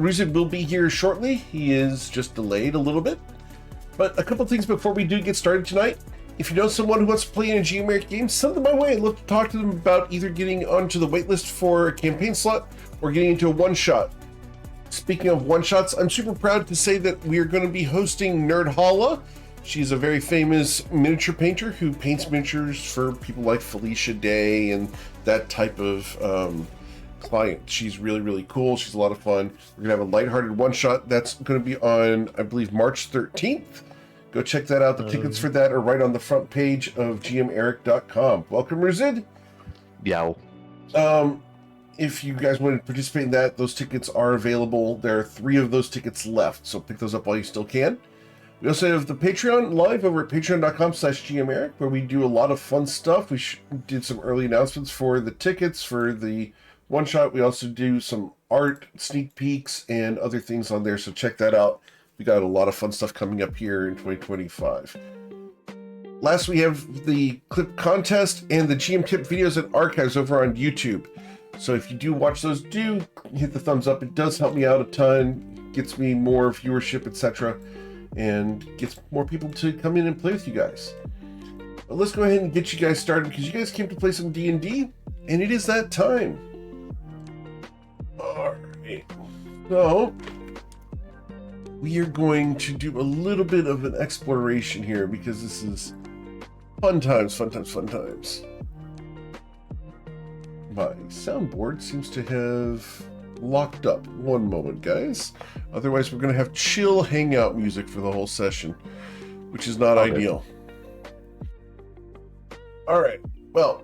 Ruzid will be here shortly. He is just delayed a little bit. But a couple things before we do get started tonight. If you know someone who wants to play in a GMeric game, send them my way. I'd love to talk to them about either getting onto the waitlist for a campaign slot or getting into a one-shot. Speaking of one-shots, I'm super proud to say that we are going to be hosting Nerdhalla. She's a very famous miniature painter who paints miniatures for people like Felicia Day and that type of client. She's really, really cool. She's a lot of fun. We're going to have a lighthearted one-shot. That's going to be on, I believe, March 13th. Go check that out. The tickets for that are right on the front page of gmeric.com. Welcome, Ruzid. Yow. If you guys want to participate in that, those tickets are available. There are 3 of those tickets left, so pick those up while you still can. We also have the Patreon live over at patreon.com/gmeric, where we do a lot of fun stuff. We did some early announcements for the tickets for the one-shot. We also do some art, sneak peeks, and other things on there, so check that out. We got a lot of fun stuff coming up here in 2025. Last, we have the clip contest and the GM tip videos and archives over on YouTube. So if you do watch those, do hit the thumbs up. It does help me out a ton, gets me more viewership, etc., and gets more people to come in and play with you guys. But let's go ahead and get you guys started, because you guys came to play some D&D, and it is that time. Alright, so we are going to do a little bit of an exploration here, because this is fun times, fun times, fun times. My soundboard seems to have locked up. One moment, guys. Otherwise, we're going to have chill hangout music for the whole session, which is not ideal. All right. Well,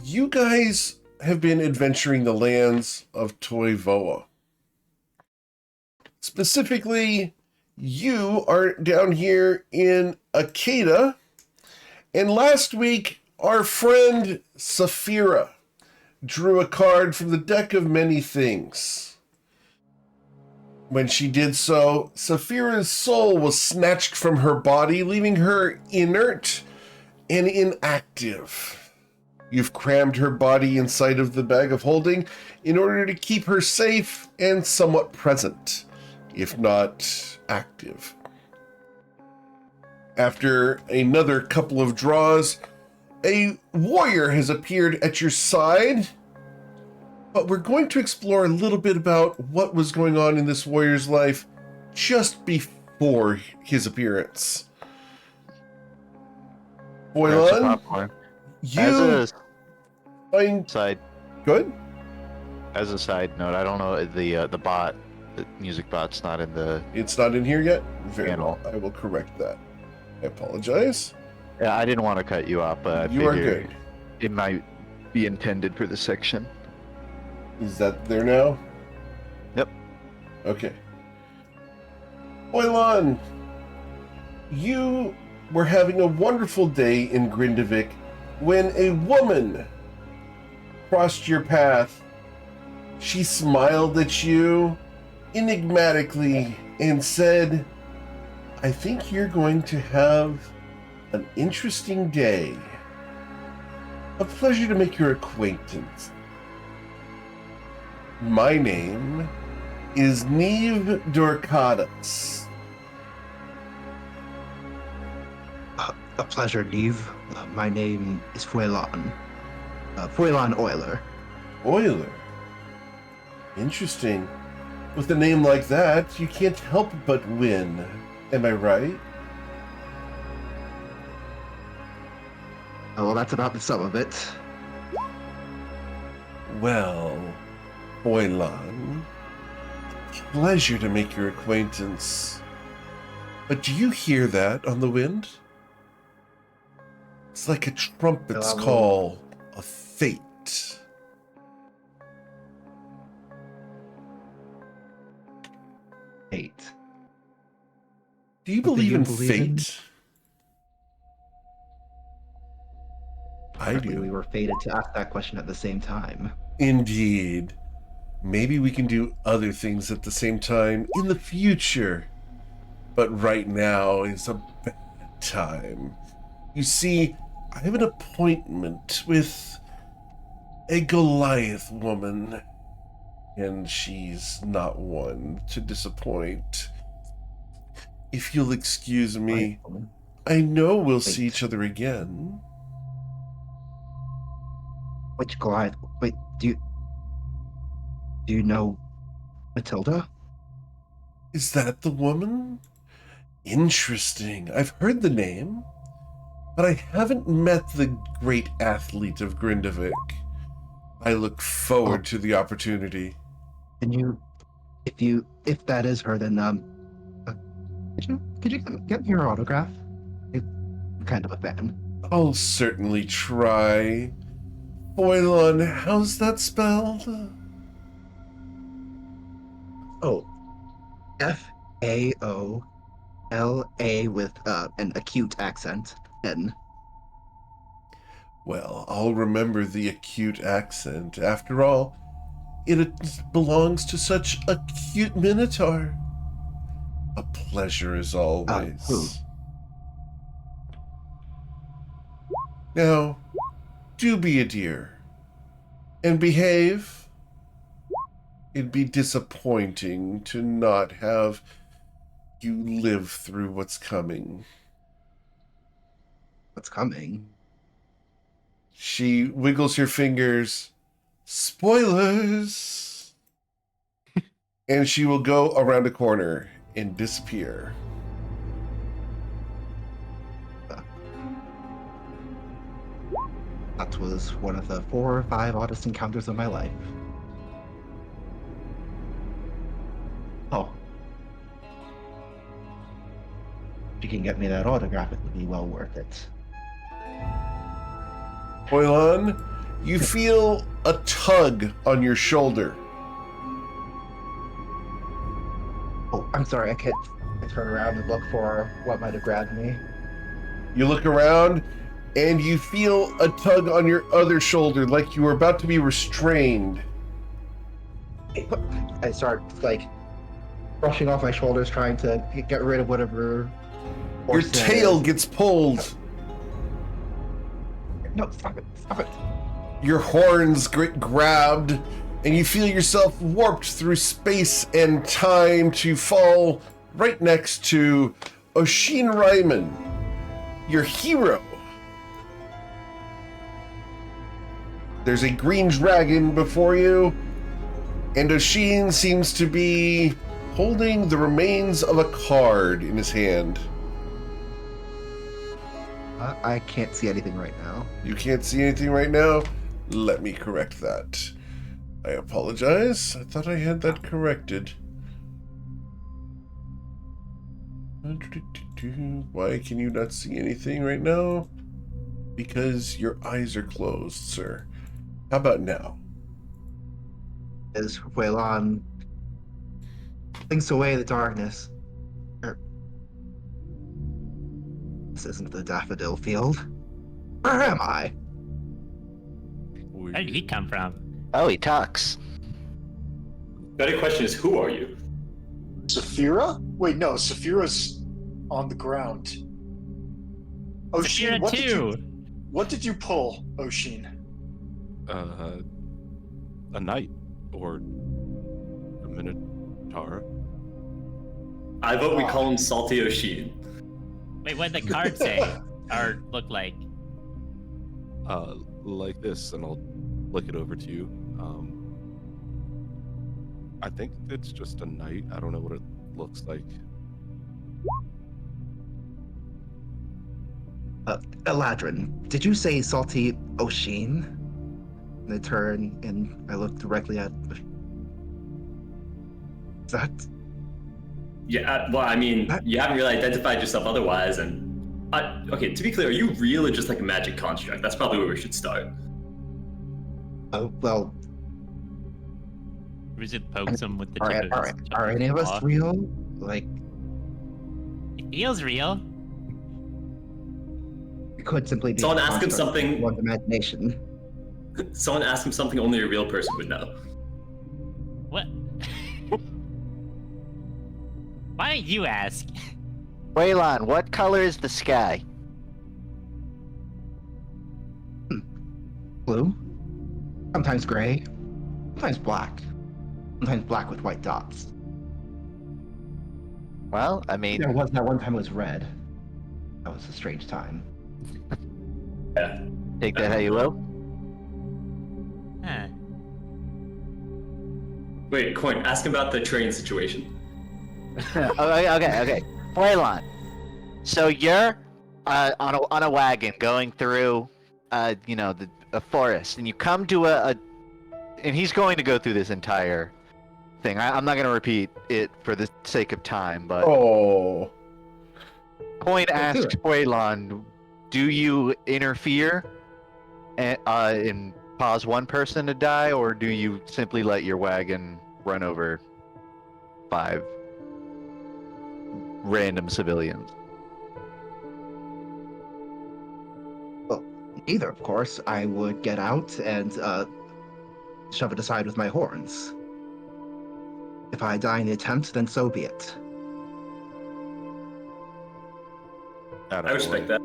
you guys have been adventuring the lands of Toivoa. Specifically, you are down here in Akeda, and last week, our friend Saphira drew a card from the deck of many things. When she did so, Saphira's soul was snatched from her body, leaving her inert and inactive. You've crammed her body inside of the bag of holding in order to keep her safe and somewhat present, if not active. After another couple of draws, a warrior has appeared at your side, but we're going to explore a little bit about what was going on in this warrior's life just before his appearance. Toivoan, you find... Side. Good? As a side note, I don't know, the music bot's not in the... It's not in here yet? Very Panel. well. I will correct that. I apologize. Yeah, I didn't want to cut you off, but you are good. It might be intended for this section. Is that there now? Yep. Okay. Toivoan, you were having a wonderful day in Grindavik when a woman crossed your path. She smiled at you enigmatically and said, "I think you're going to have an interesting day. A pleasure to make your acquaintance. My name is Neve Dorcadas." A pleasure, Neve. My name is Fuelan. Fuelan Euler. Euler? Interesting. With a name like that, you can't help but win. Am I right? Well, that's about the sum of it. Well, Fuelan, pleasure to make your acquaintance. But do you hear that on the wind? It's like a trumpet's call of fate. Fate. Do you believe in fate? I do. We were fated to ask that question at the same time. Indeed. Maybe we can do other things at the same time in the future. But right now is a bad time. You see, I have an appointment with a Goliath woman. And she's not one to disappoint. If you'll excuse me, I know we'll see each other again. Which Goliath? Wait, do you know Matilda? Is that the woman? Interesting. I've heard the name, but I haven't met the great athlete of Grindavik. I look forward to the opportunity. Can you, if that is her, then could you get me her autograph? I'm kind of a fan. I'll certainly try. Foilon, how's that spelled? Oh, Faola with an acute accent. N. Well, I'll remember the acute accent. After all, it belongs to such a cute minotaur. A pleasure as always. Who? Now, do be a dear. And behave. It'd be disappointing to not have you live through what's coming. What's coming? She wiggles her fingers. Spoilers! And she will go around a corner and disappear. That was one of the 4 or 5 oddest encounters of my life. Oh. If you can get me that autograph, it would be well worth it. Foilon, you feel a tug on your shoulder. Oh, I'm sorry, I turn around and look for what might have grabbed me. You look around and you feel a tug on your other shoulder like you were about to be restrained. I start, brushing off my shoulders, trying to get rid of whatever... Your tail gets pulled. No, stop it, stop it. Your horns get grabbed, and you feel yourself warped through space and time to fall right next to Oshin Ryman, your hero. There's a green dragon before you, and Oshin seems to be holding the remains of a card in his hand. I can't see anything right now. You can't see anything right now? Let me correct that. I apologize. I thought I had that corrected. Why can you not see anything right now? Because your eyes are closed, sir. How about now? As Waylon thinks away the darkness. This isn't the daffodil field. Where am I? Where did he come from? Oh, he talks. Better question is, who are you? Saphira? Wait, no, Saphira's on the ground. Oshin, Saphira what did you pull, Oshin? A knight or a minotaur. I vote we call him Salty Oshin. Wait, what did the card say? Or look like? Like this, and I'll flick it over to you. I think it's just a knight. I don't know what it looks like. Eladrin, did you say Salty Oshin? And I turn and I look directly at... Is that... Yeah, well, I mean, you haven't really identified yourself otherwise, and... okay, to be clear, are you real or just like a magic construct? That's probably where we should start. Oh, well... We should poke him with the tip of his Are any of us claw. real? Like, It feels real. it could simply be... Someone a ask him construct of something. One's imagination. Someone ask him something only a real person would know. What? Why don't you ask? Waylon, what color is the sky? Blue? Sometimes gray. Sometimes black. Sometimes black with white dots. Well, I mean, There was that one time it was red. That was a strange time. Yeah. take that how you will. Huh. Wait, Coin, ask him about the train situation. Okay. Toivoan. So you're on a wagon going through, a forest, and you come to and he's going to go through this entire thing. I'm not going to repeat it for the sake of time, but Oh. Coin Let's do asks it. Toivoan, do you interfere and cause one person to die, or do you simply let your wagon run over 5 random civilians? Either, of course. I would get out and shove it aside with my horns. If I die in the attempt, then so be it. I respect that.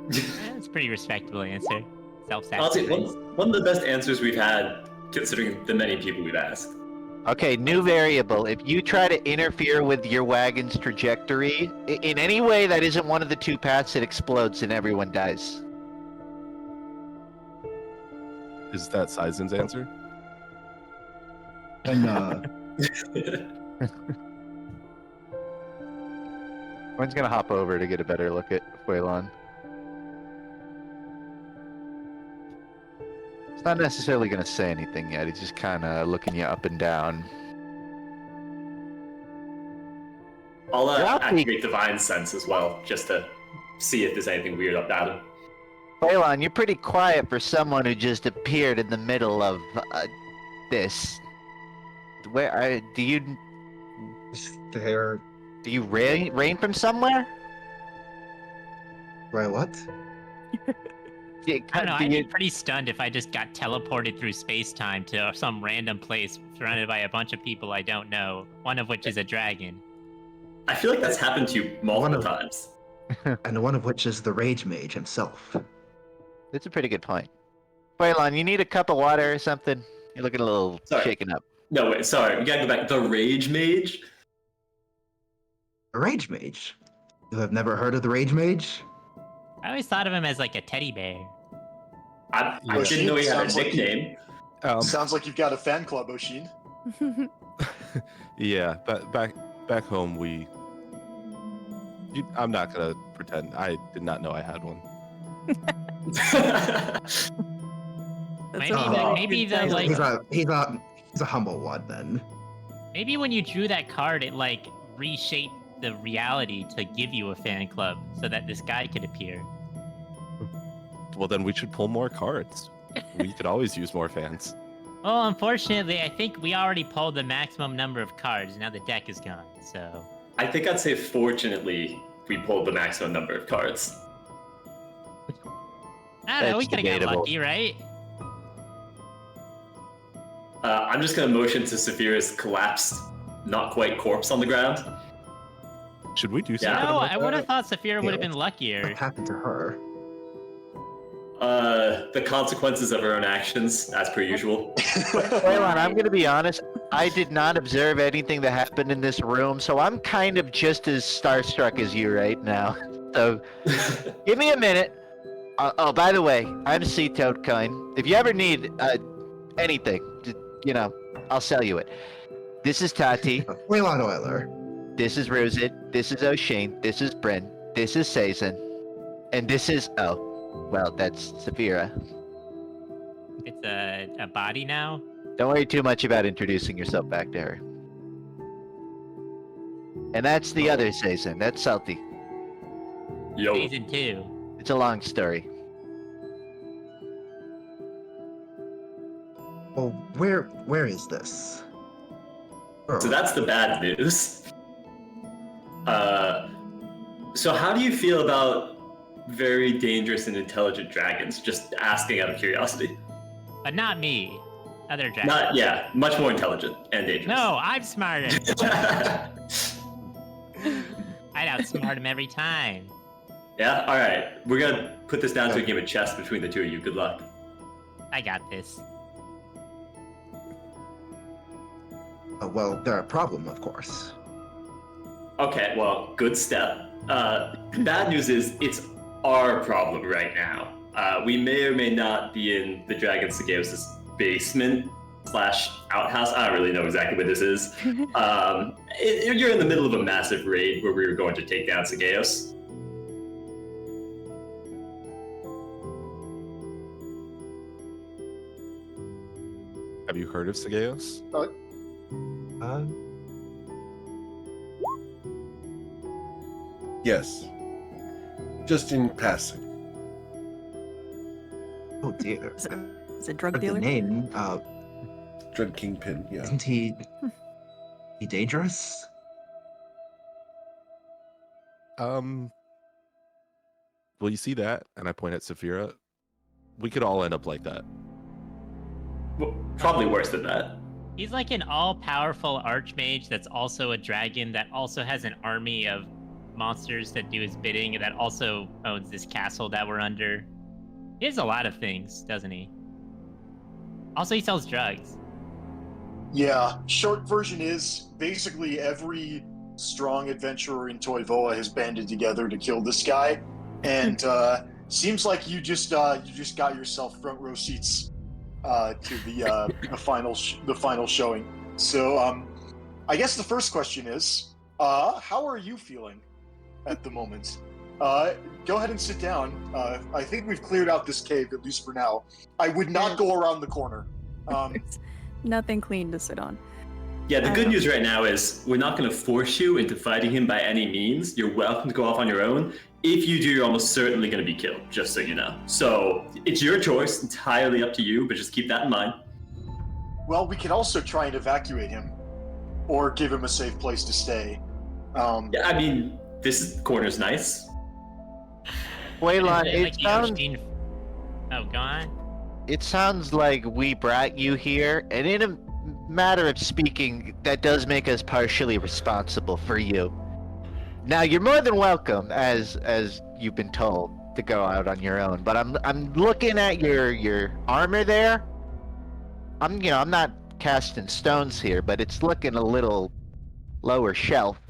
That's a pretty respectable answer. Honestly, Self-sacrifice. one of the best answers we've had, considering the many people we've asked. Okay, new variable. If you try to interfere with your wagon's trajectory in any way that isn't one of the 2 paths, it explodes and everyone dies. Is that Sizen's answer? And One's gonna hop over to get a better look at Toivoan. He's not necessarily gonna say anything yet. He's just kind of looking you up and down. I'll Ralphie. activate Divine Sense as well, just to see if there's anything weird about him. Toivoan, you're pretty quiet for someone who just appeared in the middle of this. Where do you there. rain from somewhere? Right, what? Yeah, I don't know, do I'd you- be pretty stunned if I just got teleported through space-time to some random place surrounded by a bunch of people I don't know, one of which is a dragon. I feel like that's happened to you multiple One of- times. And one of which is the Rage Mage himself. That's a pretty good point. Toivoan, you need a cup of water or something? You're looking a little Sorry. shaken up. No, wait, sorry, we gotta go back. The Rage Mage? The Rage Mage? You have never heard of the Rage Mage? I always thought of him as like a teddy bear. I Yeah. didn't know he had a Sounds like nickname. Sounds like you've got a fan club, Oshin. Yeah, back home I'm not gonna pretend. I did not know I had one. Maybe, Oh. maybe the like, He's a humble one then. maybe when you drew that card, it like reshaped the reality to give you a fan club so that this guy could appear. Well, then we should pull more cards. We could always use more fans. Well, unfortunately, I think we already pulled the maximum number of cards. Now the deck is gone, so. I think I'd say fortunately we pulled the maximum number of cards. I don't know, we That's could have got debatable. lucky, right? I'm just gonna motion to Saphira's collapsed, not quite corpse on the ground. Should we do Yeah. something? No, about I would have that? thought Saphira would have Yeah. been luckier. What happened to her? The consequences of her own actions, as per usual. Toivoan, I'm gonna be honest. I did not observe anything that happened in this room, so I'm kind of just as starstruck as you right now. So, give me a minute. Oh, by the way, I'm Sea Toad Coin. If you ever need anything, just, I'll sell you it. This is Tati. Waylon Oiler. This is Rosit. This is O'Shane. This is Bryn. This is Sazen. And this is that's Saphira. It's a body now. Don't worry too much about introducing yourself back to her. And that's the other Sazen. That's Salty. Yo. Season 2. It's a long story. Well, where is this? So that's the bad news. So how do you feel about very dangerous and intelligent dragons? Just asking out of curiosity. But not me. Other dragon. Much more intelligent and dangerous. No, I'm smarter. I'd outsmart him every time. Yeah, alright. We're gonna put this down to a game of chess between the two of you. Good luck. I got this. Well, they're a problem, of course. Okay, well, good step. The bad news is it's our problem right now. We may or may not be in the Dragon Sageos' basement slash outhouse. I don't really know exactly what this is. You're in the middle of a massive raid where we were going to take down Sageos. Have you heard of Sageos? Yes. Just in passing. Oh dear. Is it drug The dealer? name, Dread Kingpin, yeah. isn't he dangerous? Well, you see that, and I point at Saphira. We could all end up like that. Well, probably worse than that. He's like an all-powerful archmage that's also a dragon that also has an army of monsters that do his bidding and that also owns this castle that we're under. He has a lot of things, doesn't he? Also, he sells drugs. Yeah, short version is basically every strong adventurer in Toivoa has banded together to kill this guy, and seems like you just got yourself front row seats to the final showing. So I guess the first question is, how are you feeling at the moment? Go ahead and sit down. I think we've cleared out this cave, at least for now. I would not go around the corner. Nothing clean to sit on. Yeah, the good news right now is we're not going to force you into fighting him by any means. You're welcome to go off on your own. If you do, you're almost certainly going to be killed, just so you know. So it's your choice, entirely up to you, but just keep that in mind. Well, we could also try and evacuate him, or give him a safe place to stay. Yeah, I mean, this corner's nice. Waylon, Oh, go on. it sounds like we brought you here, and in a matter of speaking, that does make us partially responsible for you. Now, you're more than welcome, as you've been told, to go out on your own. But I'm looking at your armor there. I'm not casting stones here, but it's looking a little lower shelf.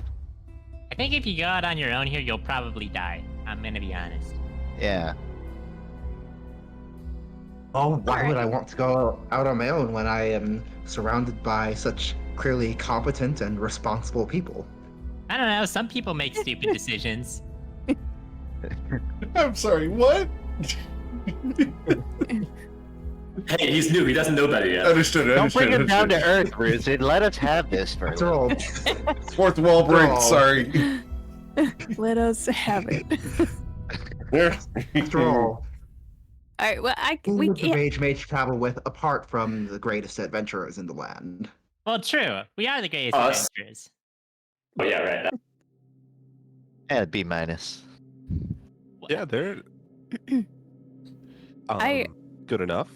I think if you go out on your own here, you'll probably die. I'm gonna be honest. Yeah. Oh, why would I want to go out on my own when I am surrounded by such clearly competent and responsible people? I don't know. Some people make stupid decisions. I'm sorry, what? Hey, he's new. He doesn't know better yet. Understood. Don't bring him down to earth, Ruzid. Let us have this for a After little. all, Fourth wall break, Oh. sorry. Let us have it. after all, All right. Well, who we would the can't. mage mage travel with apart from the greatest adventurers in the land? Well, true. We are the greatest Us. adventurers. Oh, yeah, right. Yeah, B minus. Yeah, they're I- good enough.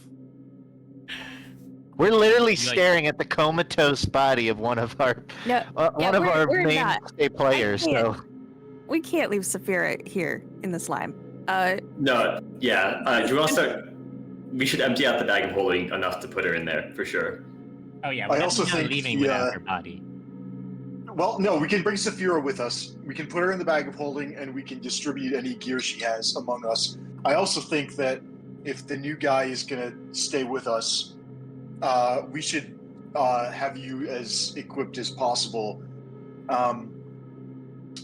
We're literally like- staring at the comatose body of one of our No, one of our we're not. mainstay players. can't. So We can't leave Saphira here in the slime. No, yeah. Do you want to start? We should empty out the bag of holding enough to put her in there, for sure. Oh yeah, I we're also definitely not think leaving the, without her body. Well, no, we can bring Saphira with us. We can put her in the bag of holding, and we can distribute any gear she has among us. I also think that if the new guy is gonna stay with us, we should have you as equipped as possible.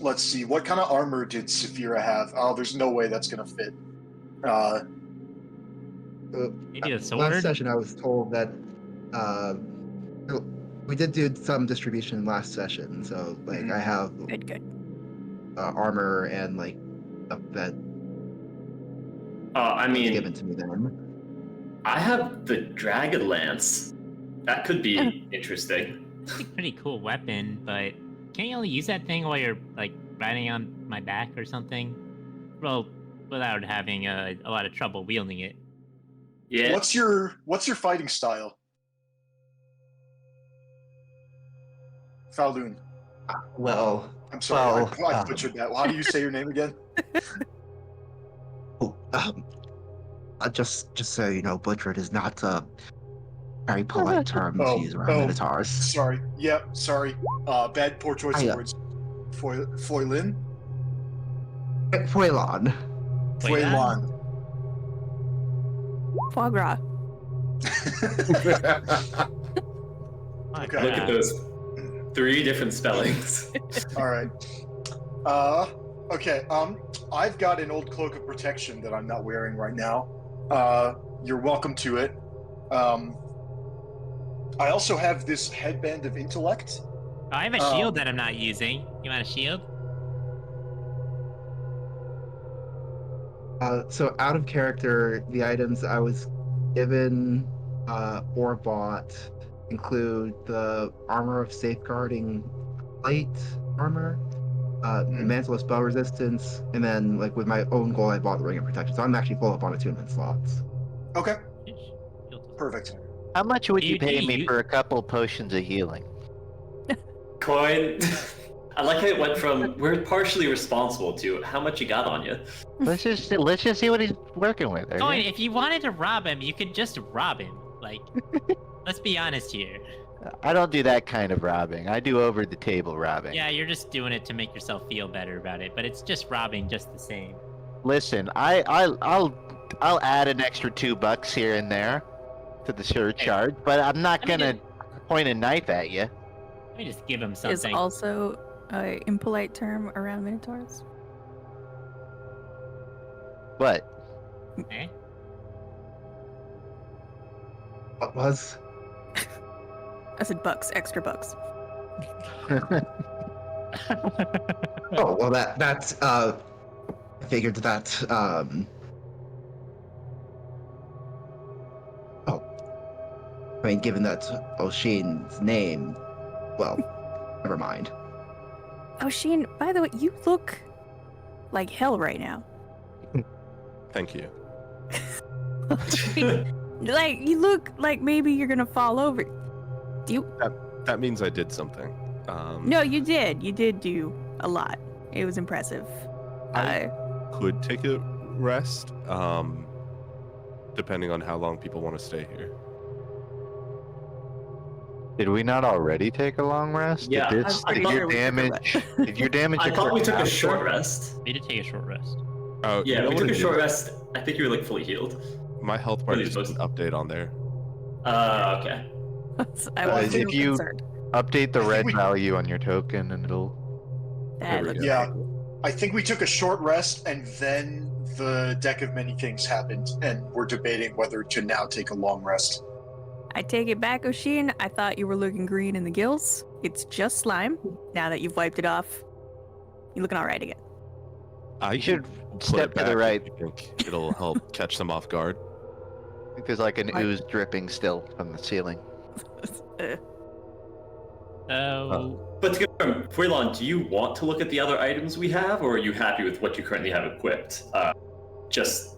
Let's see, what kind of armor did Saphira have? Oh, there's no way that's gonna fit. Maybe the Last sword. session, I was told that we did do some distribution last session, so like I have Good. armor and like stuff that I was mean, given to me then. I have the Dragon Lance. That could be interesting. It's a pretty cool weapon, but can't you only use that thing while you're like riding on my back or something? Well, without having a lot of trouble wielding it. Yeah. What's your fighting style? Faldoon. Well, I'm sorry, Well, I butchered that. How do you say your name again? just so you know, butchered is not very polite term to use around minotaurs. Sorry. Yep. Sorry. Poor choice of words. Foilin. Foilon. Foilon. Foie gras. Okay. Look at those 3 different spellings. All right. Okay. I've got an old cloak of protection that I'm not wearing right now. You're welcome to it. I also have this headband of intellect. Oh, I have a shield that I'm not using. You want a shield? So out of character, the items I was given or bought include the armor of safeguarding plate armor, mantle of spell resistance, and then like with my own goal, I bought the ring of protection. So I'm actually full up on attunement slots. Okay. Perfect. How much would you Do pay you- me for a couple potions of healing? Coin. I like how it went from we're partially responsible to how much you got on you. Let's just see what he's working with. okay? Coin, if you wanted to rob him, you could just rob him. Like, let's be honest here. I don't do that kind of robbing. I do over the table robbing. Yeah, you're just doing it to make yourself feel better about it, but it's just robbing just the same. Listen, I'll add an extra $2 here and there to the surcharge, but I'm not Let me gonna point a knife at you. Let me just give him Is something. also an impolite term around minotaurs. What? Eh? What was? I said bucks, extra bucks. Oh well, that's I figured that oh, I mean, given that Oshin's name, well, never mind. Oh, Sheen, by the way, you look like hell right now. Thank you. Like, you look like maybe you're gonna fall over. Do you? That means I did something. No, you did. You did do a lot. It was impressive. I could take a rest, depending on how long people want to stay here. Did we not already take a long rest? Yeah, Did, I was pretty did your sure we took a damage? Did your damage? I thought we occur took a after? short rest. We did take a short rest. Oh, you Yeah, know we what took it a short is? rest. I think you were like fully healed. My health bar Really just supposed didn't update on there. Okay. I was if you- concerned. Update the I think red we- value on your token, and it'll. That There we looks go. Yeah. right. I think we took a short rest, and then the deck of many things happened, and we're debating whether to now take a long rest. I take it back, Oshin. I thought you were looking green in the gills. It's just slime. Now that you've wiped it off, you're looking all right again. I You should put step it to the back if right. you think it'll help catch them off guard. I think there's like an I- ooze dripping still from the ceiling. So, But to confirm, Fuilon, do you want to look at the other items we have, or are you happy with what you currently have equipped? Just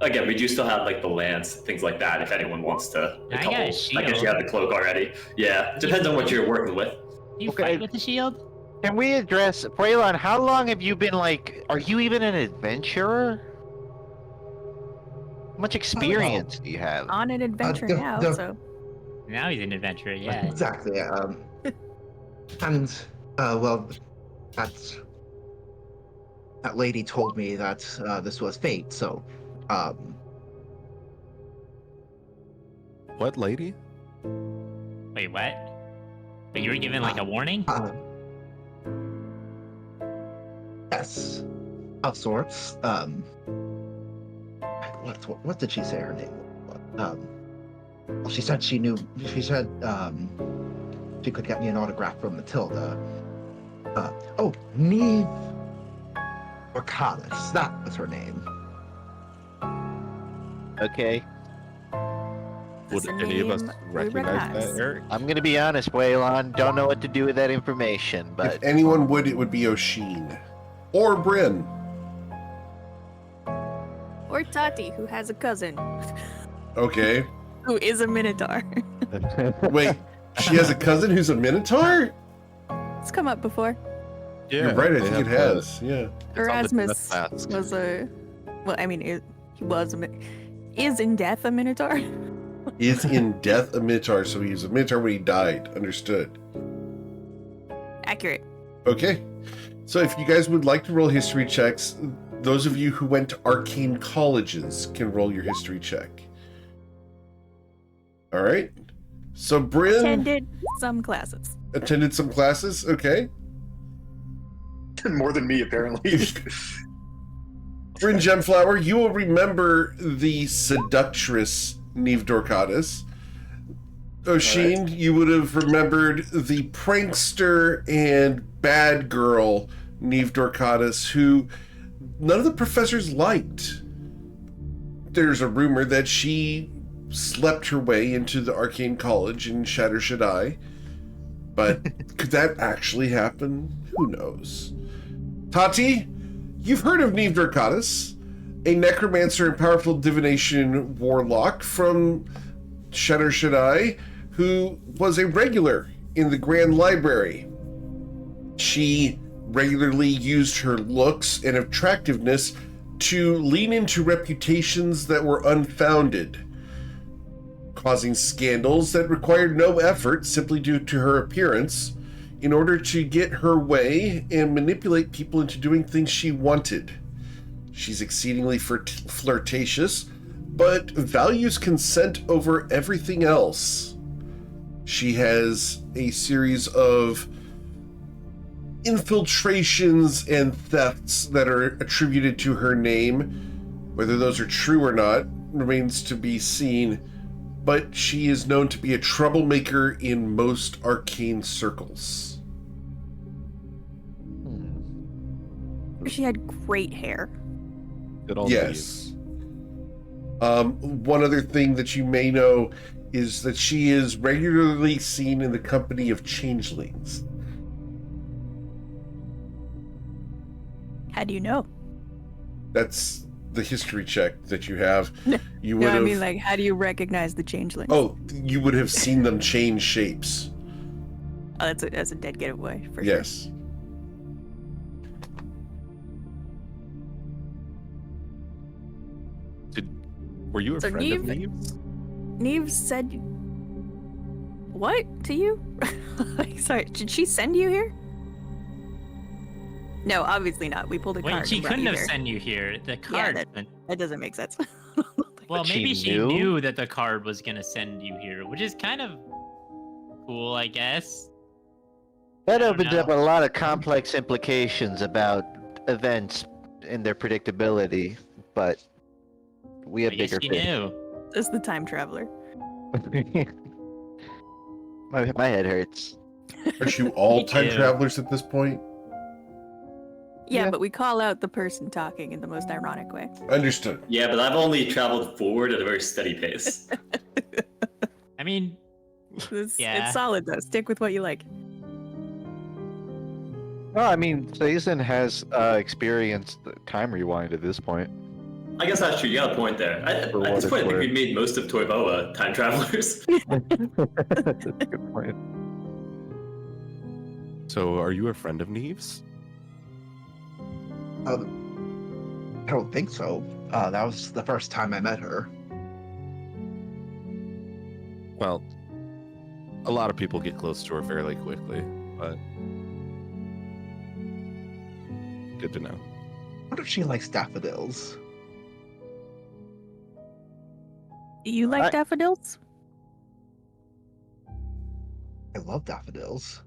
again, we do still have like the lance, things like that. If anyone wants to, I got a I guess shield. you have the cloak already. Yeah, depends on what you're working with. do you Okay. fight with the shield? Can we address, Braylon, how long have you been like, are you even an adventurer? How much experience do you have? On an adventure the- now, the- so Now he's an adventurer, yeah. Exactly. And well, that lady told me that this was fate. So, What lady? Wait, what? But you were given like a warning? yes, of sorts. What did she say her name was? Well, she said she knew. She said she could get me an autograph from Matilda. Neve Orcalis. That was her name. Okay, Would It's a any of us name we recognize recognize. that, Eric? I'm gonna be honest, Waylon, don't know what to do with that information, If but anyone would, it would be Oshin. Or Bryn. or Tati, who has a cousin Okay. who is a minotaur. Wait, she has a cousin who's a Minotaur? It's come up before. Yeah, You're right, I they think it have has. Yeah. It's on the Erasmus death mask. was a. Well, I mean, he was a. Is in death a minotaur? He is in death a Minotaur, so he was a Minotaur when he died. Understood. Accurate. Okay. So if you guys would like to roll history checks, those of you who went to arcane colleges can roll your history check. All right. So Bryn Attended some classes. attended some classes. Okay. More than me, apparently. Bryn Gemflower, you will remember the seductress Neve Dorcatus. Oshin, you would have remembered the prankster and bad girl Neve Dorcatus, who none of the professors liked. There's a rumor that she slept her way into the Arcane College in Shatter Shaddai, but could that actually happen? Who knows? Tati, you've heard of Neve Dorcatus, a necromancer and powerful divination warlock from Shatter Shaddai, who was a regular in the Grand Library. She regularly used her looks and attractiveness to lean into reputations that were unfounded, causing scandals that required no effort simply due to her appearance, in order to get her way and manipulate people into doing things she wanted. She's exceedingly flirtatious, but values consent over everything else. She has a series of infiltrations and thefts that are attributed to her name. Whether those are true or not remains to be seen, but she is known to be a troublemaker in most arcane circles. She had great hair. Good old Yes. One other thing that you may know is that she is regularly seen in the company of changelings. How do you know? That's the history check that you have. You would No, I have. mean, like, how do you recognize the changelings? Oh, you would have seen them change shapes. Oh, that's a dead giveaway for Yes. Were you a So friend of Neve- Neve's? sure. Neve said what to you? Sorry, did she send you here? No, obviously not. We pulled a Wait, card. she and brought couldn't you have here. sent you here. The card. That doesn't make sense. Well, But she maybe she knew? knew that the card was gonna send you here, which is kind of cool, I guess. That I don't opens up know. a lot of complex implications about events and their predictability, but we have I guess bigger she things. knew. It's the time traveler. my head hurts. Aren't you all Me time too. travelers at this point? Yeah, Yeah. but we call out the person talking in the most ironic way. Understood. Yeah, but I've only traveled forward at a very steady pace. I mean, Yeah. It's solid though. Stick with what you like. Well, I mean, Sazen has experienced the time rewind at this point. I guess that's true. You got a point there. At For this what it's point, I think worth. we made most of Toivoa time travelers. That's a good point. So, are you a friend of Neve's? I don't think so. That was the first time I met her. Well, a lot of people get close to her fairly quickly, but good to know. What if she likes daffodils? Do you like I- daffodils? I love daffodils.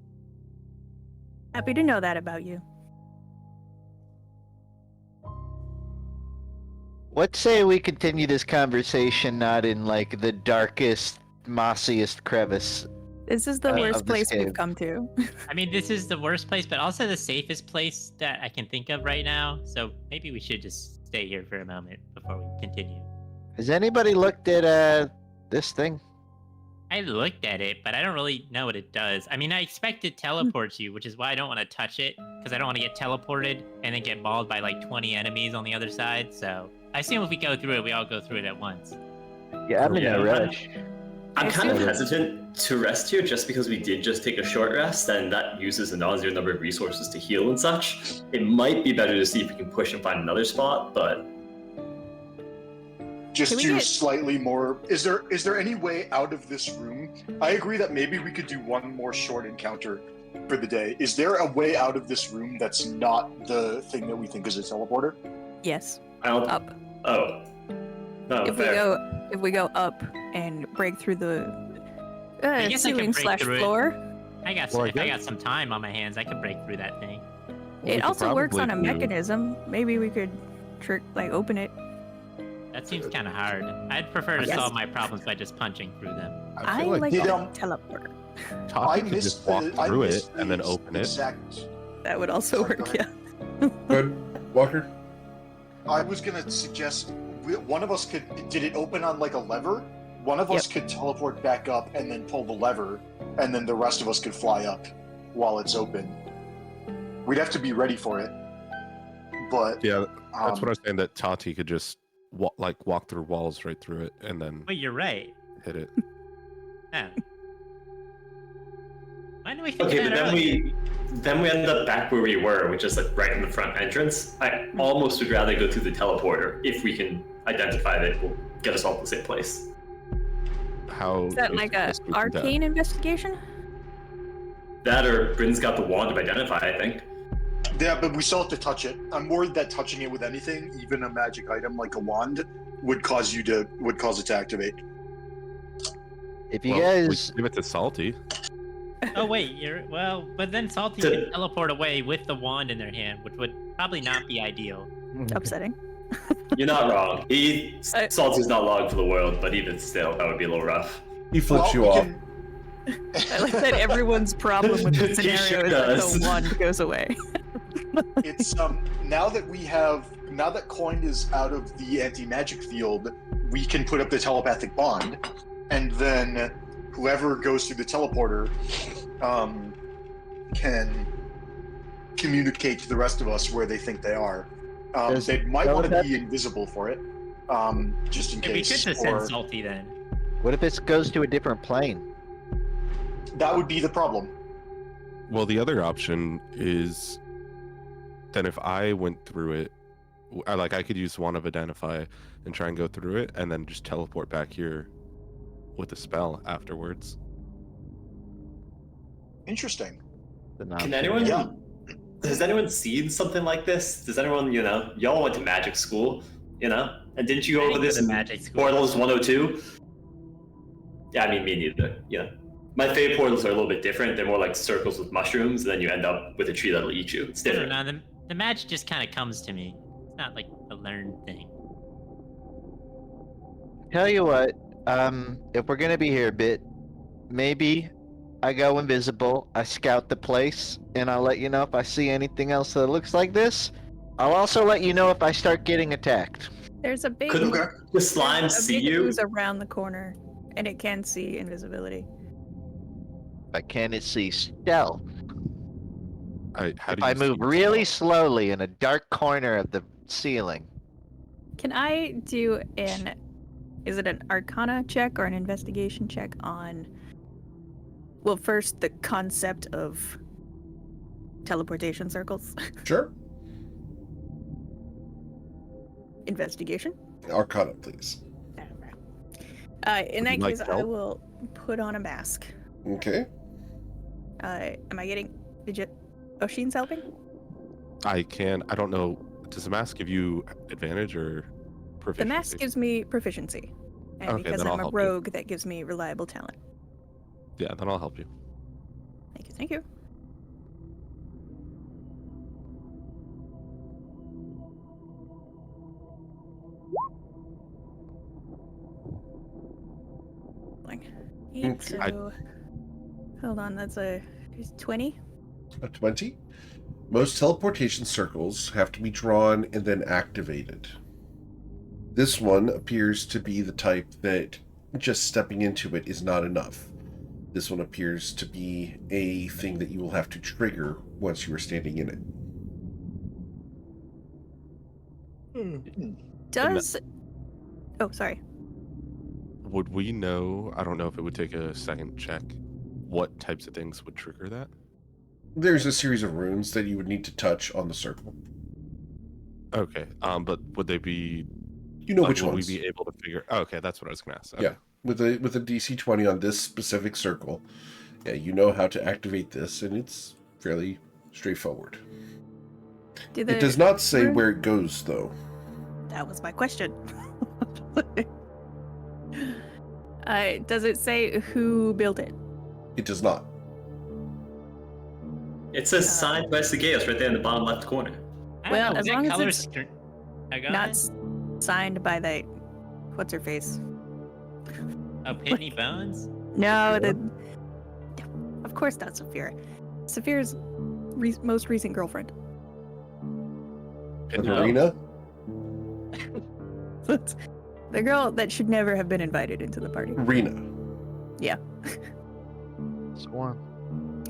Happy to know that about you. Let's say we continue this conversation not in like the darkest, mossiest crevice. This is the Of worst this place cave. we've come to. I mean, this is the worst place, but also the safest place that I can think of right now. So maybe we should just stay here for a moment before we continue. Has anybody looked at this thing? I looked at it, but I don't really know what it does. I mean, I expect it teleports you, which is why I don't want to touch it, because I don't want to get teleported and then get mauled by like 20 enemies on the other side. So I assume if we go through it, we all go through it at once. Yeah, I'm in Yeah. a rush. I'm kind of assume- hesitant to rest here just because we did just take a short rest and that uses a non-zero number of resources to heal and such. It might be better to see if we can push and find another spot, but Just Can we to get- slightly more. Is there any way out of this room? I agree that maybe we could do one more short encounter for the day. Is there a way out of this room that's not the thing that we think is a teleporter? Yes. I don't. Up. Oh. No, If we go up and break through the I guess I can ceiling break / through it. floor, Well, I If I guess- got some time on my hands, I could break through that thing. we it could also works on a probably do- mechanism. Maybe we could open it. That seems kind of hard. I'd prefer to Yes. solve my problems by just punching through them. I feel like Did, a um, teleporter. Toppy could just walk through it and then open it. Exact. That would also Sorry, work, go yeah. Go ahead, Walker. I was gonna suggest one of us could. Did it open on like a lever? One of us could teleport back up and then pull the lever, and then the rest of us could fly up while it's open. We'd have to be ready for it. But Yeah, that's what I um, was saying. That Tati could just walk through walls right through it and then Wait, you're right. hit it. Yeah. Why didn't we think Okay, of but that earlier? then we ended up back where we were, which is like right in the front entrance. I almost would rather go through the teleporter if we can identify that it will get us all to the same place. How Is that is like a this we can tell? arcane investigation? That or Bryn's got the wand of identify, I think. yeah, but we still have to touch it. I'm worried that touching it with anything, even a magic item like a wand, would cause it to activate. If you Well, we guys, could give it to Salty. Oh wait, but then Salty To- can teleport away with the wand in their hand, which would probably not be ideal. Upsetting. You're not wrong. I- Salty's not long for the world, but even still, that would be a little rough. He flips Well, you we off. can- I like that everyone's problem with the He scenario sure is that does. the wand goes away. It's now that Coin is out of the anti-magic field, we can put up the telepathic bond, and then whoever goes through the teleporter can communicate to the rest of us where they think they are. Does They might want to telepathy- be invisible for it, just in If we could case. just send Or Salty then. what if it goes to a different plane? that would be the problem. Well, the other option is then if I went through it, I could use Wand of Identify and try and go through it, and then just teleport back here with a spell afterwards. Interesting. Can anyone? Yeah. Has anyone seen something like this? Does anyone, y'all went to magic school, and didn't you go I over didn't this go to in magic school. Portals 102? Yeah, I mean, me neither. My favorite portals are a little bit different. They're more like circles with mushrooms, and then you end up with a tree that'll eat you. It's I don't different. know. The magic just kind of comes to me. It's not like a learned thing. Tell you what, if we're gonna be here a bit, maybe I go invisible, I scout the place, and I'll let you know if I see anything else that looks like this. I'll also let you know if I start getting attacked. There's a big, Couldn't the slime there's a see big you? ooze around the corner, and it can see invisibility. But can it see stealth? How If do I you move see really stealth? slowly in a dark corner of the ceiling. Can I do is it an arcana check or an investigation check on, well, first, the concept of teleportation circles? Sure. Investigation? Arcana, please. In that you like case, I help? will put on a mask. Okay. Am I getting, Oshin's helping? I don't know. Does the mask give you advantage or The proficiency? mask gives me proficiency. And Okay, because then I'll I'm a help you. rogue, that gives me reliable talent. Yeah, then I'll help you. Thank you, thank you. Eight, Okay. so hold on, that's a 20. A 20. Most teleportation circles have to be drawn and then activated. This one appears to be the type that just stepping into it is not enough. This one appears to be a thing that you will have to trigger once you are standing in it. Does oh, sorry. Would we know? I don't know if it would take a second check. What types of things would trigger that? There's a series of runes that you would need to touch on the circle. Okay. But would they be You know Like, which will ones. we be able to figure? Oh, okay, that's what I was gonna ask. Okay. Yeah, with a DC 20 on this specific circle, yeah, you know how to activate this, and it's fairly straightforward. It does not say where it goes, though. That was my question. Does it say who built it? It does not. It says signed by Segaeus right there in the bottom left corner. I don't Well, know, as was that long as color it's go not ahead. signed by the what's her face? Oh, Pitney Bones? No, of course not Saphira. Saphira's most recent girlfriend. Arena? That's the girl that should never have been invited into the party. Rena. Yeah. Swarm.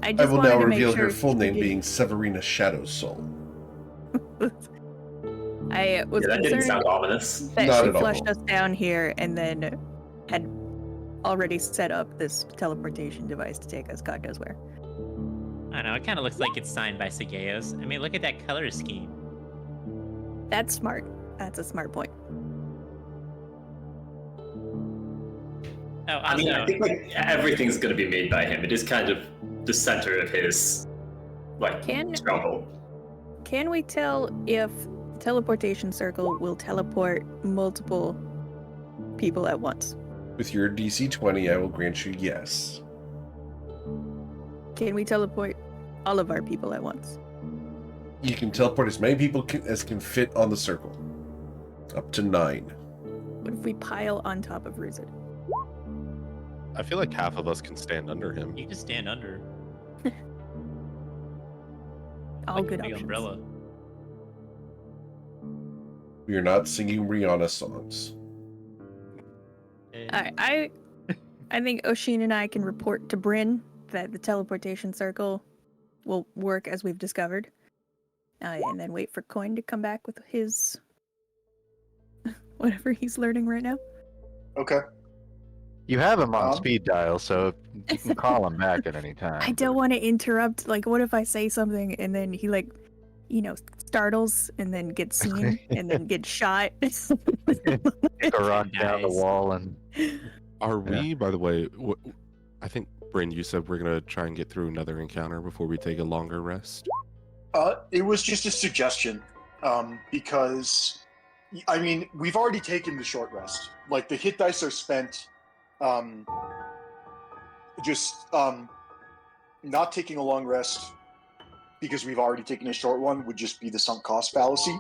I I just will wanted now to make reveal sure her full she name didn't- being Severina Shadow Soul. I was Yeah, that didn't concerned sound ominous. that Not she at all. flushed us down here and then had already set up this teleportation device to take us God knows where. I don't know, it kind of looks like it's signed by Segaeus. I mean, look at that color scheme. That's smart. That's a smart point. Oh, I mean, I also, think like everything's gonna be made by him. It is kind of the center of his like Can- stronghold. Can we tell if the teleportation circle will teleport multiple people at once? With your DC 20, I will grant you yes. Can we teleport all of our people at once? You can teleport as many people as can fit on the circle. Up to 9. What if we pile on top of Ruzid? I feel like half of us can stand under him. you just stand under. All like a good big options. umbrella. We are not singing Rihanna songs. Alright, I think Oshin and I can report to Bryn that the teleportation circle will work as we've discovered. And then wait for Coin to come back with his whatever he's learning right now. Okay. You have him on Um, speed dial, so you can call him back at any time. I don't want to interrupt. Like, what if I say something and then he, like, startles and then gets seen and then gets shot? Kick a rock down the Nice. wall and Are we, by the way? I think Bryn, you said we're gonna try and get through another encounter before we take a longer rest. It was just a suggestion, because, I mean, we've already taken the short rest. Like, the hit dice are spent. Not taking a long rest because we've already taken a short one would just be the sunk cost fallacy.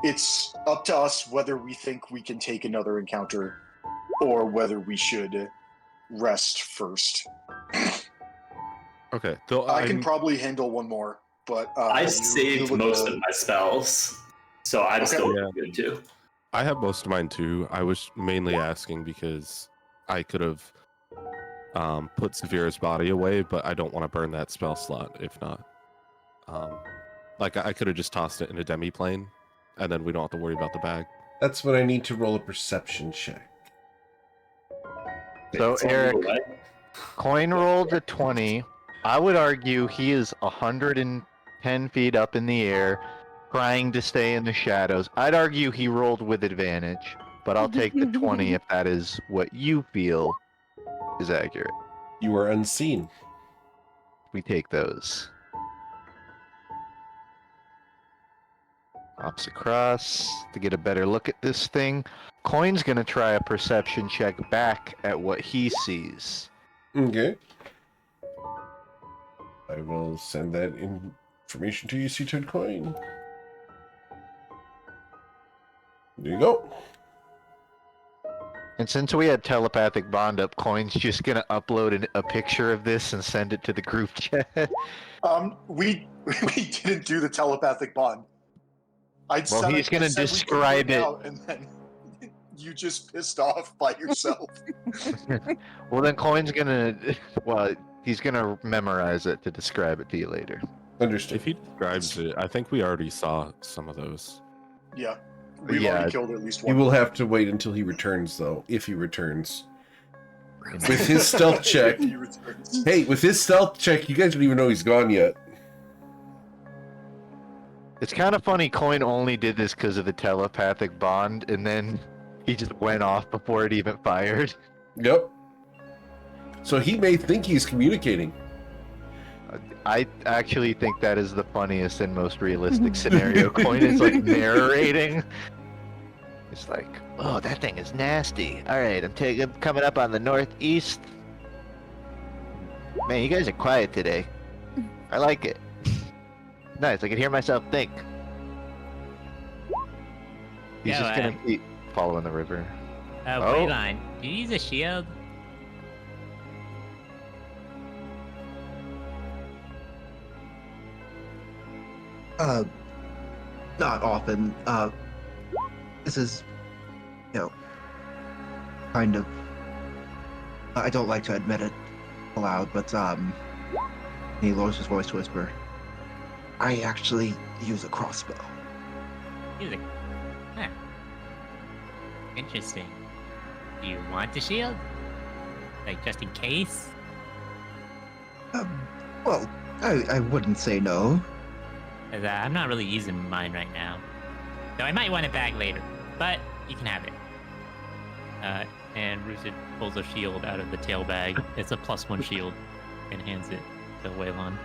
It's up to us whether we think we can take another encounter or whether we should rest first. Okay, though I can probably handle one more, but I you saved deal with most the- of my spells, so I'm Okay. still Yeah. good too. I have most of mine too. I was mainly asking because I could have put Severa's body away, but I don't want to burn that spell slot if not. Like I could have just tossed it in a demi-plane, and then we don't have to worry about the bag. That's when I need to roll a perception check. so It's all Eric, legal, right? Coin rolled a 20. I would argue he is 110 feet up in the air, trying to stay in the shadows. I'd argue he rolled with advantage, but I'll take the 20 if that is what you feel is accurate. You are unseen. We take those. Hops across to get a better look at this thing. Coin's gonna try a perception check back at what he sees. Okay. I will send that information to you, C-Toad Coin. There you go. And since we had telepathic bond up, Coin's just gonna upload a picture of this and send it to the group chat. We didn't do the telepathic bond. Well, he's gonna describe it. and then you just pissed off by yourself. Well, then Coin's gonna, well, he's gonna memorize it to describe it to you later. Understood. If he describes it, I think we already saw some of those. Yeah, we've Yeah. already killed at least You one. will have to wait until he returns, though, if he returns. With his stealth check. He returns. Hey, with his stealth check, you guys don't even know he's gone yet. It's kind of funny. Coin only did this because of the telepathic bond, and then He just went off before it even fired. Yep. So he may think he's communicating. I actually think that is the funniest and most realistic scenario. Coin is like narrating. It's like, oh, that thing is nasty. All right, I'm coming up on the northeast. Man, you guys are quiet today. I like it. Nice. I can hear myself think. He's Yeah, just gonna keep following the river. Oh. Wayline, do you use a shield? Not often. This is, kind of. I don't like to admit it aloud, but he lowers his voice to whisper. I actually use a crossbow. Use a... Huh. Interesting. Do you want a shield? Like, just in case? Well, I wouldn't say no. 'Cause, I'm not really using mine right now. Though I might want it back later. But you can have it. And Rooster pulls a shield out of the tail bag. It's a +1 shield. And hands it to Waylon.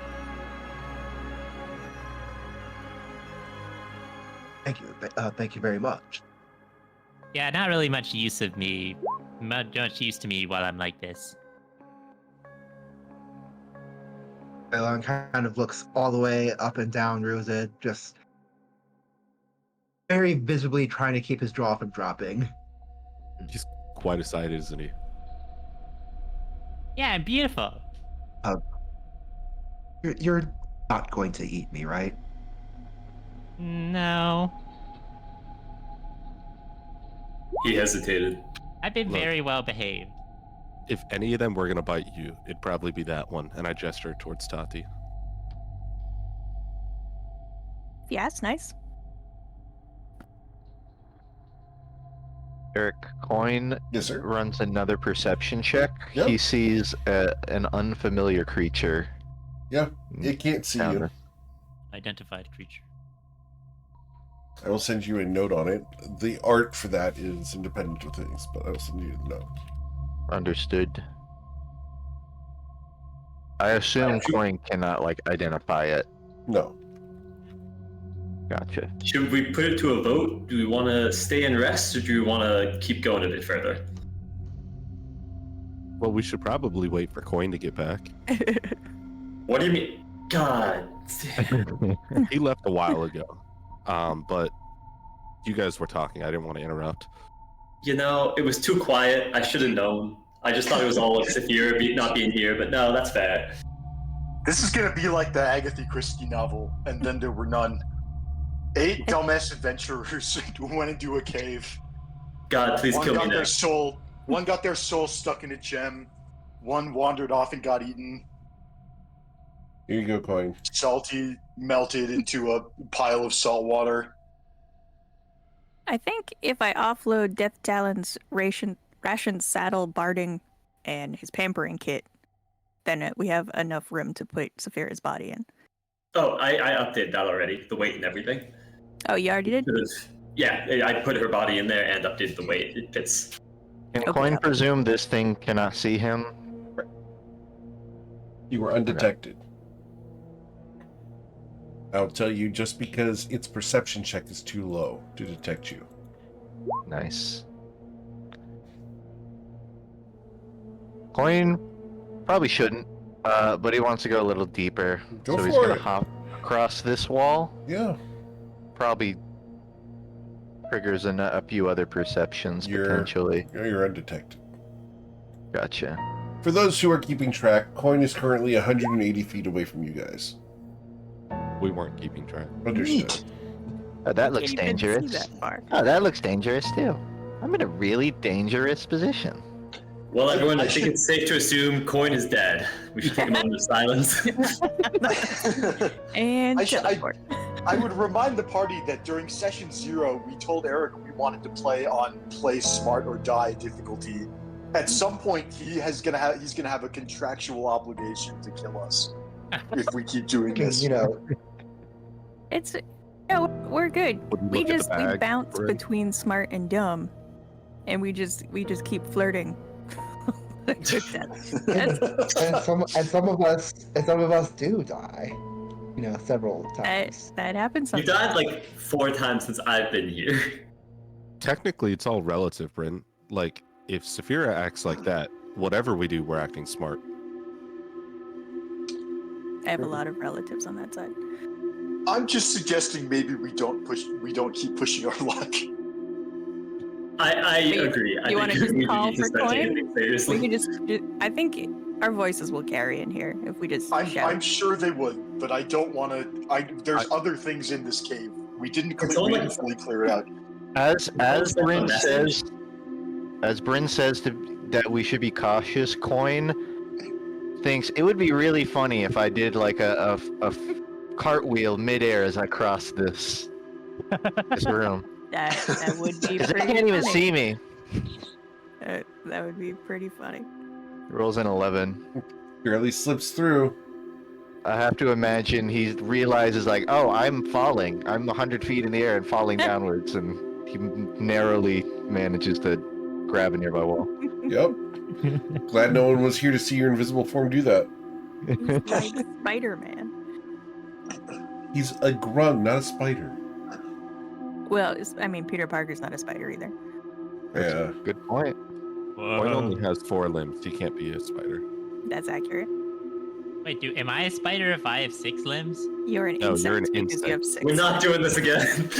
Thank you very much. Yeah, not really much use of me. Much use to me while I'm like this. Elon kind of looks all the way up and down Ruzid, just very visibly trying to keep his jaw from dropping. He's quite excited, isn't he? Yeah, beautiful. You're not going to eat me, right? No. He hesitated. I've been Look. very well behaved. If any of them were gonna bite you, it'd probably be that one. And I gesture towards Tati. Yeah, it's nice. Eric, Coin Yes, sir. runs another perception check. Yep. He sees an unfamiliar creature. Yeah, it can't see Down you. there. Identified creature. I will send you a note on it. The art for that is independent of things, but I will send you the note. Understood. I assume Coin cannot identify it. No. Gotcha. Should we put it to a vote? Do we want to stay and rest, or do we want to keep going a bit further? Well, we should probably wait for Coin to get back. What do you mean? God. He left a while ago. But you guys were talking. I didn't want to interrupt. You know, it was too quiet. I should have known. I just thought it was all of Saphira not being here, but no, that's fair. This is gonna be like the Agatha Christie novel, and then there were none. 8 dumbass adventurers went into a cave. God, please One kill me got their next. soul. One got their soul stuck in a gem. One wandered off and got eaten. Here you go, Coin. Salty melted into a pile of salt water. I think if I offload Death Talon's ration saddle, barding, and his pampering kit, then we have enough room to put Saphira's body in. Oh, I updated that already. The weight and everything. Oh, you already did? Yeah, I put her body in there and updated the weight. It fits. Can Okay. Coin presume this thing cannot see him? You were undetected. I'll tell you, just because its perception check is too low to detect you. Nice. Coin probably shouldn't, but he wants to go a little deeper. Go so he's for gonna it. hop across this wall. Yeah. Probably triggers a few other perceptions You're- potentially. You're undetected. Gotcha. For those who are keeping track, Coin is currently 180 feet away from you guys. We weren't keeping track. Understood. Oh, that looks Can't even see dangerous. that far. Oh, that looks dangerous too. I'm in a really dangerous position. Well, everyone, I I think should- it's safe to assume Coin is dead. We should take a moment of silence. And I should- teleport. I would remind the party that during session 0, we told Eric we wanted to play on play smart or die difficulty. At some point, he's gonna have a contractual obligation to kill us if we keep doing this. It's we're good. Would We look at the just bag bounce for him? between smart and dumb. and we just keep flirting. That's And some of us do die. You know, several times. that happens You sometimes. died like 4 times since I've been here. Technically, it's all relative, Bryn. Like, if Saphira acts like that, whatever we do, we're acting smart. I have a lot of relatives on that side. I'm just suggesting maybe we don't keep pushing our luck. I You- agree. I you think wanna just we call need to for start taking coin? things seriously. We can just I think our voices will carry in here if we just I'm shout. sure they would, but I don't want to. There's other things in this cave. We didn't It's all like- fully clear it out. As Post up a Bryn message. says, that we should be cautious, Coin thinks it would be really funny if I did like a cartwheel midair as I crossed this room. That would be Because they pretty can't even funny. see me. That would be pretty funny. Rolls an 11. Barely slips through. I have to imagine he realizes like, oh, I'm falling. I'm 100 feet in the air and falling downwards, and he narrowly manages to grab a nearby wall. Yep. Glad no one was here to see your invisible form do that. He's like Spider-Man. He's a grung, not a spider. Well, I mean, Peter Parker's not a spider either. Yeah. Good point. Coin only has 4 limbs. He can't be a spider. That's accurate. Wait, am I a spider if I have 6 limbs? You're an No, insect you're an because you have insect. 6. We're not doing this again.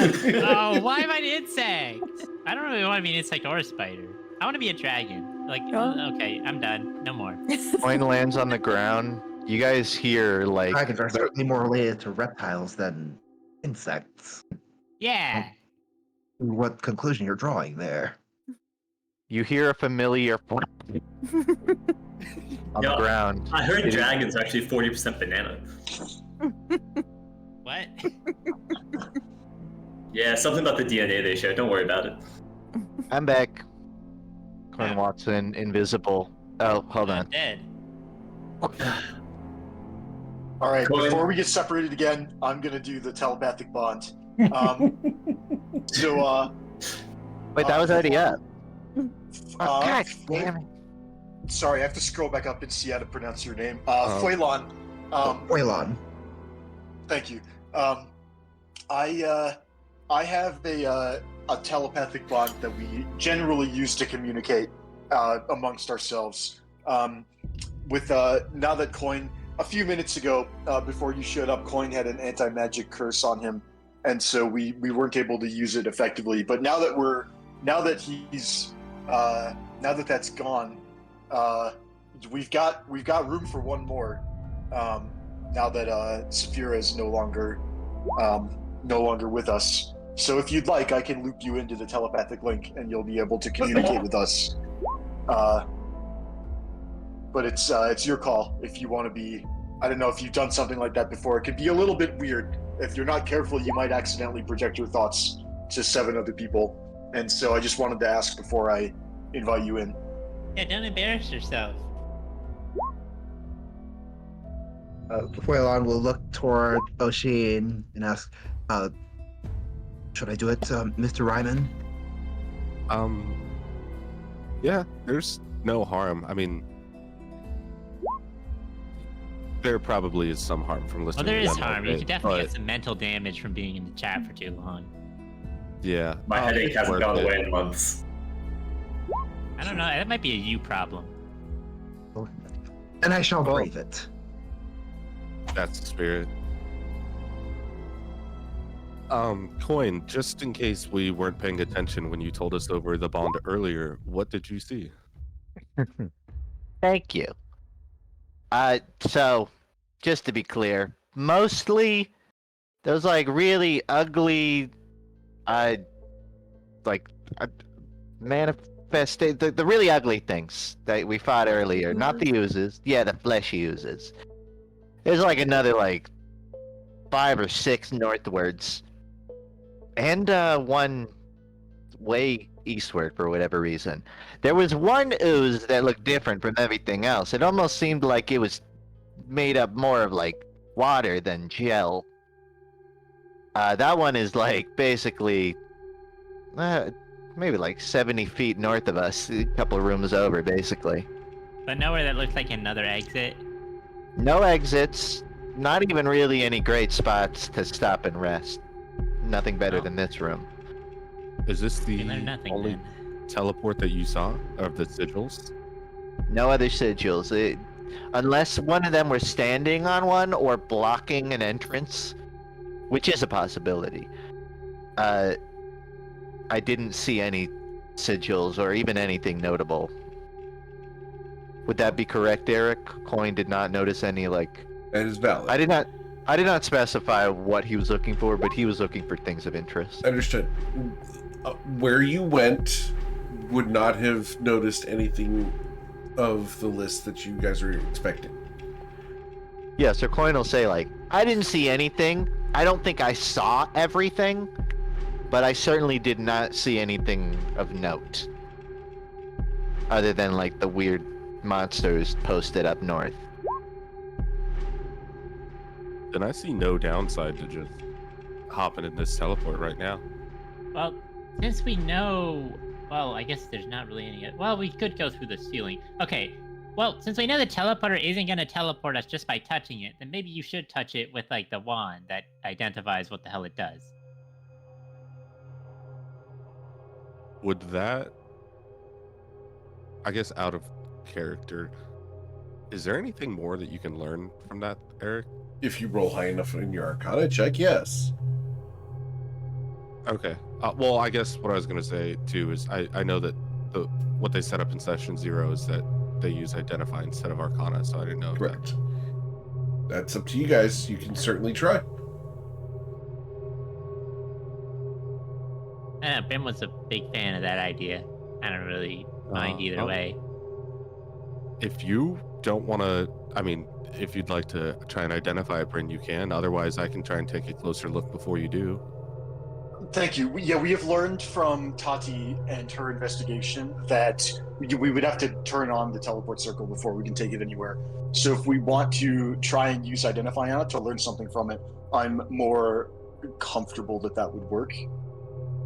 Oh, why am I an insect? I don't really want to be an insect or a spider. I want to be a dragon. Like, Oh. okay, I'm done. No more. Coin lands on the ground. You guys hear like Dragons are certainly more related to reptiles than insects. Yeah. What conclusion you're drawing there? you hear a familiar on the Yeah. ground. I heard It is- dragons are actually 40% banana. What? Yeah, something about the DNA they share. Don't worry about it. I'm back. Coin walks in, invisible. Oh, hold I'm on. dead. All right, Go ahead. before we get separated again, I'm gonna do the telepathic bond. So, Wait, that was already up. Oh, uh, God damn it. sorry, I have to scroll back up and see how to pronounce your name. Toivoan. Oilon. Thank you. I have a telepathic bond that we generally use to communicate amongst ourselves. With now that Coin, a few minutes ago, before you showed up, Coin had an anti-magic curse on him, and so we weren't able to use it effectively. But now that that's gone, we've got room for one more. Now that Saphira is no longer with us. So if you'd like, I can loop you into the telepathic link, and you'll be able to communicate with us. But it's your call if you want to be. I don't know if you've done something like that before. It can be a little bit weird. If you're not careful, you might accidentally project your thoughts to 7 other people. And so I just wanted to ask before I invite you in. Yeah, don't embarrass yourself. Oilon will look toward Oshin and ask, should I do it, Mr. Ryman? Yeah, there's no harm. I mean, there probably is some harm from Well, listening. there to is one harm. of You it, could definitely but get some mental damage from being in the chat for too long. yeah, My headache it's hasn't worth gone it. away in months. I don't know. That might be a you problem. And I shall Well- brave it. That's the spirit. Coin, just in case we weren't paying attention when you told us over the bond earlier, what did you see? Thank you. So, just to be clear, mostly those like really ugly, the really ugly things that we fought earlier. Not the oozes. Yeah, the fleshy oozes. There's like another like 5 or 6 northwards, and one way eastward for whatever reason. There was one ooze that looked different from everything else. It almost seemed like it was made up more of like water than gel. That one is like basically maybe like 70 feet north of us, a couple of rooms over, basically. But nowhere that looks like another exit. No exits, not even really any great spots to stop and rest. Nothing better Oh. than this room. Is this We the learned nothing only then. teleport that you saw of the sigils? No other sigils. Unless one of them were standing on one or blocking an entrance, which is a possibility. I didn't see any sigils or even anything notable. Would that be correct, Eric? Coin did not notice any, like... That is valid. I did not specify what he was looking for, but he was looking for things of interest. Understood. Where you went would not have noticed anything of the list that you guys were expecting. Yeah, so Coin will say, like, I didn't see anything. I don't think I saw everything, but I certainly did not see anything of note. Other than, like, the weird monsters posted up north. Then I see no downside to just hopping in this teleport right now. Well, since we know, well, I guess there's not really any. Well, we could go through the ceiling. Okay. Well, since we know the teleporter isn't going to teleport us just by touching it, then maybe you should touch it with like the wand that identifies what the hell it does. Would that, I guess, out of character, is there anything more that you can learn from that, Eric? If you roll high enough in your Arcana check, yes. Okay. Well, I guess what I was going to say too is I know that what they set up in session 0 is that they use Identify instead of Arcana, so I didn't know. If Correct. That's up to you guys. You can certainly try. I don't know, Ben was a big fan of that idea. I don't really mind either way. If you don't want to, I mean, if you'd like to try and identify it, Bryn, you can. Otherwise, I can try and take a closer look before you do. Thank you. Yeah, we have learned from Tati and her investigation that we would have to turn on the teleport circle before we can take it anywhere. So if we want to try and use Identify on it to learn something from it, I'm more comfortable that that would work.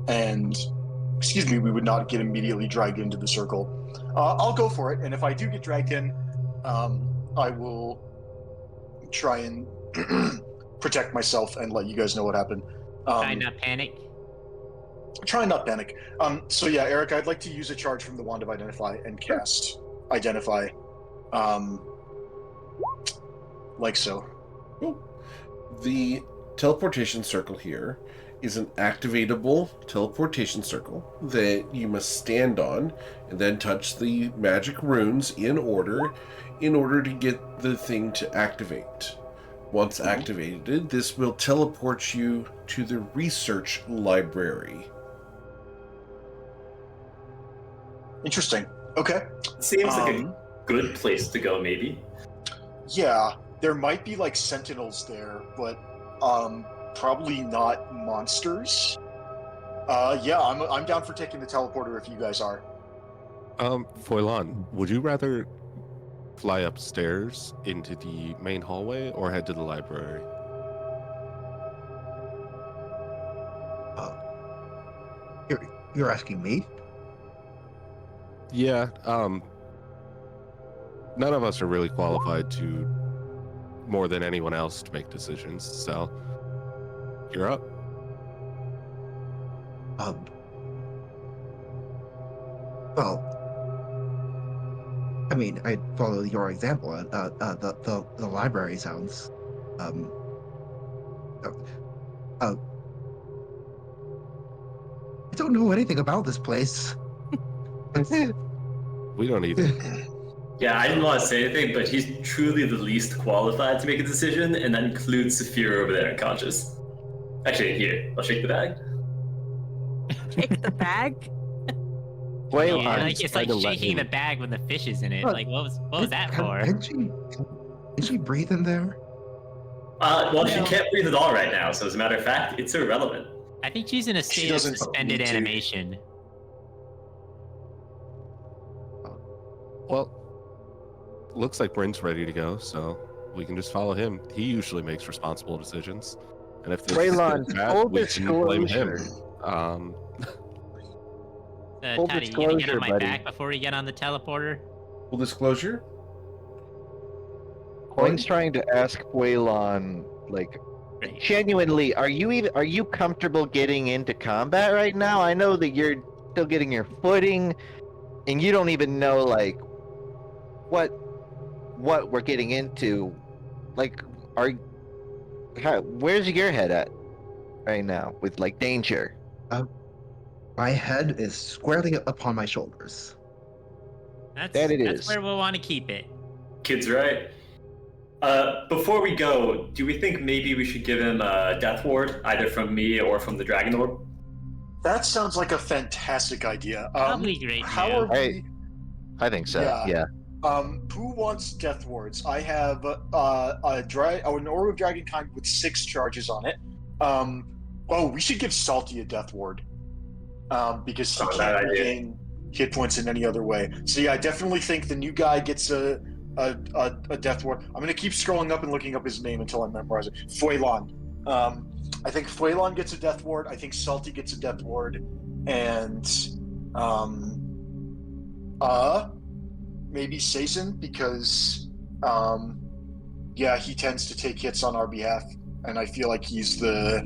And, excuse me, we would not get immediately dragged into the circle. I'll go for it, and if I do get dragged in, I will try and protect myself and let you guys know what happened. Try not panic. Try and not panic. So yeah, Eric, I'd like to use a charge from the Wand of Identify and cast Identify. Like so. Cool. The teleportation circle here is an activatable teleportation circle that you must stand on and then touch the magic runes in order to get the thing to activate. Once activated, this will teleport you to the research library. Interesting. Okay. Seems like a good place to go, maybe. Yeah, there might be like sentinels there, but probably not monsters. Yeah, I'm down for taking the teleporter if you guys are. Foilan, would you rather fly upstairs into the main hallway or head to the library? You're asking me? Yeah, none of us are really qualified to, more than anyone else, to make decisions, so you're up. Well, I mean, I'd follow your example. The library sounds, I don't know anything about this place. We don't either. Yeah, I didn't want to say anything, but he's truly the least qualified to make a decision, and that includes Saphira over there unconscious. Actually, here, I'll shake the bag. Shake the bag? Wait, Yeah, I'm like, it's trying like to let shaking the him- bag when the fish is in it. Look, Like, what was that for? Can she breathe in there? Well, she can't breathe at all right now, so as a matter of fact, it's irrelevant. I think she's in a state of doesn't suspended need to. animation. Well, looks like Bryn's ready to go, so we can just follow him. He usually makes responsible decisions. And if this Waylon, is bad, full we can blame him. disclosure. Full Taddy, you gonna get on disclosure, my buddy. back before we get on the teleporter? Full disclosure. Coin's trying to ask Waylon, like, Great. genuinely, are you comfortable getting into combat right now? I know that you're still getting your footing, and you don't even know like what we're getting into. Like, where's your head at right now with like danger? My head is squarely upon my shoulders. That's That it that's is. where we'll want to keep it. Kid's right. Before we go, do we think maybe we should give him a death ward, either from me or from the Dragon Orb? That sounds like a fantastic idea. Probably great. How Joe. are we? I think so. Yeah. Yeah. Who wants death wards? I have an Orb of Dragonkind with 6 charges on it. We should give Salty a death ward. Because he can't regain hit points in any other way. So yeah, I definitely think the new guy gets a death ward. I'm gonna keep scrolling up and looking up his name until I memorize it. Toivoan. I think Toivoan gets a death ward. I think Salty gets a death ward, and maybe Saison, because he tends to take hits on our behalf, and I feel like he's the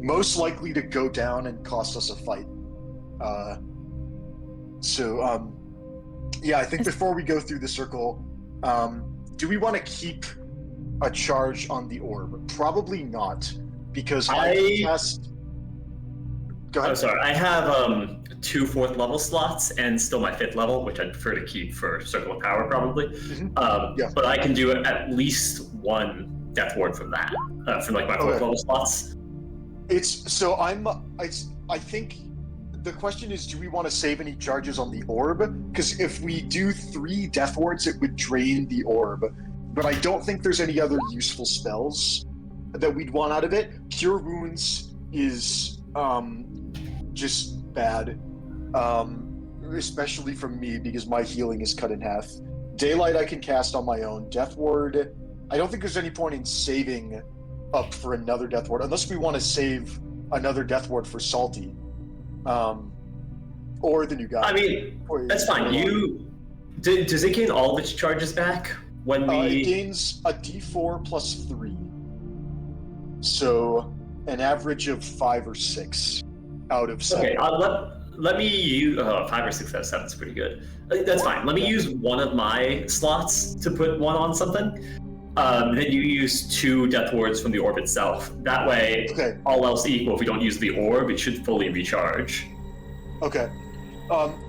most likely to go down and cost us a fight. I think before we go through the circle, do we want to keep a charge on the orb? Probably not, because I can cast. Go ahead. I'm sorry. I have 2 4th level slots and still my 5th level, which I'd prefer to keep for Circle of Power, probably. Yeah. But I can do at least 1 death ward from that, from like my 4th level slots. I think the question is, do we want to save any charges on the orb? Because if we do 3 death wards, it would drain the orb. But I don't think there's any other useful spells that we'd want out of it. Cure Wounds is just bad, especially from me, because my healing is cut in half. Daylight I can cast on my own. Death Ward, I don't think there's any point in saving up for another Death Ward, unless we want to save another Death Ward for Salty. Or the new guy. I mean, that's fine. Does it gain all of its charges back when we? It gains a D4 plus 3, so an average of 5 or 6 out of 7. Okay, let me use 5 or 6 out of 7 is pretty good. That's fine. Let me use one of my slots to put one on something. Then you use 2 death wards from the orb itself. That way, all else equal, if we don't use the orb, it should fully recharge. Okay.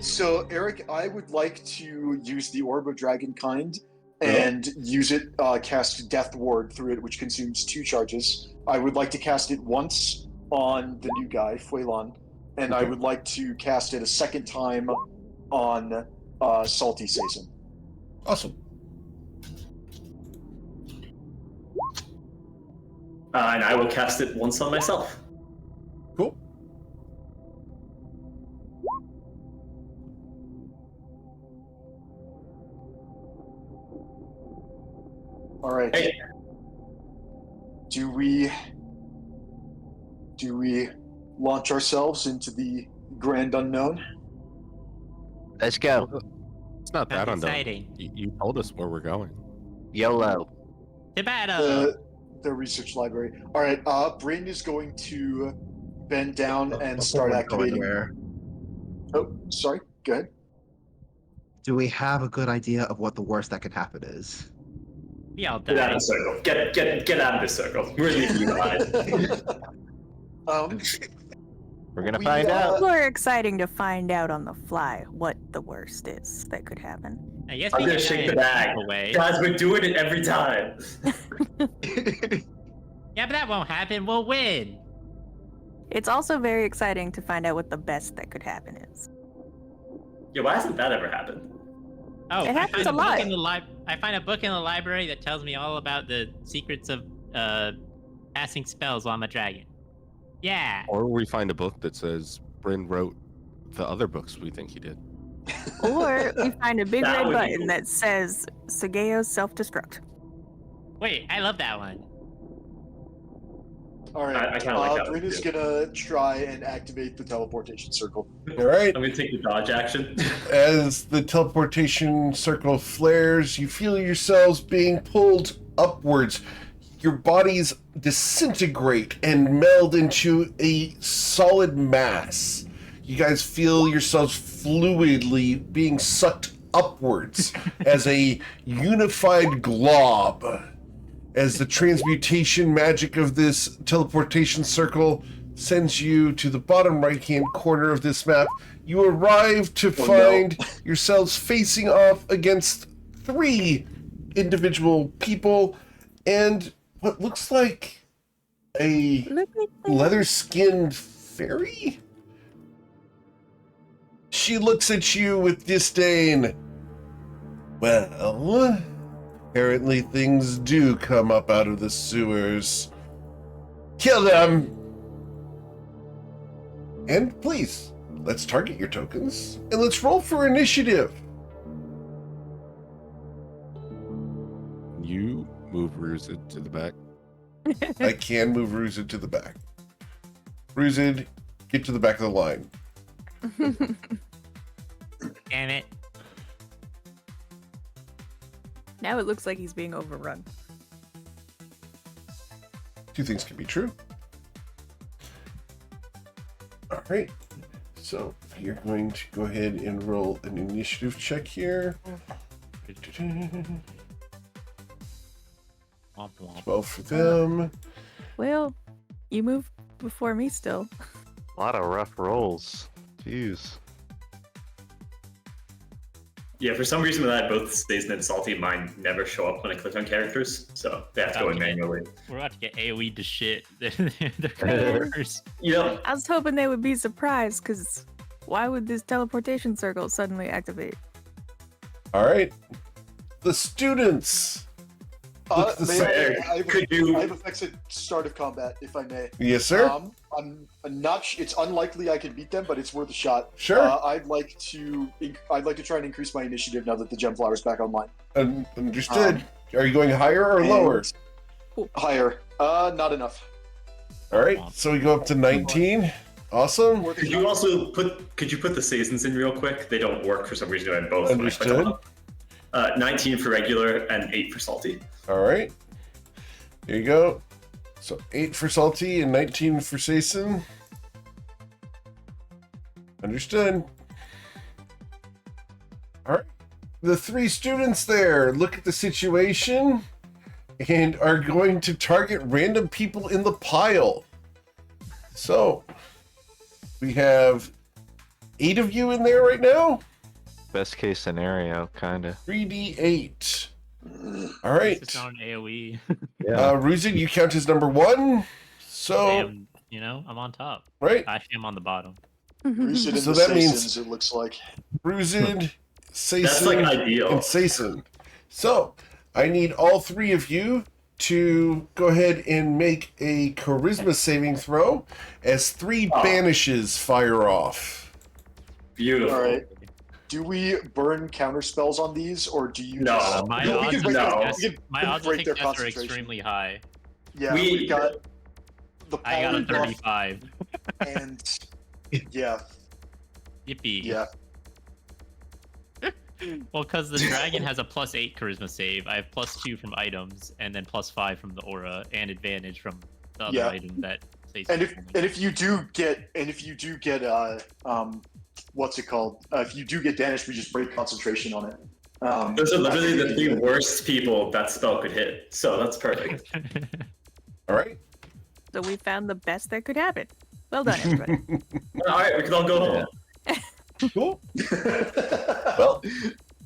So Eric, I would like to use the Orb of Dragonkind and use it, cast Death Ward through it, which consumes 2 charges. I would like to cast it once on the new guy, Fuelan, and I would like to cast it a second time on Salty Saison. Awesome. And I will cast it once on myself. Cool. All right. Hey. Do we launch ourselves into the grand unknown? Let's go. It's not that That's unknown. exciting. You told us where we're going. YOLO. To battle. The research library. All right. Bryn is going to bend down and start activating. Oh, sorry. Go ahead. Do we have a good idea of what the worst that could happen is? We all Get out die. of the circle. Get out of this circle. We're leaving you behind. We're gonna We, find out. More exciting to find out on the fly what the worst is that could happen. I guess I'm we gonna can shake die the bag. in a way. Guys, we're doing it every time. Yeah, but that won't happen. We'll win. It's also very exciting to find out what the best that could happen is. Yeah, why hasn't that ever happened? Oh, It happens I a find lot. book in the I find a book in the library that tells me all about the secrets of passing spells while I'm a dragon. Yeah. Or we find a book that says Bryn wrote the other books we think he did. Or we find a big That red would be button cool. that says Sageo's self-destruct. Wait, I love that one. All right. I kinda like that one, Brina's too. gonna try and activate the teleportation circle. All right. I'm gonna take the dodge action. As the teleportation circle flares, you feel yourselves being pulled upwards. Your bodies disintegrate and meld into a solid mass. You guys feel yourselves fluidly being sucked upwards as a unified glob. As the transmutation magic of this teleportation circle sends you to the bottom right-hand corner of this map, you arrive to find yourselves facing off against 3 individual people and what looks like a Look at that. leather-skinned fairy? She looks at you with disdain. Well, apparently things do come up out of the sewers. Kill them! And please, let's target your tokens, and let's roll for initiative. You move Ruzid to the back. I can move Ruzid to the back. Ruzid, get to the back of the line. Damn it. Now it looks like he's being overrun. 2 things can be true. All right. So you're going to go ahead and roll an initiative check here. Womp womp. 12 for them. Well, you move before me still. A lot of rough rolls. Jeez. Yeah, for some reason with that, both Stazen and Salty mine never show up when I click on characters, so they have to go in Okay. manually. We're about to get AoE to shit. They're kind of worse. You know, I was hoping they would be surprised, because why would this teleportation circle suddenly activate? All right. The students. Look at the Could you- I have effects at start of combat, if I may. Yes, sir. I'm not. It's unlikely I can beat them, but it's worth a shot. Sure. I'd like to try and increase my initiative now that the gem flower's back online. Understood. Are you going higher or lower? Higher. Not enough. All right. So we go up to 19. Awesome. Worth a could shot. you also could you put the Sazens in real quick? They don't work for some reason in both. when I click on Understood. them. 19 for regular and 8 for salty. All right. There you go. So 8 for Salty and 19 for Sason. Understood. All right. The 3 students there look at the situation and are going to target random people in the pile. So we have 8 of you in there right now. Best case scenario, kinda. 3d8. All right. It's not an AoE. Ruzid, you count as number 1. So, Damn, I'm on top. right. Actually, I'm on the bottom. Grease it in So the that means- Sasons, it looks like. Ruzid, That's like Sason, ideal. and Sason. So, I need all 3 of you to go ahead and make a charisma saving throw as 3 Oh. banishes fire off. Beautiful. All right. Do we burn counter spells on these, or do you? No. just... My No, we odds can of break no. their- success, we can my odds of break their success are concentration. extremely high. Yeah, We- we've got the I got a power buff 35. and yeah, Yippee. yeah. Well, because the dragon has a +8 charisma save, I have +2 from items, and then +5 from the aura, and advantage from the other Yeah. item that saves. And me. if you do get what's it called? If you do get banished, we just break concentration on it. Those are literally the 3 worst people that spell could hit, so that's perfect. All right. So we found the best that could happen. Well done, everybody. All right, we can all go home. Cool. Well,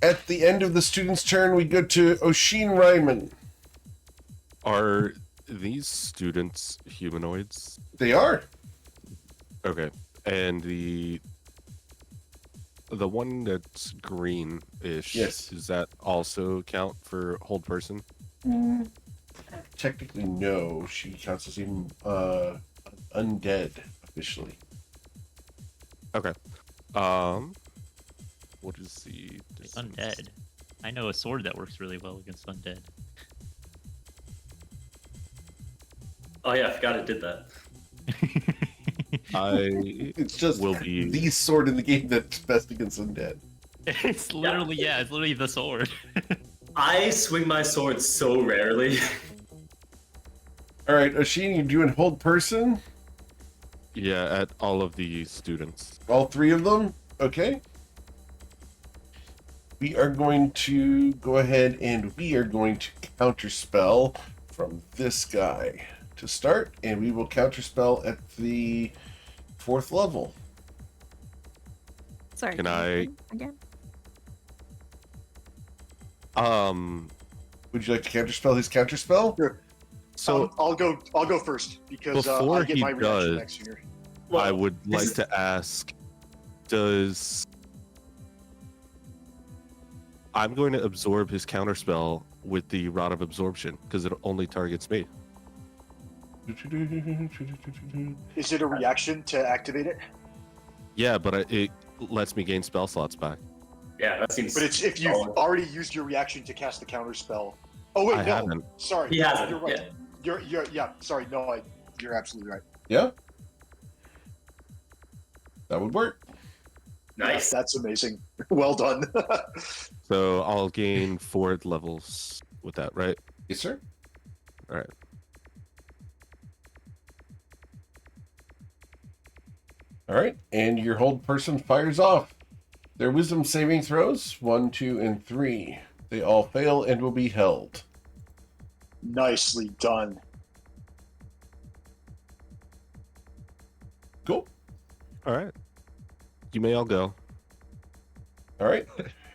at the end of the student's turn, we go to Oshin Ryman. Are these students humanoids? They are. Okay. And the one that's green-ish, Yes. does that also count for hold person? Technically, no. She counts as even undead officially. Okay. What is the distance? Undead. I know a sword that works really well against undead. Oh yeah, I forgot it did that. It's just will be the sword in the game that's best against undead. It's literally it's literally the sword. I swing my sword so rarely. All right, Oshin, you doing hold person? at all of the students. All three of them? Okay. We are going to go ahead and we are going to counterspell from this guy to start, and we will counterspell at the 4th level. Sorry. Can you I- repeat again? Would you like to counterspell his counterspell? Sure. So I'll go first because Before I get he my reaction does- next year. I would like to ask, I'm going to absorb his counterspell with the Rod of Absorption because it only targets me. Is it a reaction to activate it? Yeah, but it lets me gain spell slots back. Yeah, that seems. But it's if you've solid. already used your reaction to cast the counter spell. Oh wait, I no. haven't. Sorry. He hasn't. You're right. You're yeah. Sorry, no, you're absolutely right. Yeah. That would work. Nice. That's amazing. Well done. So I'll gain 4 levels with that, right? Yes, sir. All right. All right, and your hold person fires off. Their wisdom saving throws 1, 2, and 3. They all fail and will be held. Nicely done. Cool. All right. You may all go. All right.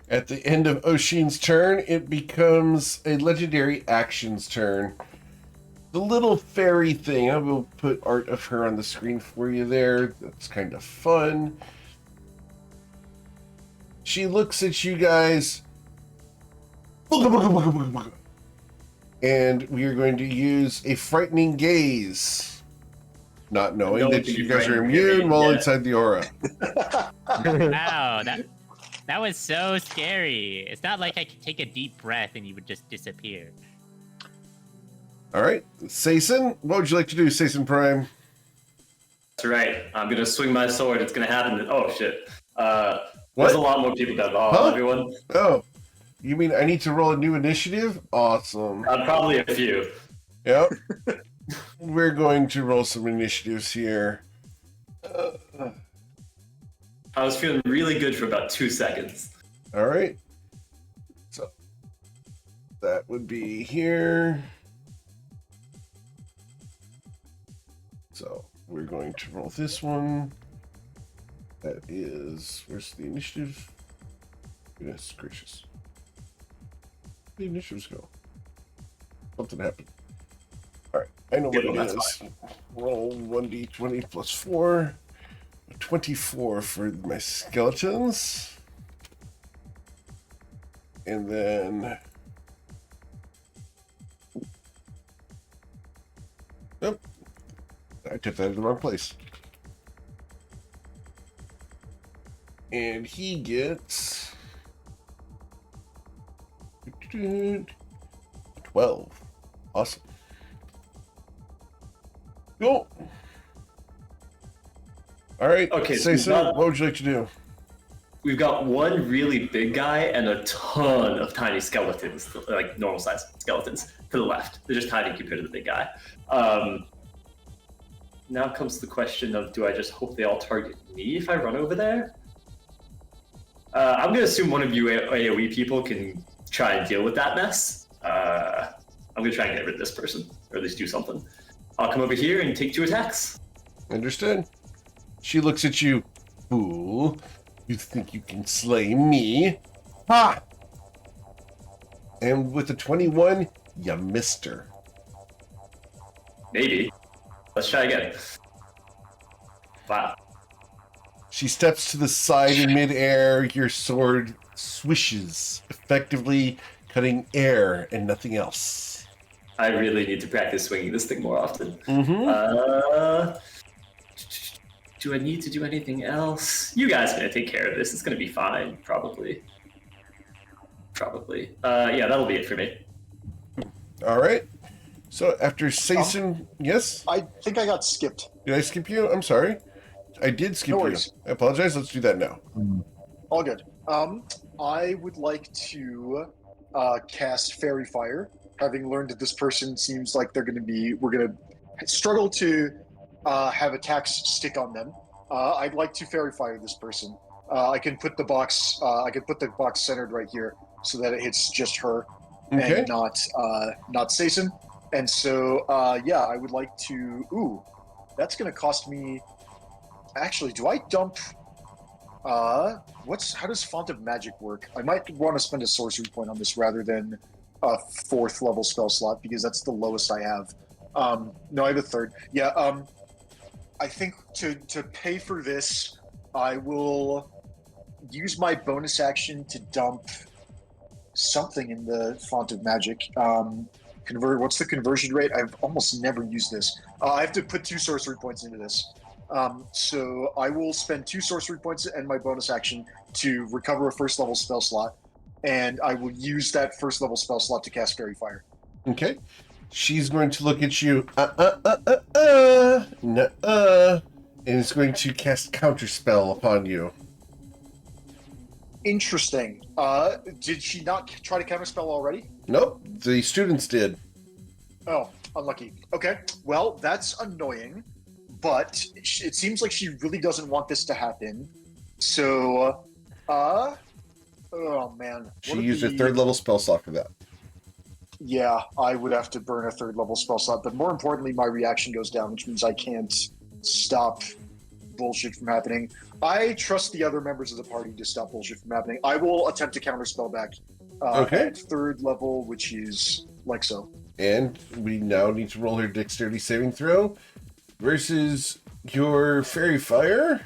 At the end of Oshin's turn, it becomes a legendary actions turn. The little fairy thing, I will put art of her on the screen for you there. That's kind of fun. She looks at you guys. And we are going to use a frightening gaze. Not knowing No one that can you be guys are frightened, immune while yeah. inside the aura. Wow, that was so scary. It's not like I could take a deep breath and you would just disappear. All right. Saison, what would you like to do, Saison Prime? That's right. I'm gonna swing my sword. It's gonna happen. Oh shit. What? There's a lot more people down. Oh, Huh? everyone. Oh, you mean I need to roll a new initiative? Awesome. Probably a few. Yep. We're going to roll some initiatives here. I was feeling really good for about 2 seconds. All right. So that would be here. So we're going to roll this one. That is, where's the initiative? Goodness gracious. Where the initiatives go? Something happened. All right, I know what Yeah, it that's is. Roll 1d20 plus 4. 24 for my skeletons. And then... Nope. I took that in the wrong place. And he gets... 12. Awesome. Cool. All right. Okay, Say so so. now- What would you like to do? We've got one really big guy and a ton of tiny skeletons, like normal size skeletons, to the left. They're just tiny compared to the big guy. Now comes the question of, do I just hope they all target me if I run over there? I'm going to assume one of you AoE people can try and deal with that mess. I'm going to try and get rid of this person, or at least do something. I'll come over here and take 2 attacks. Understood. She looks at you. Fool. You think you can slay me? Ha! And with a 21, you missed her. Maybe. Let's try again. Wow. She steps to the side in midair. Your sword swishes, effectively cutting air and nothing else. I really need to practice swinging this thing more often. Mm-hmm. Do I need to do anything else? You guys are gonna take care of this. It's gonna be fine, probably. Yeah, that'll be it for me. All right. So after Sason, yes? I think I got skipped. Did I skip you? I'm sorry. I did skip No you. worries. I apologize. Let's do that now. All good. I would like to cast Fairy Fire, having learned that this person seems like we're gonna struggle to have attacks stick on them. I'd like to Fairy Fire this person. I can put the box centered right here so that it hits just her Okay. and not Sason. And so I would like to. Ooh, that's gonna cost me. Actually, do I dump? How does Font of Magic work? I might want to spend a sorcery point on this rather than a 4th level spell slot because that's the lowest I have. No, I have a 3rd. Yeah. I think to pay for this, I will use my bonus action to dump something in the Font of Magic. What's the conversion rate? I've almost never used this. I have to put 2 sorcery points into this. So I will spend 2 sorcery points and my bonus action to recover a 1st level spell slot, and I will use that 1st level spell slot to cast Fairy Fire. Okay. She's going to look at you. And is going to cast Counterspell upon you. Interesting. Did she not try to counterspell already? Nope. The students did. Oh, unlucky. Okay. Well, that's annoying, but it seems like she really doesn't want this to happen. So, oh man. She used her 3rd level spell slot for that. Yeah, I would have to burn a 3rd level spell slot, but more importantly, my reaction goes down, which means I can't stop bullshit from happening. I trust the other members of the party to stop bullshit from happening. I will attempt to counterspell back Okay. at 3rd level, which is like so. And we now need to roll her dexterity saving throw versus your Fairy Fire,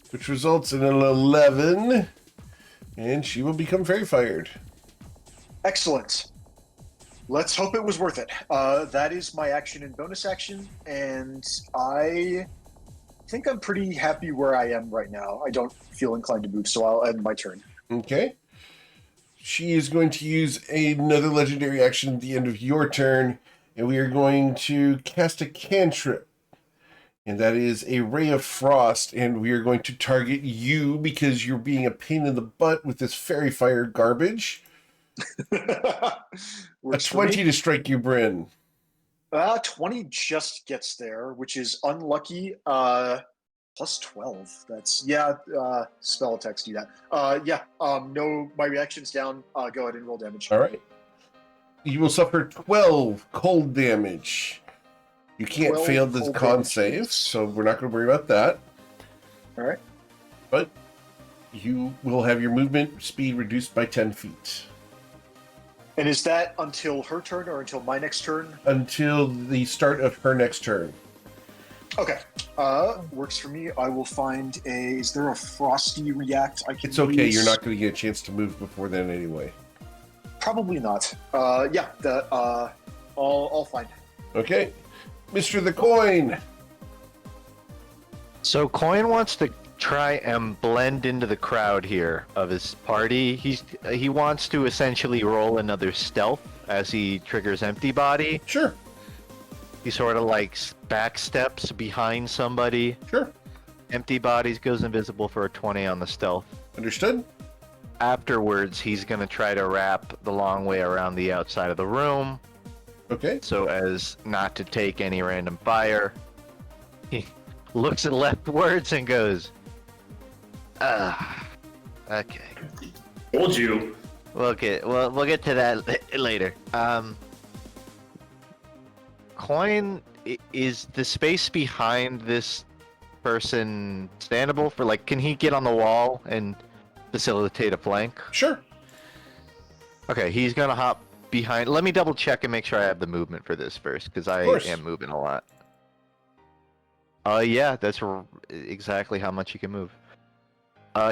which results in an 11, and she will become Fairy Fired. Excellent. Let's hope it was worth it. That is my action and bonus action, and I think I'm pretty happy where I am right now. I don't feel inclined to move, so I'll end my turn. Okay. She is going to use another legendary action at the end of your turn, and we are going to cast a cantrip. And that is a Ray of Frost, and we are going to target you because you're being a pain in the butt with this Fairy Fire garbage. A 20 to strike you, Bryn. 20 just gets there, which is unlucky. Plus 12. That's, spell attacks do that. No, my reaction's down. Go ahead and roll damage. All right. You will suffer 12 cold damage. You can't fail the con save, so we're not going to worry about that. All right. But you will have your movement speed reduced by 10 feet. And is that until her turn or until my next turn? Until the start of her next turn. Okay. Works for me. I will find is there a frosty react I can It's okay, use? you're not going to get a chance to move before then anyway. Probably not. I'll find. Okay. Mr. the Coin. So Coin wants to try and blend into the crowd here of his party. He wants to essentially roll another stealth as he triggers Empty Body. Sure. He sort of like back steps behind somebody. Sure. Empty Bodies goes invisible for a 20 on the stealth. Understood? Afterwards, he's going to try to wrap the long way around the outside of the room Okay. so as not to take any random fire. He looks at leftwards and goes, okay. Told you. We'll get to that later. Coin, is the space behind this person standable for, like, can he get on the wall and facilitate a flank? Sure. Okay, he's gonna hop behind. Let me double check and make sure I have the movement for this first, because I am moving a lot. Yeah, that's exactly how much he can move.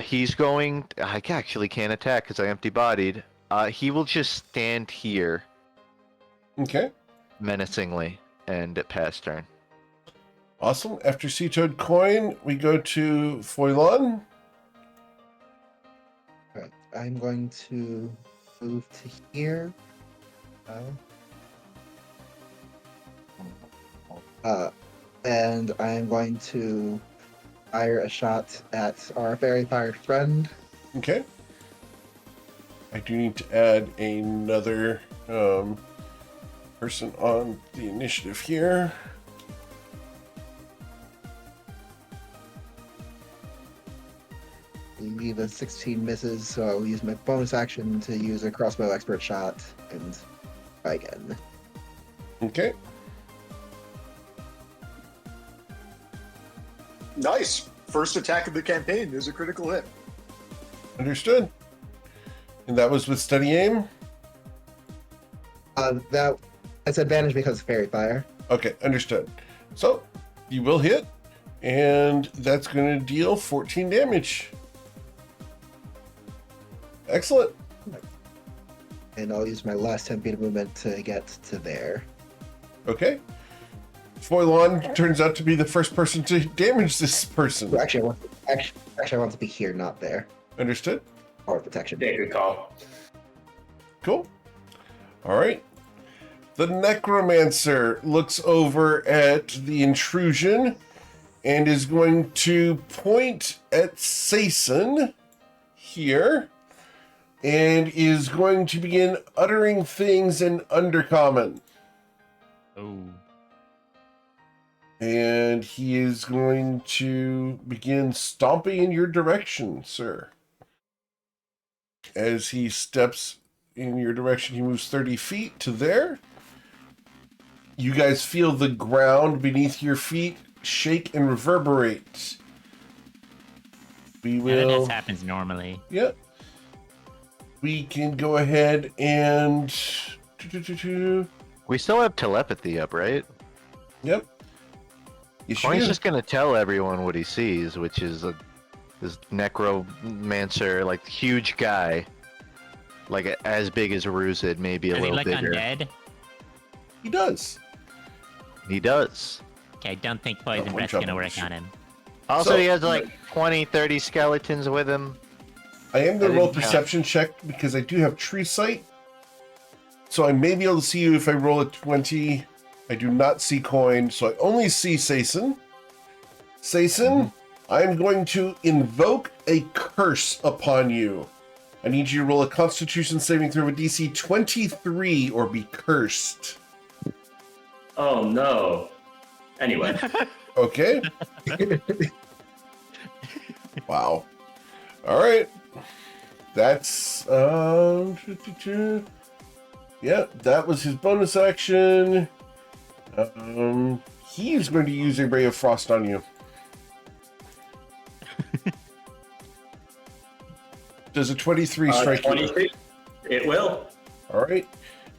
He's going. I actually can't attack because I empty-bodied. He will just stand here. Okay. Menacingly, and pass turn. Awesome. After Sea-Toad Coin, we go to Foilon. Right. I'm going to move to here. And I am going to fire a shot at our fairy fire friend. Okay. I do need to add another person on the initiative here. The 16 misses, so I will use my bonus action to use a crossbow expert shot and try again. Okay. Nice. First attack of the campaign is a critical hit. Understood. And that was with steady aim? That's advantage because of fairy fire. Okay, understood. So, you will hit, and that's going to deal 14 damage. Excellent. And I'll use my last 10 feet of movement to get to there. Okay. Foilon turns out to be the first person to damage this person. So actually, I want to be here, not there. Understood? Or protection. Yeah, good call. Cool. All right. The necromancer looks over at the intrusion and is going to point at Sason here and is going to begin uttering things in Undercommon. Oh. And he is going to begin stomping in your direction, sir. As he steps in your direction, he moves 30 feet to there. You guys feel the ground beneath your feet shake and reverberate. We Yeah, will... that happens normally. Yep. We can go ahead and... We still have telepathy up, right? Yep. You Coin's should. just gonna tell everyone what he sees, which is this necromancer, like huge guy, like as big as Ruzid, maybe a Does he little look bigger. undead? He does. He does. Okay, I don't think poison one breath's jump gonna on work the on him. Also, So- he has like 20, 30 skeletons with him. I am going I to roll didn't count. perception check because I do have tree sight. So I may be able to see you if I roll a 20. I do not see Coin, so I only see Sason. Sason, I'm going to invoke a curse upon you. I need you to roll a Constitution saving throw of a DC 23 or be cursed. Oh no. Anyway, Okay? Wow. All right. That's yeah, that was his bonus action. He's going to use a ray of frost on you. Does a 23 strike you? 23. It will. All right.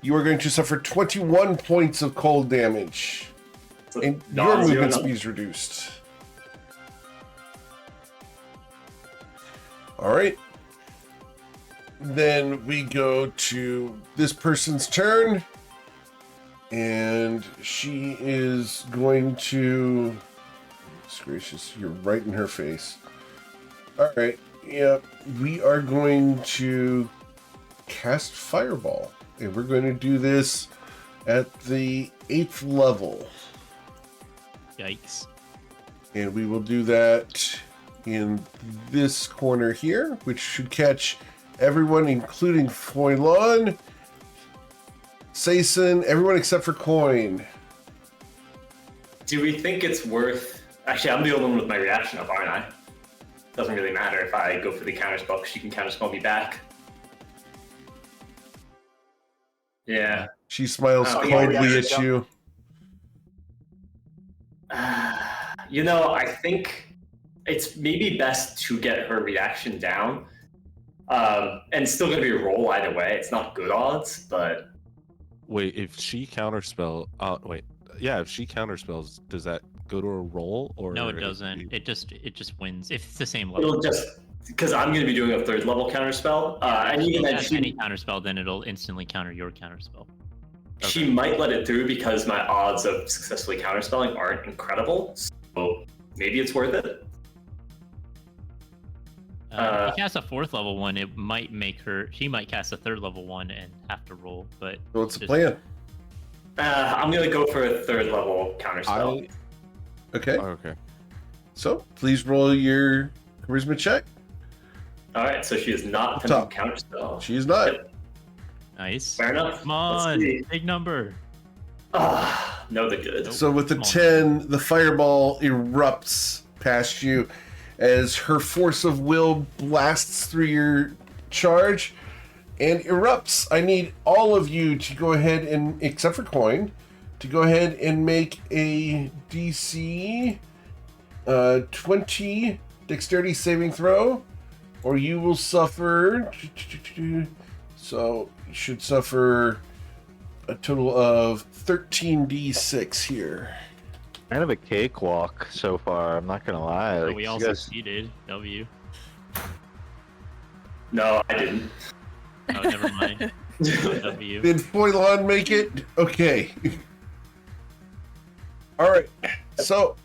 You are going to suffer 21 points of cold damage. It's a And your non-zero movement number. speed is reduced. All right. Then we go to this person's turn. And she is going to... Goodness gracious, you're right in her face. All right. Yeah, we are going to cast Fireball. And we're going to do this at the 8th level. Yikes. And we will do that in this corner here, which should catch everyone, including Foilon, Sason, everyone except for Coin. Do we think it's worth... Actually, I'm the only one with my reaction up, aren't I? Doesn't really matter if I go for the counterspell, because she can counterspell me back. Yeah. She smiles Oh, yeah, kindly yeah, at yeah. you. You know, I think it's maybe best to get her reaction down. And still going to be a roll either way. It's not good odds, but... Wait, if she counterspell, if she counterspells, does that go to a roll or? No, it doesn't. It just wins if it's the same level. It'll just... Because I'm going to be doing a 3rd level counterspell. And If even it then, has any counterspell, then it'll instantly counter your counterspell. she might let it through because my odds of successfully counterspelling aren't incredible. So maybe it's worth it. If she casts a 4th level one, it might make her. She might cast a 3rd level one and have to roll. But So what's the just- plan? I'm gonna go for a third level counterspell. Okay. Okay. So please roll your charisma check. All right, so she is not Top. attempting counterspell. She is not. Yep. Nice. Fair enough. Come Let's on, see. big number. No, the good. So with the Come on. 10, the fireball erupts past you as her force of will blasts through your charge and erupts. I need all of you to go ahead and, except for Coin, to go ahead and make a DC 20 dexterity saving throw, or you will suffer. So you should suffer a total of 13d6 here. Kind of a cakewalk so far. I'm not gonna lie. So Like, we you all guys- succeeded. W. No, I didn't. Oh, never mind. No, W. Did Foilon make it? Okay. All right. So,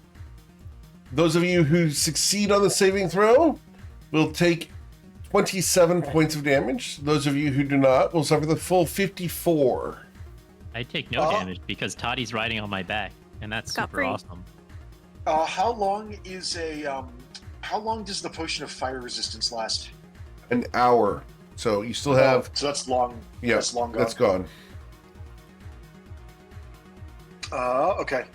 those of you who succeed on the saving throw will take 27 points of damage. Those of you who do not will suffer the full 54. I take no damage because Toddy's riding on my back, and that's Scot super free. awesome. How long is how long does the potion of fire resistance last? An hour. So you still have. So that's long. Yeah, that's long gone. that's gone. Okay.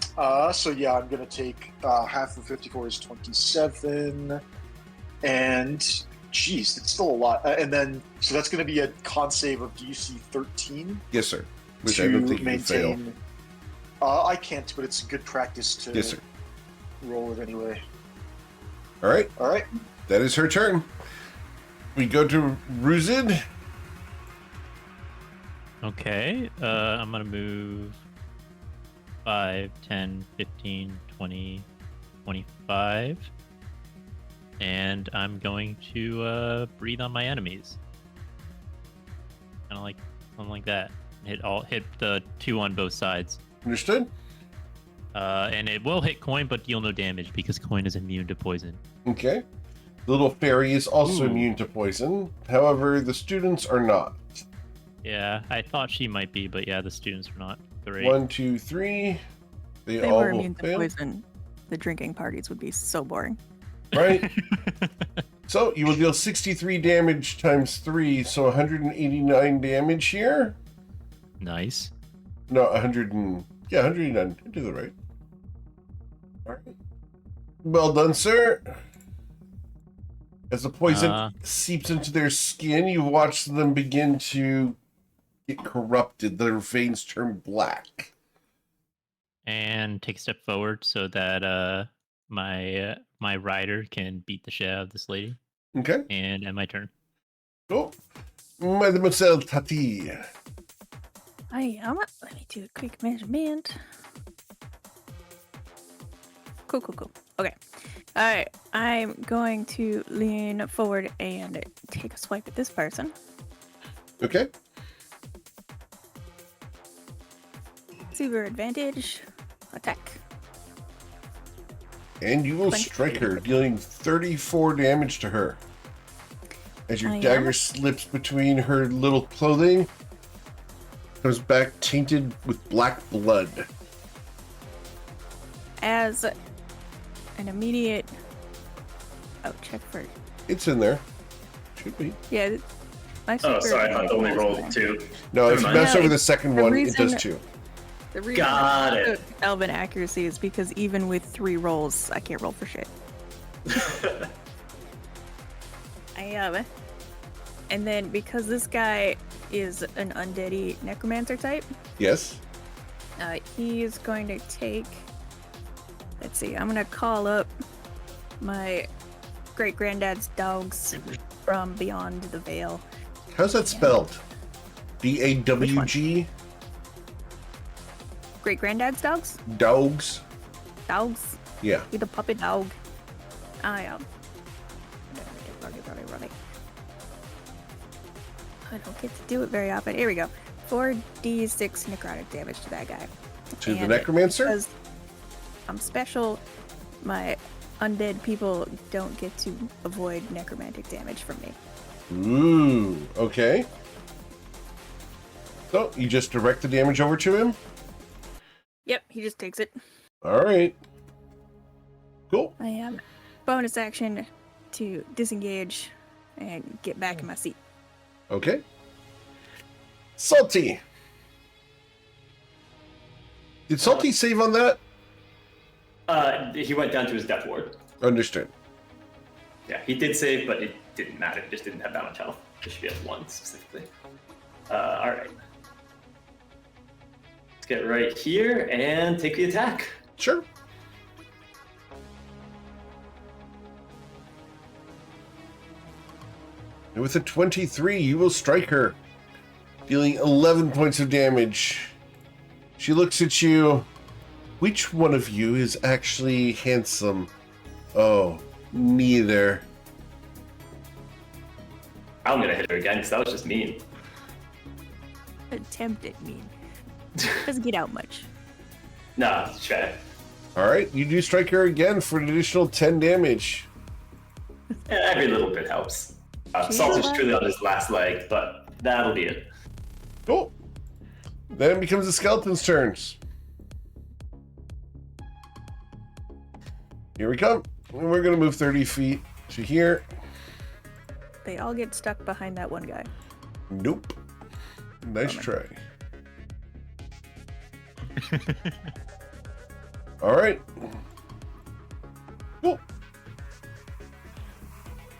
So yeah, I'm gonna take half of 54 is 27, and geez, it's still a lot. And then so that's gonna be a con save of DC 13 Yes, sir. Which to I don't think you can fail. maintain. I can't, but it's good practice to Yes, sir. roll it anyway. All right. All right. That is her turn. We go to Ruzid. Okay, I'm gonna move 5, 10, 15, 20, 25. And I'm going to breathe on my enemies. Kind of like something like that. Hit the 2 on both sides. Understood? And it will hit Coin, but deal no damage because Coin is immune to poison. Okay. The little fairy is also Ooh. immune to poison. However, the students are not. Yeah, I thought she might be, but yeah, the students are not. Great. 1, 2, 3. They They all were will immune to fail. poison. The drinking parties would be so boring. Right? So you will deal 63 damage times 3, so 189 damage here. Nice. No, 189. I did that right. All right. Well done, sir. As the poison seeps into their skin, you watch them begin to get corrupted. Their veins turn black. And take a step forward so that my rider can beat the shit out of this lady. Okay. And end my turn. Cool. Mademoiselle Tati. Let me do a quick measurement. Cool. Okay. Alright, I'm going to lean forward and take a swipe at this person. Okay. Super advantage. Attack. And you will 20. strike her, dealing 34 damage to her. As your I am. dagger slips between her little clothing, comes back tainted with black blood. As an immediate... Oh, check for... It's in there. Should be. Yeah, my Oh, super sorry, I thought I only advantage rolled is in there. 2. No, if you Never mind. mouse over the second The one, it reason- does 2. The reason Got I it. took Elven accuracy is because even with 3 rolls, I can't roll for shit. And then because this guy is an undeady necromancer type, Yes. he's going to take... Let's see, I'm going to call up my great-granddad's dogs from beyond the veil. How's that spelled? D-A-W-G? Great-granddad's dogs? Dogs? Dogs? Yeah. You're the puppet dog. I am. I don't get to do it very often. Here we go. 4d6 necrotic damage to that guy. To the And necromancer? Because I'm special, my undead people don't get to avoid necromantic damage from me. Ooh, okay. So, you just direct the damage over to him? he just takes it. All right. Cool. I am bonus action to disengage and get back in my seat. Okay. Salty. Did Salty save on that? He went down to his death ward. Understood. Yeah, he did save, but it didn't matter. He just didn't have that much health. It should be at 1 specifically. All right. Let's get right here and take the attack. Sure. And with a 23, you will strike her, dealing 11 points of damage. She looks at you. Which one of you is actually handsome? Oh, neither. I'm gonna hit her again because that was just mean. Attempted mean. Doesn't get out much. Nah, try. All right, you do strike her again for an additional 10 damage. Every little bit helps. Salt is truly on his last leg, but that'll be it. Cool. Then it becomes the skeleton's turns. Here we come. And we're going to move 30 feet to here. They all get stuck behind that one guy. Nope. Nice try. All right. Cool.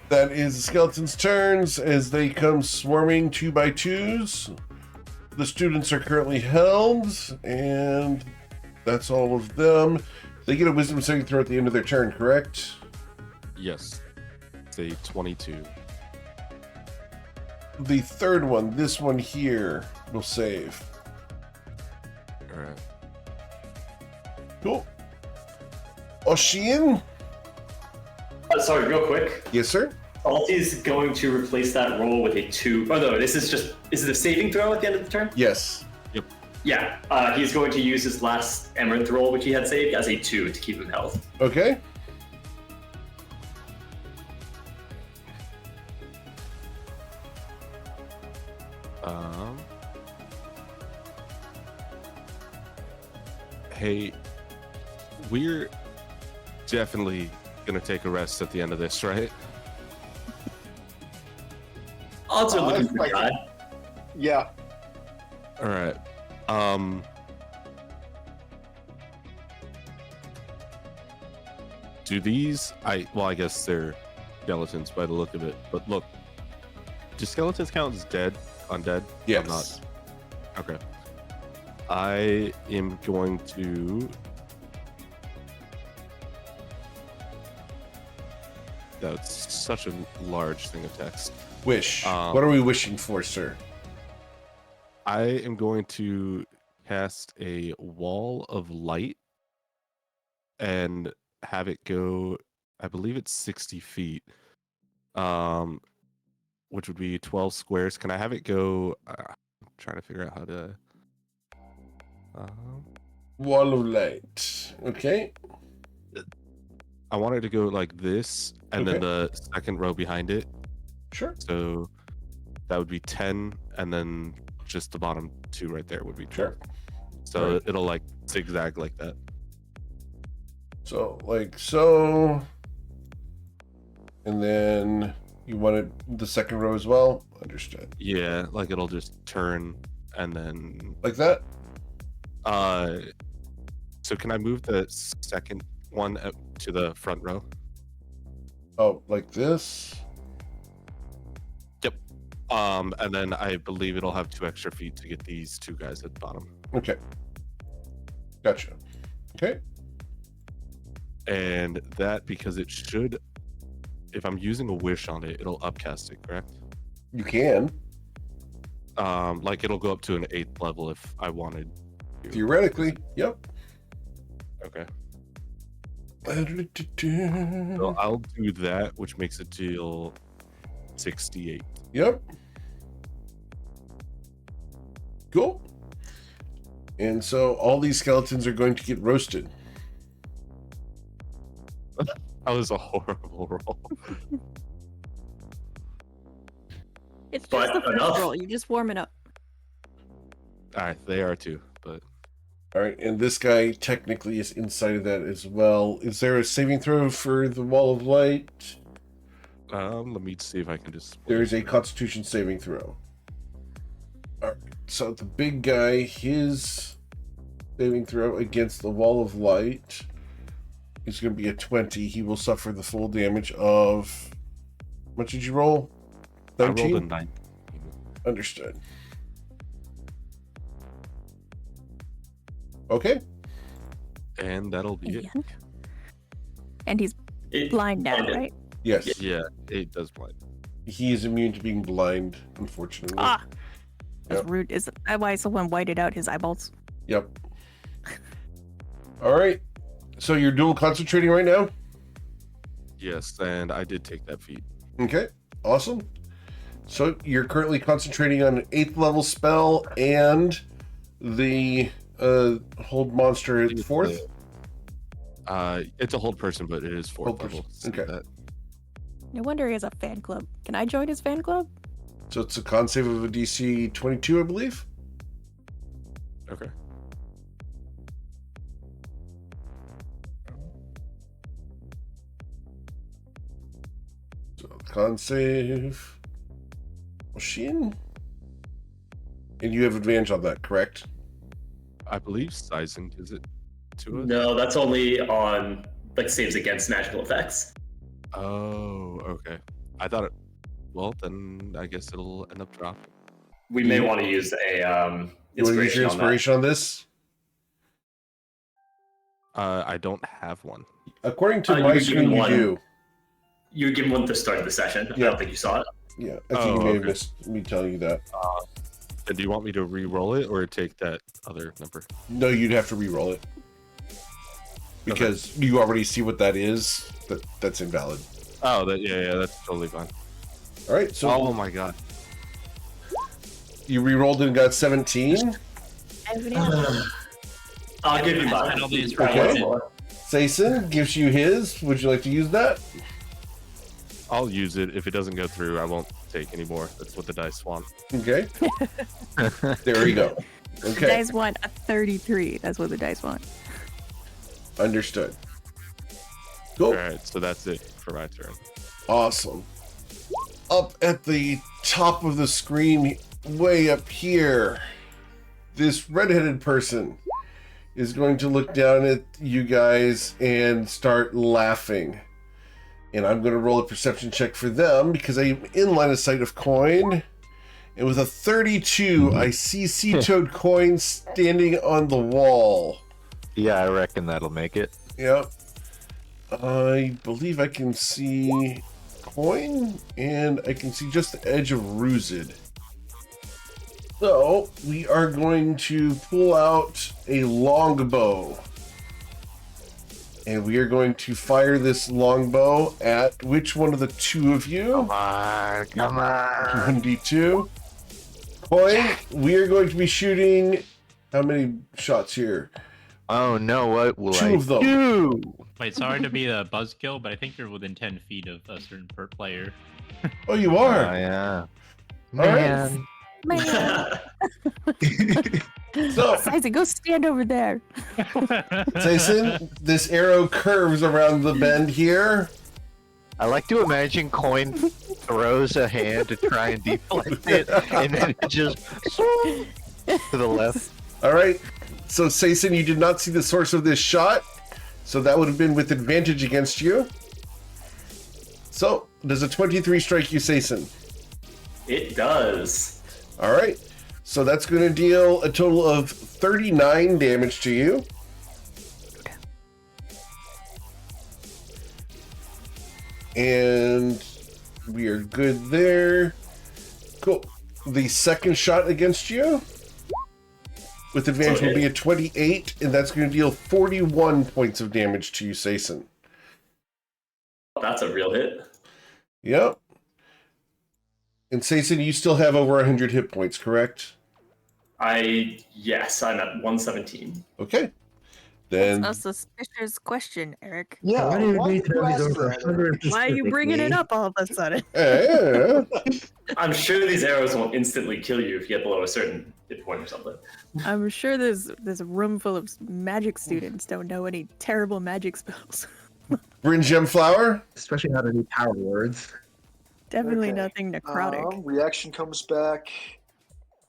That is the skeleton's turns as they come swarming 2 by 2s. The students are currently held, and that's all of them. They get a wisdom saving throw at the end of their turn, correct? Yes. It's a 22. The third one, this one here, will save. All right. Cool. Oshin? Sorry, real quick. Yes, sir? Salty's going to replace that roll with a 2. Oh no, this is just... Is it a saving throw at the end of the turn? Yes. Yep. Yeah, he's going to use his last Emerald roll, which he had saved, as a 2 to keep him health. Okay. Hey, we're definitely gonna take a rest at the end of this, right? Odds are looking like pretty high. Yeah. All right. Do these? I guess they're skeletons by the look of it. But look, do skeletons count as dead, undead? Yes. Or not? Okay. I am going to. That's such a large thing of text. Wish. What are we wishing for, sir? I am going to cast a wall of light and have it go, I believe it's 60 feet, which would be 12 squares. Can I have it go? I'm trying to figure out how to. Wall of light. Okay. I want it to go like this, and then the second row behind it. Sure. So that would be 10, and then just the bottom 2 right there would be 12. Sure. So Right. it'll like zigzag like that. So, like so. And then you wanted the second row as well? Understood. Yeah, like it'll just turn and then Like that? so can I move the second one up to the front row? Oh, like this? Yep. And then I believe it'll have 2 extra feet to get these 2 guys at the bottom. Okay. Gotcha. Okay. And that, because it should, if I'm using a wish on it, it'll upcast it, correct? You can. Like it'll go up to an 8th level if I wanted to. Theoretically. Yep. Okay. So I'll do that, which makes it deal 68. Yep. Cool. And so all these skeletons are going to get roasted. That was a horrible roll. It's But just the first enough. roll. You're just warming up. All right, they are too, but All right, and this guy technically is inside of that as well. Is there a saving throw for the wall of light? Let me see if I can just. There is a Constitution saving throw. All right, so the big guy, his saving throw against the wall of light is going to be a 20. He will suffer the full damage of. How much did you roll? 19? I rolled a 9. Understood. Okay. And that'll be it. And he's blind now, right? Yes. Yeah, it does blind. He is immune to being blind, unfortunately. Ah, that's Yep. rude. Is that why someone whited out his eyeballs? Yep. All right. So you're dual concentrating right now? Yes, and I did take that feat. Okay. Awesome. So you're currently concentrating on an 8th level spell and the hold monster at 4th? It's a hold person, but it is 4th Hold level. person. Okay. That. No wonder he has a fan club. Can I join his fan club? So it's a con save of a DC 22, I believe? Okay. So con save. Machine? And you have advantage on that, correct? I believe sizing gives it to us. No, that's only on like saves against magical effects. Oh, okay. I thought it. Well, then I guess it'll end up dropping. We may want to use a You want to use your inspiration on that. inspiration on this? I don't have one. According to You my were screen, given you one. do. You were given one at the start of the session. I Yeah. don't think you saw it. Yeah, I think you Oh, may have okay. missed me telling you that. And do you want me to re-roll it or take that other number? No, you'd have to re-roll it. Because you already see what that is. That's invalid. Oh, yeah, that's totally fine. All right, so Oh my god. you re-rolled and got 17. I'll give you mine. Penalties You for got one using- more. Saison gives you his. Would you like to use that? I'll use it. If it doesn't go through, I won't take any more. That's what the dice want. Okay. There you go. The Okay, dice want a 33. That's what the dice want. understood. Cool. Alright, so that's it for my turn. Awesome. Up at the top of the screen, way up here, this redheaded person is going to look down at you guys and start laughing. And I'm going to roll a perception check for them because I'm in line of sight of Coin. And with a 32, I see Sea Toad Coin standing on the wall. Yeah, I reckon that'll make it. Yep. I believe I can see Coin, and I can see just the edge of Ruzid. So, we are going to pull out a longbow. And we are going to fire this longbow at which one of the two of you? Come on, come on. 1d2. Coin, we are going to be shooting... How many shots here? Oh no, what will Two I of them. do? Wait, sorry to be the buzzkill, but I think you're within 10 feet of a certain per player. Oh, you Oh, are? yeah. All right. Man. Man, So, Sizer, go stand over there. Jason, this arrow curves around the bend here. I like to imagine Coin throws a hand to try and deflect it, and then it just to the left. All right. So, Sason, you did not see the source of this shot, so that would have been with advantage against you. So, does a 23 strike you, Sason? It does. All right. So that's going to deal a total of 39 damage to you. And we are good there. Cool. The second shot against you with advantage will be a 28, and that's going to deal 41 points of damage to you, Sason. That's a real hit. Yep. And Sason, you still have over 100 hit points, correct? Yes, I'm at 117. Okay. Then That's a suspicious question, Eric. Yeah, Why do you why need did to you be ask over that? 100 Why are you bringing it specifically? up all of a sudden? yeah. I'm sure these arrows won't instantly kill you if you get below a certain hit hit point or something. I'm sure there's a room full of magic students don't know any terrible magic spells. Bryn Gemflower? Especially not any power words. Definitely Okay. nothing necrotic. Reaction comes back.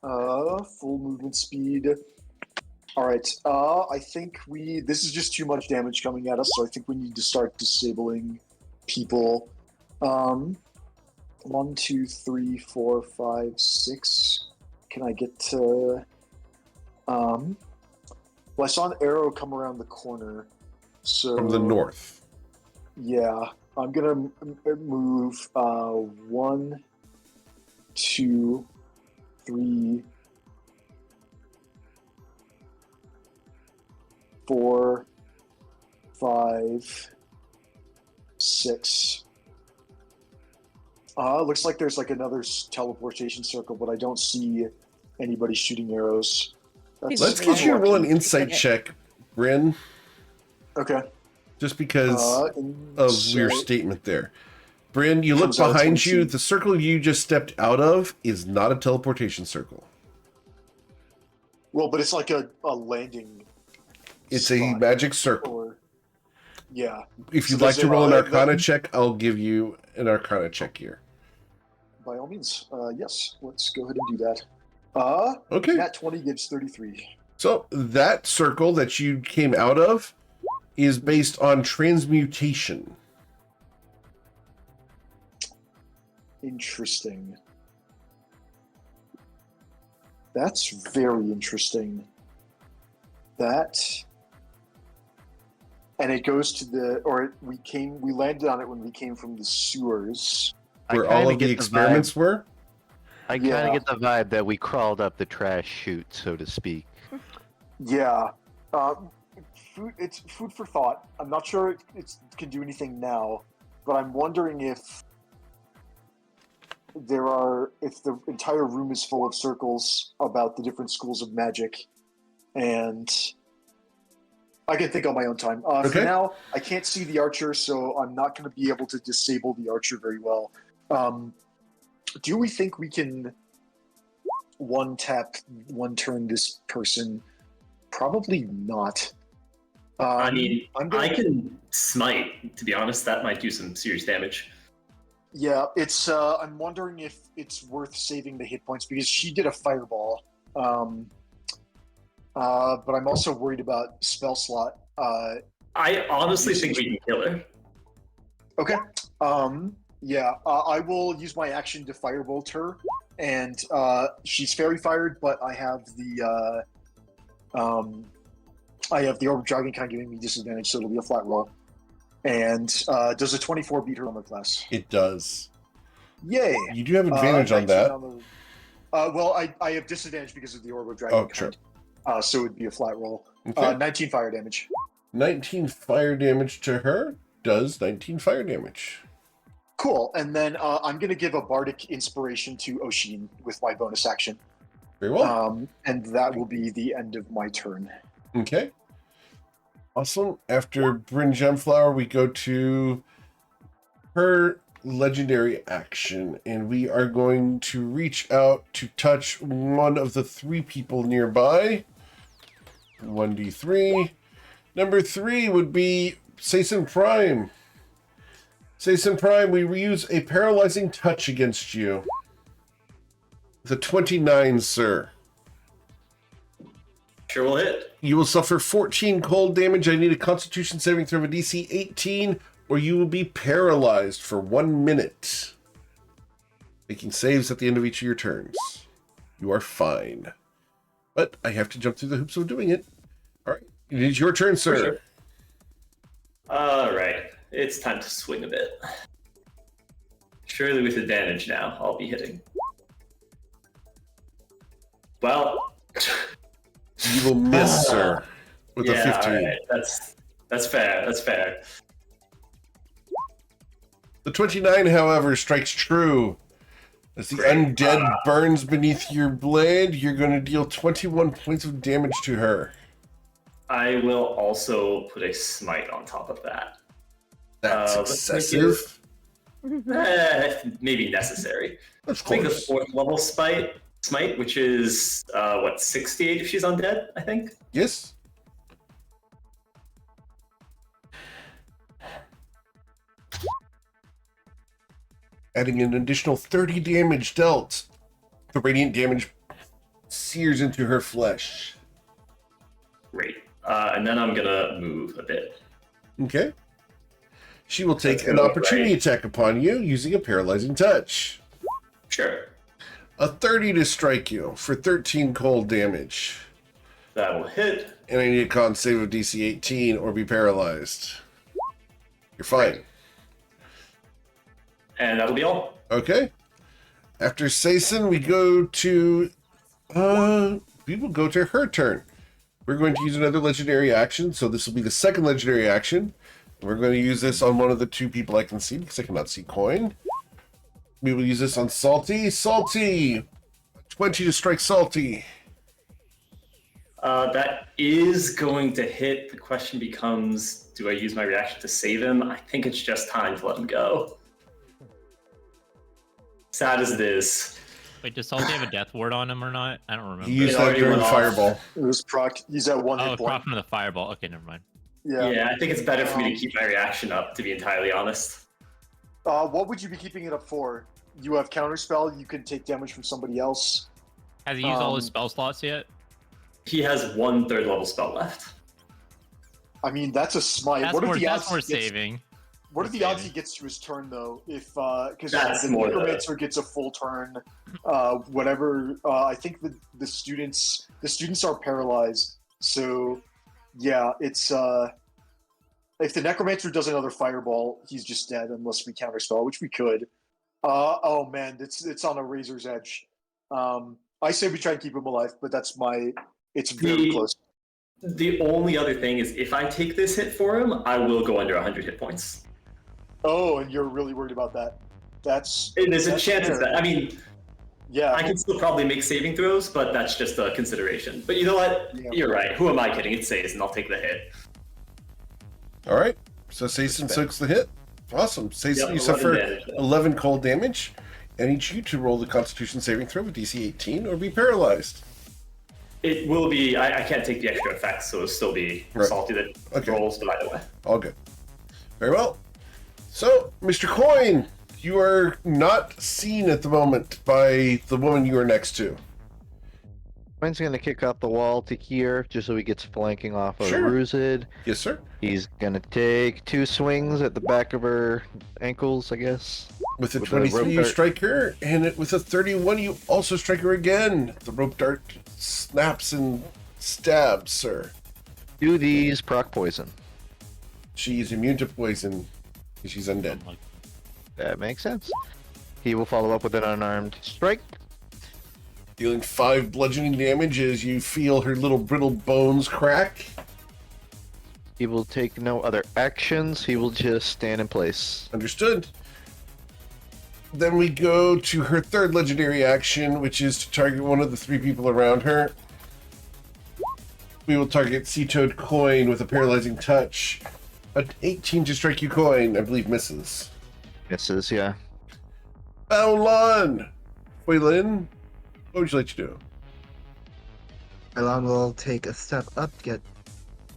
Full movement speed. All right. I think this is just too much damage coming at us, so I think we need to start disabling people. 1, 2, 3, 4, 5, 6. Can I get to? Well, I saw an arrow come around the corner. So From the north. Yeah, I'm gonna move 1, 2, 3, 4, 5, 6. Looks like there's like another teleportation circle, but I don't see anybody shooting arrows. Let's get you to roll an insight check, Bryn, Okay. just because of your Insight. statement there. Bryn, you look Comes out behind 22. you. The circle you just stepped out of is not a teleportation circle. Well, but it's like a landing. It's a spot, magic circle. Or, yeah. If So you'd like does to it, roll an Arcana then- check, I'll give you an Arcana check here. By all means. Yes. Let's go ahead and do that. Okay. Nat 20 gives 33. So that circle that you came out of is based on transmutation. Interesting. That's very interesting. That, and it goes to we landed on it when we came from the sewers. Where I all kinda of the get experiments were? I kind of Yeah. get the vibe that we crawled up the trash chute, so to speak. Yeah. It's food for thought. I'm not sure it can do anything now, but I'm wondering if the entire room is full of circles about the different schools of magic, and I can think on my own time. For Okay. now, I can't see the archer, so I'm not going to be able to disable the archer very well. Do we think we can one turn this person? Probably not. I mean, I'm gonna- I can smite. To be honest, that might do some serious damage. Yeah, it's. I'm wondering if it's worth saving the hit points because she did a fireball. But I'm also worried about spell slot. I honestly think we can kill her. Okay. Yeah, I will use my action to firebolt her, and she's fairy fired, but I have the orb of dragon kind giving me disadvantage, so it'll be a flat roll. And does a 24 beat her armor class? It does. Yay! You do have advantage on 19 that. on the- well, I have disadvantage because of the orb of dragon Oh, sure. kind. So it would be a flat roll. Okay. 19 fire damage. 19 fire damage to her does 19 fire damage. Cool. And then I'm going to give a bardic inspiration to Oshin with my bonus action. Very well. And that will be the end of my turn. Okay. Awesome. After Bryn Gemflower, we go to her legendary action, and we are going to reach out to touch one of the 3 people nearby. 1d3. Number 3 would be Sason Prime. Sason Prime, we reuse a paralyzing touch against you. The 29, sir. Sure will hit. You will suffer 14 cold damage. I need a Constitution saving throw of a DC 18, or you will be paralyzed for 1 minute. Making saves at the end of each of your turns. You are fine. But I have to jump through the hoops of doing it. All right. It is your turn, sir. Sure. All right. It's time to swing a bit. Surely with advantage now, I'll be hitting. Well, You will miss, sir, with a 15. all right. That's fair. That's fair. The 29, however, strikes true. As the undead burns beneath your blade, you're going to deal 21 points of damage to her. I will also put a smite on top of that. That's let's make excessive. Maybe necessary. Of I think the course. 4th level smite smite, which is 68 if she's undead, I think. Yes. Adding an additional 30 damage dealt. The radiant damage sears into her flesh. Great. And then I'm gonna move a bit. Okay. She will take That's an good, opportunity right? attack upon you using a paralyzing touch. Sure. A 30 to strike you for 13 cold damage. That will hit. And I need a con save of DC 18 or be paralyzed. You're fine. And that'll be all. Okay. After Saison, we go to... we will go to her turn. We're going to use another legendary action, so this will be the second legendary action. We're going to use this on one of the two people I can see, because I cannot see coin. We will use this on Salty. Salty! 20 to strike Salty. That is going to hit. The question becomes, do I use my reaction to save him? I think it's just time to let him go. Sad as it is. Wait, does Salty have a death ward on him or not? I don't remember. He used It that already during went off. Fireball. It was proc. He's at one Oh, hit it's point. proc from the fireball. Okay, never mind. Yeah, I think it's better for me to keep my reaction up, to be entirely honest. What would you be keeping it up for? You have counterspell. You can take damage from somebody else. Has he used all his spell slots yet? He has one third level spell left. I mean, that's a smite. That's What more, if the that's odds more he gets- saving. What are the Saving. odds he gets to his turn though? If because That's the more the- necromancer gets a full turn, whatever. I think the students are paralyzed. So yeah, it's if the necromancer does another fireball, he's just dead unless we counterspell, which we could. Oh man, it's on a razor's edge. I say we try and keep him alive, but it's very close. The only other thing is, if I take this hit for him, I will go under 100 hit points. Oh, and you're really worried about that. That's There's a that's chance fair. of that. I mean, Yeah, I can still probably make saving throws, but that's just a consideration. But you know what? Yeah. You're right. Who am I kidding? It's Saison. I'll take the hit. All right. So Saison soaks the hit. Awesome. Saison, Yep, you 11 suffer damage. 11 cold damage. I need you to roll the Constitution saving throw with DC 18 or be paralyzed. It will be. I can't take the extra effects, so it'll still be Right. salty that Okay. rolls, but either way. All good. Very well. So, Mr. Coin, you are not seen at the moment by the woman you are next to. Mine's gonna kick off the wall to here, just so he gets flanking off of Sure. Ruzid. Yes, sir. He's gonna take 2 swings at the back of her ankles, I guess. With a With a 23, rope you dart. strike her, and with a 31, you also strike her again. The rope dart snaps and stabs, sir. Do these proc poison. She's immune to poison. She's undead. That makes sense. He will follow up with an unarmed strike. Dealing 5 bludgeoning damage as you feel her little brittle bones crack. He will take no other actions. He will just stand in place. Understood. Then we go to her third legendary action, which is to target one of the 3 people around her. We will target Sea Toad Coin with a paralyzing touch. An 18 to strike you, Coin, I believe misses. Misses, yeah. Baolon! Huilin, what would you like to do? Elon will take a step up to get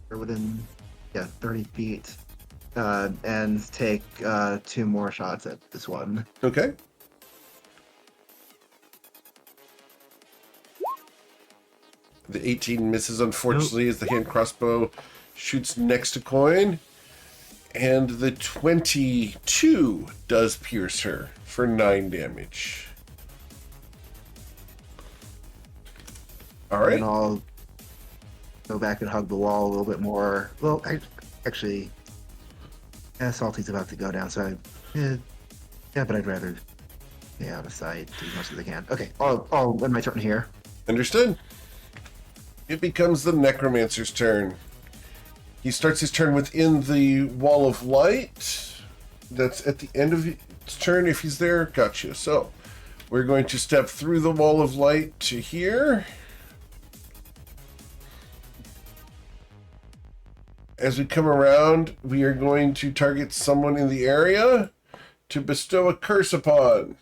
her within 30 feet, and take 2 more shots at this one. Okay. The 18 misses, unfortunately, as the hand crossbow shoots next to Coin. And the 22 does pierce her for 9 damage. All right. And I'll go back and hug the wall a little bit more. Well, actually, Salty's about to go down, so but I'd rather stay out of sight as much as I can. Okay, I'll end my turn here. Understood. It becomes the Necromancer's turn. He starts his turn within the wall of light. That's at the end of his turn if he's there. Gotcha. So we're going to step through the wall of light to here. As we come around, we are going to target someone in the area to bestow a curse upon.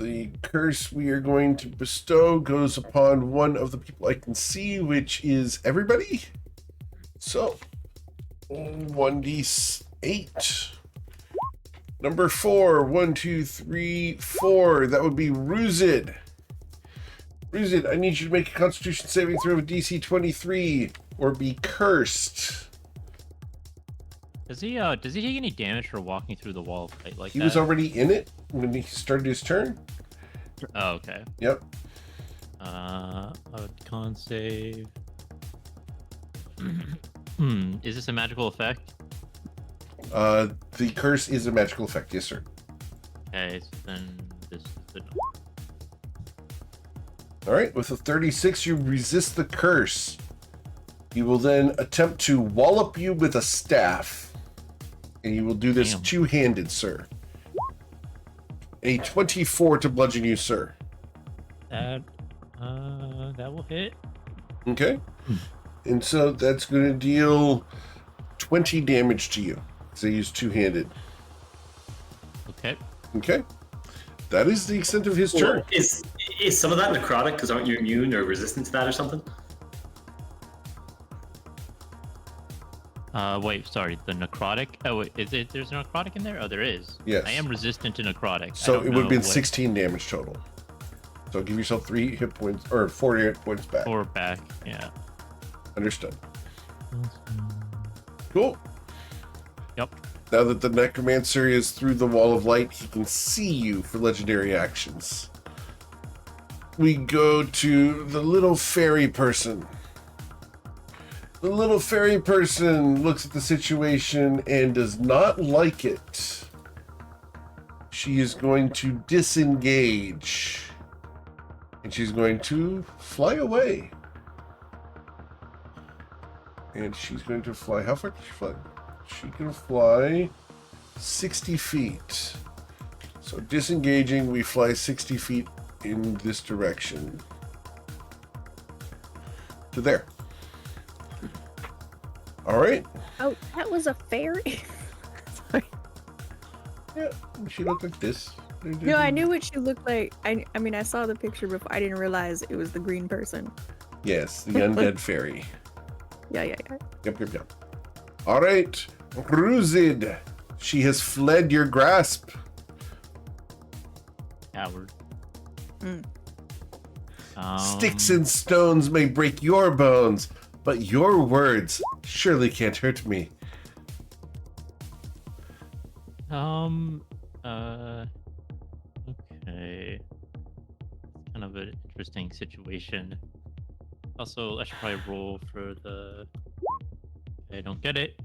The curse we are going to bestow goes upon one of the people I can see, which is everybody. So, 1d8. Number 4. 1, 2, 3, 4. That would be Ruzid. Ruzid, I need you to make a Constitution saving throw of DC 23 or be cursed. Does he take any damage for walking through the wall of light like He that? was already in it when he started his turn. Oh, okay. Yep. A con save. Is this a magical effect? The curse is a magical effect, yes, sir. Okay, so then this is the. All right, with a 36, you resist the curse. He will then attempt to wallop you with a staff. And you will do this Damn. two-handed, sir. A 24 to bludgeon you, sir. That will hit. Okay. And so that's going to deal 20 damage to you. Because they use two-handed. Okay. Okay. That is the extent of his turn. Well, is some of that necrotic? Because aren't you immune or resistant to that or something? Wait, sorry, the necrotic. Oh, wait, is it? There's a necrotic in there? Oh, there is. Yes. I am resistant to necrotic. So it would have been 16 damage total. So give yourself 3 hit points, or 4 hit points back. 4 back, yeah. Understood. Cool. Yep. Now that the necromancer is through the wall of light, he can see you for legendary actions. We go to the little fairy person. The little fairy person looks at the situation and does not like it. She is going to disengage. And she's going to fly away. And she's going to fly. How far can she fly? She can fly 60 feet. So disengaging, we fly 60 feet in this direction. To there. All right. Oh, that was a fairy? Sorry. Yeah, she looked like this. No, I knew what she looked like. I mean, I saw the picture before. I didn't realize it was the green person. Yes, the undead fairy. Yeah. Yep. All right, Ruzid. She has fled your grasp. Coward. Sticks and stones may break your bones, but your words surely can't hurt me. Okay. Kind of an interesting situation. Also, I should probably roll for the. I don't get it.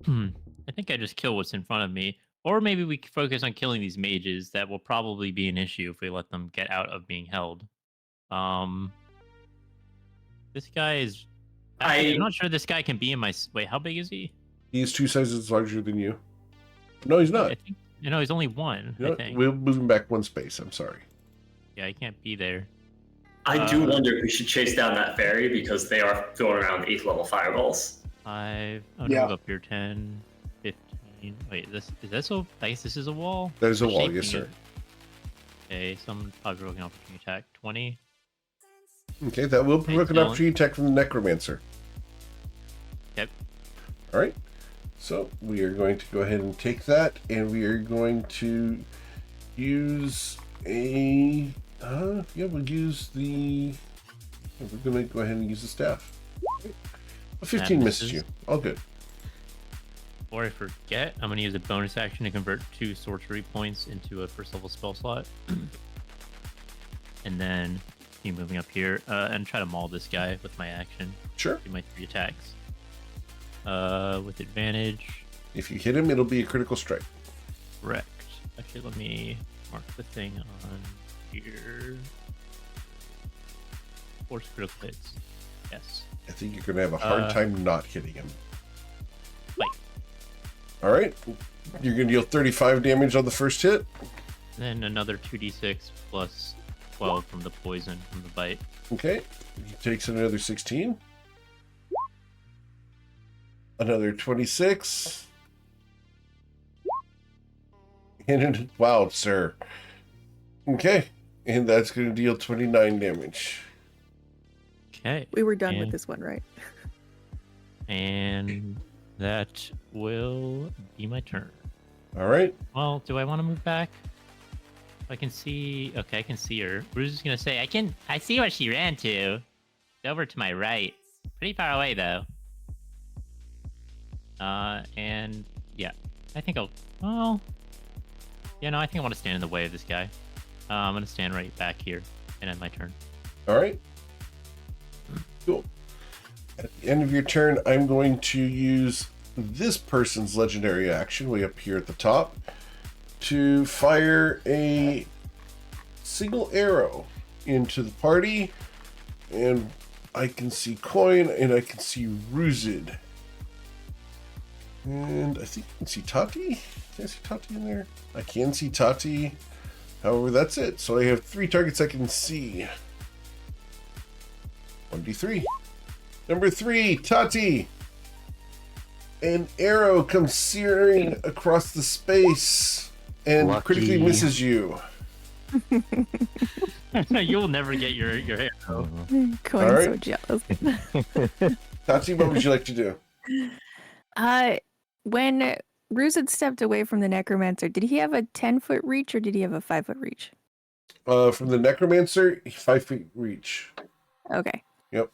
I think I just kill what's in front of me. Or maybe we can focus on killing these mages. That will probably be an issue if we let them get out of being held. This guy is. I'm not sure this guy can be in my. Wait, how big is he? He's 2 sizes larger than you. No, he's not. I think. No, he's only 1. You know I what? think. We'll move him back 1 space. I'm sorry. Yeah, he can't be there. I do wonder if we should chase down that fairy because they are throwing around 8th level fireballs. 5. Oh, Yeah. move up here. 10, 15. Wait, is this a? I guess this is a wall. That is a The wall, shape yes, thing sir. is- Okay, some provoking opportunity attack. 20. Okay, that will provoke an Dylan. opportunity attack from the necromancer. Yep. All right. So we are going to go ahead and take that, and we are going to use a. We'll use the. We're going to go ahead and use the staff. A 15 misses you. All good. Before I forget, I'm going to use a bonus action to convert 2 sorcery points into a first level spell slot. And then keep moving up here and try to maul this guy with my action. Sure. Do my 3 attacks. With advantage. If you hit him, it'll be a critical strike. Correct. Actually, let me mark the thing on here. Force critical hits. Yes. I think you're going to have a hard time not hitting him. Wait. All right. You're going to deal 35 damage on the first hit. Then another 2d6 plus 12 from the poison from the bite. Okay. He takes another 16. Another 26. And wow, sir. Okay, and that's going to deal 29 damage. Okay. We were done with And- this one, right? And that will be my turn. All right. Well, do I want to move back? I can see. Okay, I can see her. Bruce is gonna say, I see where she ran to. It's over to my right. Pretty far away though. And yeah, I think I'll. Well, yeah, no, I think I want to stand in the way of this guy. I'm gonna stand right back here and end my turn. All right. Cool. At the end of your turn, I'm going to use this person's legendary action way up here at the top to fire a single arrow into the party. And I can see Coin and I can see Ruzid. And I think I can see Tati. Can I see Tati in there? I can see Tati. However, that's it. So I have 3 targets I can see. 1d3. Number 3, Tati. An arrow comes searing across the space and Lucky. critically misses you. You'll never get your arrow. Coin's so Alright. jealous. Tati, what would you like to do? When Ruse had stepped away from the necromancer, did he have a 10-foot reach or did he have a 5-foot reach? From the necromancer, 5 feet reach. Okay. Yep.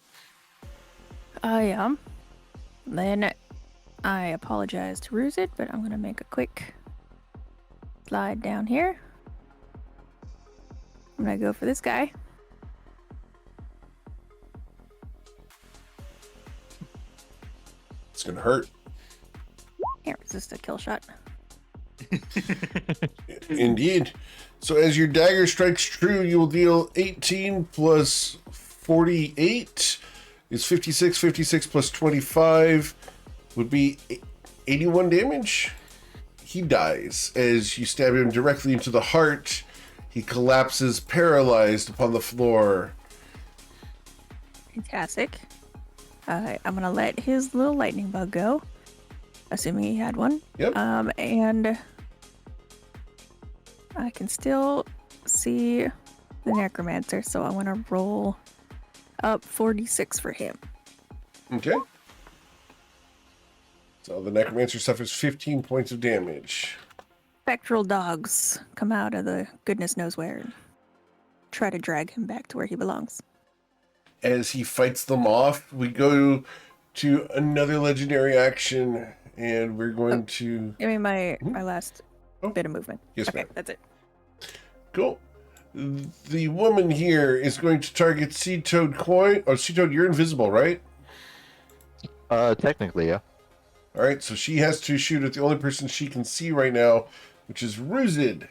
Yeah. Then I apologize to Ruzid, but I'm going to make a quick slide down here. I'm going to go for this guy. It's gonna hurt. Can't resist a kill shot. Indeed. So as your dagger strikes true, you will deal 18 plus 48 is 56. 56 plus 25 would be 81 damage. He dies as you stab him directly into the heart. He collapses, paralyzed upon the floor. Fantastic. I'm going to let his little lightning bug go, assuming he had one. Yep. And I can still see the necromancer, so I want to roll up 46 for him. Okay. So the necromancer suffers 15 points of damage. Spectral dogs come out of the goodness knows where and try to drag him back to where he belongs. As he fights them off, we go to another legendary action, and we're going to... Give me my last Oh. bit of movement. Yes, Okay, ma'am. that's it. Cool. The woman here is going to target Sea Toad Coin. Oh, Sea Toad, you're invisible, right? Technically, yeah. All right, so she has to shoot at the only person she can see right now, which is Ruzid.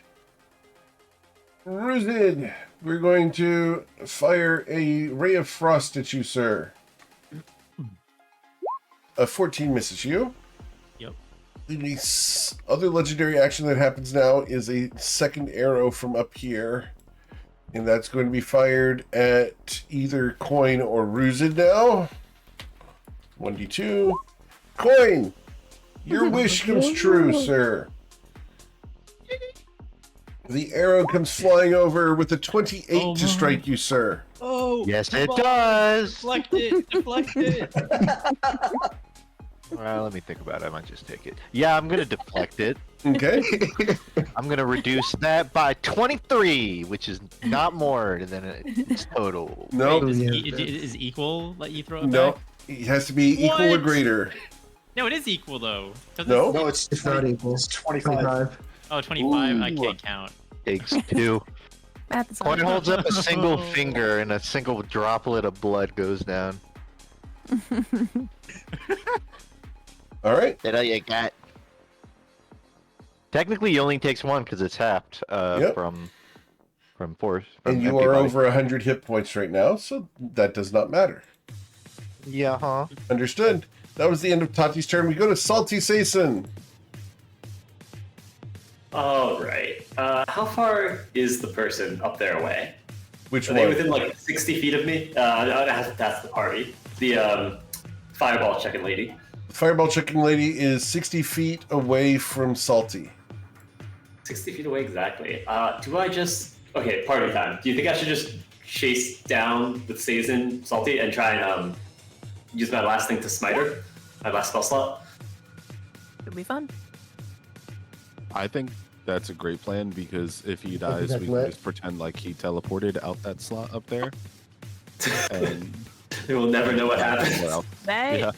Ruzid, we're going to fire a ray of frost at you, sir. A 14 misses you. Yep. The other legendary action that happens now is a second arrow from up here. And that's going to be fired at either Coin or Ruzid now. 1d2. Coin! Your wish comes true, sir. The arrow comes flying over with a 28 Oh, to my. strike you, sir. Oh, Yes, it does. deflect it, deflect it. Well, let me think about it. I might just take it. Yeah, I'm gonna deflect it. Okay. I'm gonna reduce that by 23, which is not more than its total. No, Wait, yeah, is equal let you throw it no. back? It has to be equal or What? greater. No, it is equal though. Doesn't No? it- No, it's It's not equal. It's 25. 25. Oh, 25. I Ooh. can't count. Takes 2. Math is Coin hard. holds up a single finger, and a single droplet of blood goes down. All right. That all you got? Technically, he only takes 1 because it's halved Yep. from force. And you are over 100 hit points right now, so that does not matter. Yeah, huh? Understood. That was the end of Tati's turn. We go to Salty Sason. All right. How far is the person up there away? Which Are one? they within like 60 feet of me? That's the party. The fireball checking lady. The fireball checking lady is 60 feet away from Salty. 60 feet away exactly. Do I just Okay, party time. Do you think I should just chase down with Sazin Salty and try and use my last thing to smite her? My last spell slot? It'll be fun. I think that's a great plan because if he dies, we can just pretend like he teleported out that slot up there. And we will never know what happened. That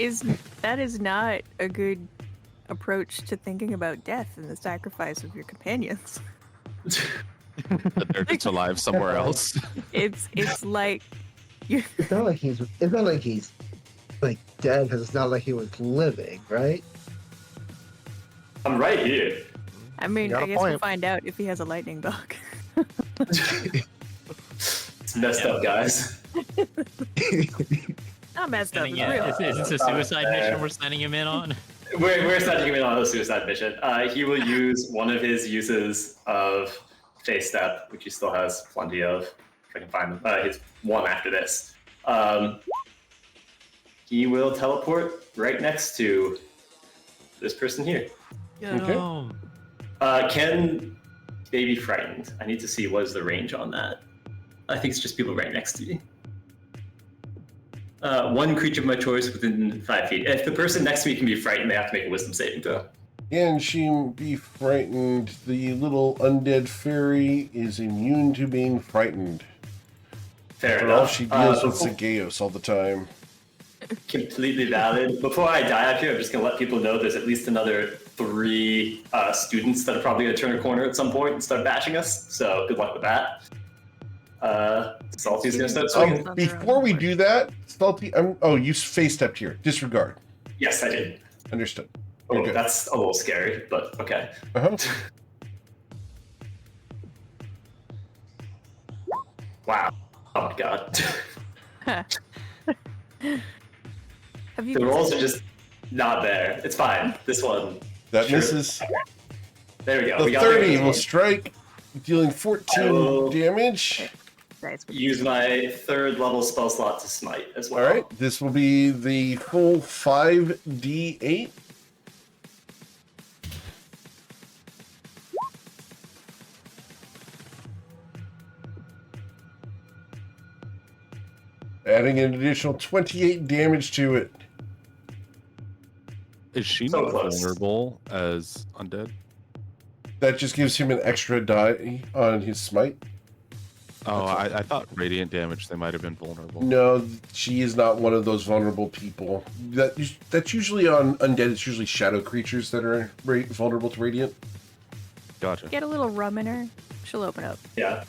is not a good approach to thinking about death and the sacrifice of your companions. That they're just alive somewhere else. It's like you. It's not like he's like dead because it's not like he was living, right? I'm right here. I mean, Got I a guess we'll point. find out if he has a lightning bug. It's messed up, guys. Not messed up. And It's yeah, real. is this a suicide mission we're sending him in on? We're sending him in on a suicide mission. He will use one of his uses of Face Step, which he still has plenty of. If I can find them. His one after this. He will teleport right next to this person here. Okay. Can they be frightened? I need to see what is the range on that. I think it's just people right next to me. One creature of my choice within 5 feet. If the person next to me can be frightened, they have to make a wisdom saving throw. Can she be frightened? The little undead fairy is immune to being frightened. Fair After enough. all, she deals with before- Zageos all the time. Completely valid. Before I die up here, I'm just going to let people know there's at least another 3 students that are probably going to turn a corner at some point and start bashing us. So good luck with that. Salty's going to start swinging. Before we do that, Salty, you face stepped here. Disregard. Yes, I did. Understood. Oh, You're good. that's a little scary, but okay. Uh-huh. Wow. Oh my god. Have you? The rolls are just not there. It's fine. This one. That Sure. misses. There we go. The We got 30 there. will strike, dealing 14 will- damage. Nice. Use my 3rd level spell slot to smite as well. All right, this will be the full 5d8. Adding an additional 28 damage to it. Is she So not close. vulnerable as undead? That just gives him an extra die on his smite. Oh, I thought radiant damage, they might have been vulnerable. No, she is not one of those vulnerable people. That's usually on undead. It's usually shadow creatures that are vulnerable to radiant. Gotcha. Get a little rum in her. She'll open up. Yeah.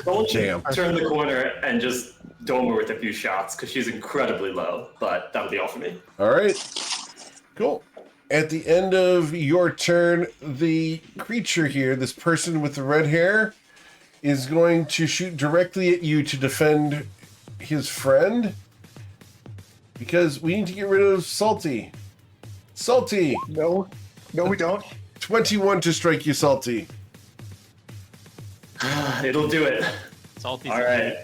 Don't Damn. turn the corner and just dome her with a few shots because she's incredibly low, but that'll be all for me. All right. Cool. At the end of your turn, the creature here, this person with the red hair, is going to shoot directly at you to defend his friend. Because we need to get rid of Salty. Salty! No, we don't. 21 to strike you, Salty. It'll do it. Salty's All right.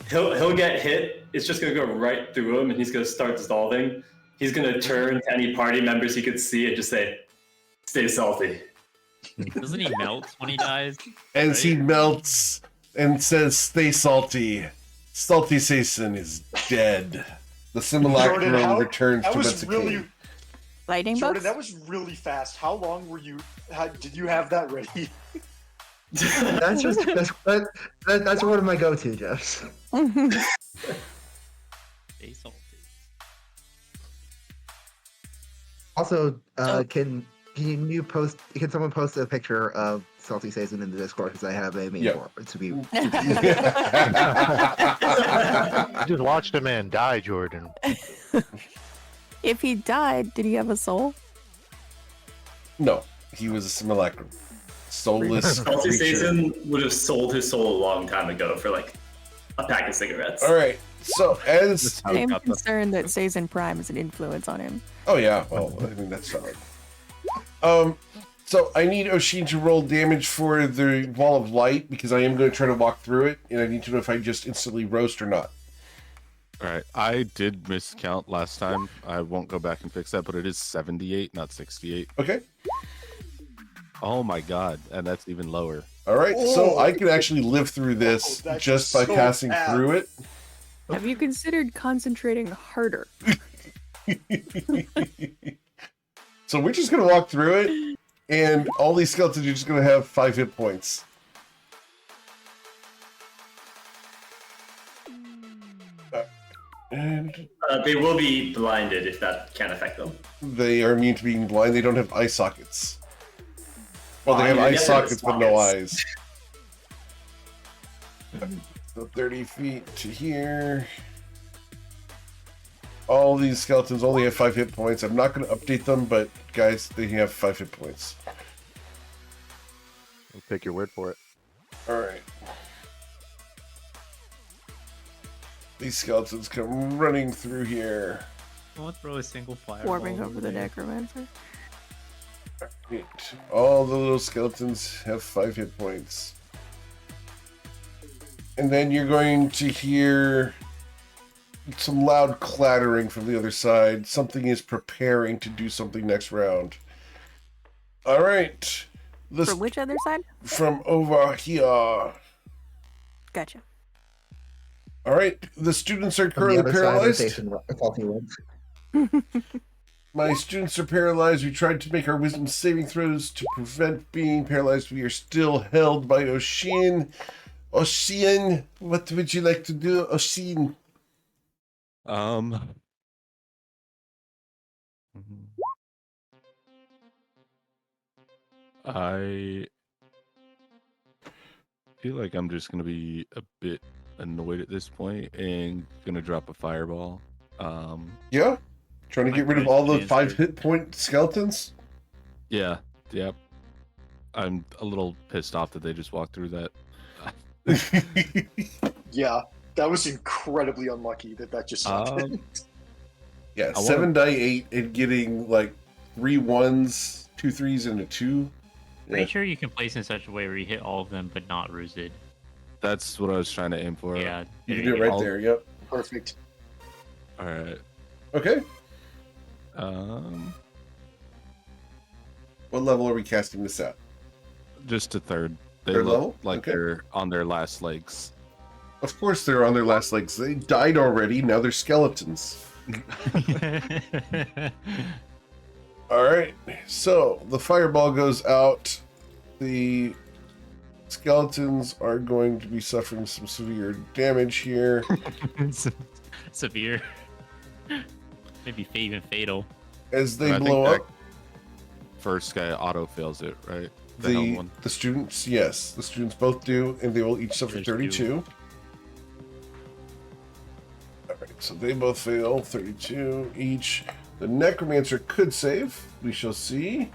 He'll get hit. It's just gonna go right through him, and he's gonna start dissolving. He's gonna turn to any party members he could see and just say, "Stay salty." Doesn't he melt when he dies? As he melts and says, "Stay salty." Salty Sason is dead. The simulacrum returns that to was Metsuke. really Lightning Jordan. bugs. That was really fast. How long were you? Did you have that ready? That's one of my go-to, Jeffs. Stay salty. Also, can someone post a picture of Salty Season in the Discord because I have a main Yeah. for it to be. You just watched a man die, Jordan. If he died, did he have a soul? No, he was a simulacrum. Soulless Salty creature. Season would have sold his soul a long time ago for like a pack of cigarettes. All right. So as I'm concerned that Sazin Prime is an influence on him. oh yeah, well I mean that's solid. So I need Oshin to roll damage for the wall of light because I am going to try to walk through it, and I need to know if I just instantly roast or not. All right, I did miscount last time. I won't go back and fix that, but it is 78, not 68. Okay. Oh my god, and that's even lower. All right, so Oh. I can actually live through this that's just by so passing bad. through it. Have you considered concentrating harder? So we're just gonna walk through it, and all these skeletons are just gonna have 5 hit points. And They will be blinded if that can affect them. they are immune to being blind. They don't have eye sockets. Well, they have I eye guess sockets, but no sockets. eyes. So 30 feet to here. All these skeletons only have 5 hit points. I'm not going to update them, but guys, they have 5 hit points. I'll take your word for it. All right. These skeletons come running through here. We'll throw a single fireball. Warping over the necromancer. Right. All the little skeletons have 5 hit points. And then you're going to hear some loud clattering from the other side. Something is preparing to do something next round. All right. From which other side? From over here. Gotcha. All right. The students are From the currently other side of the paralyzed. station, faulty ones. My students are paralyzed. We tried to make our wisdom saving throws to prevent being paralyzed. We are still held by Oshin. Oshin, what would you like to do, Oshin? I feel like I'm just gonna be a bit annoyed at this point and gonna drop a fireball. Yeah? Trying to get rid of all the Chance 5 to- hit point skeletons? Yeah, yep. I'm a little pissed off that they just walked through that. Yeah, that was incredibly unlucky that just happened. Yeah, I 7 die 8 and getting like 3 1s, 2 3s, and a 2. Make sure you can place in such a way where you hit all of them, but not Rooted. That's what I was trying to aim for. Yeah. You there can do it go. right there, yep. Perfect. All right. Okay. What level are we casting this at? Just a third. They Third look level? like Okay. they're on their last legs. Of course they're on their last legs. They died already, now they're skeletons. Alright, so the fireball goes out. The skeletons are going to be suffering some severe damage here. Severe. Maybe even fatal. As they I think blow that up. First guy auto fails it, right? The held one. The students, yes. The students both do, and they will each suffer There's 32. Alright, so they both fail. 32 each. The necromancer could save. We shall see.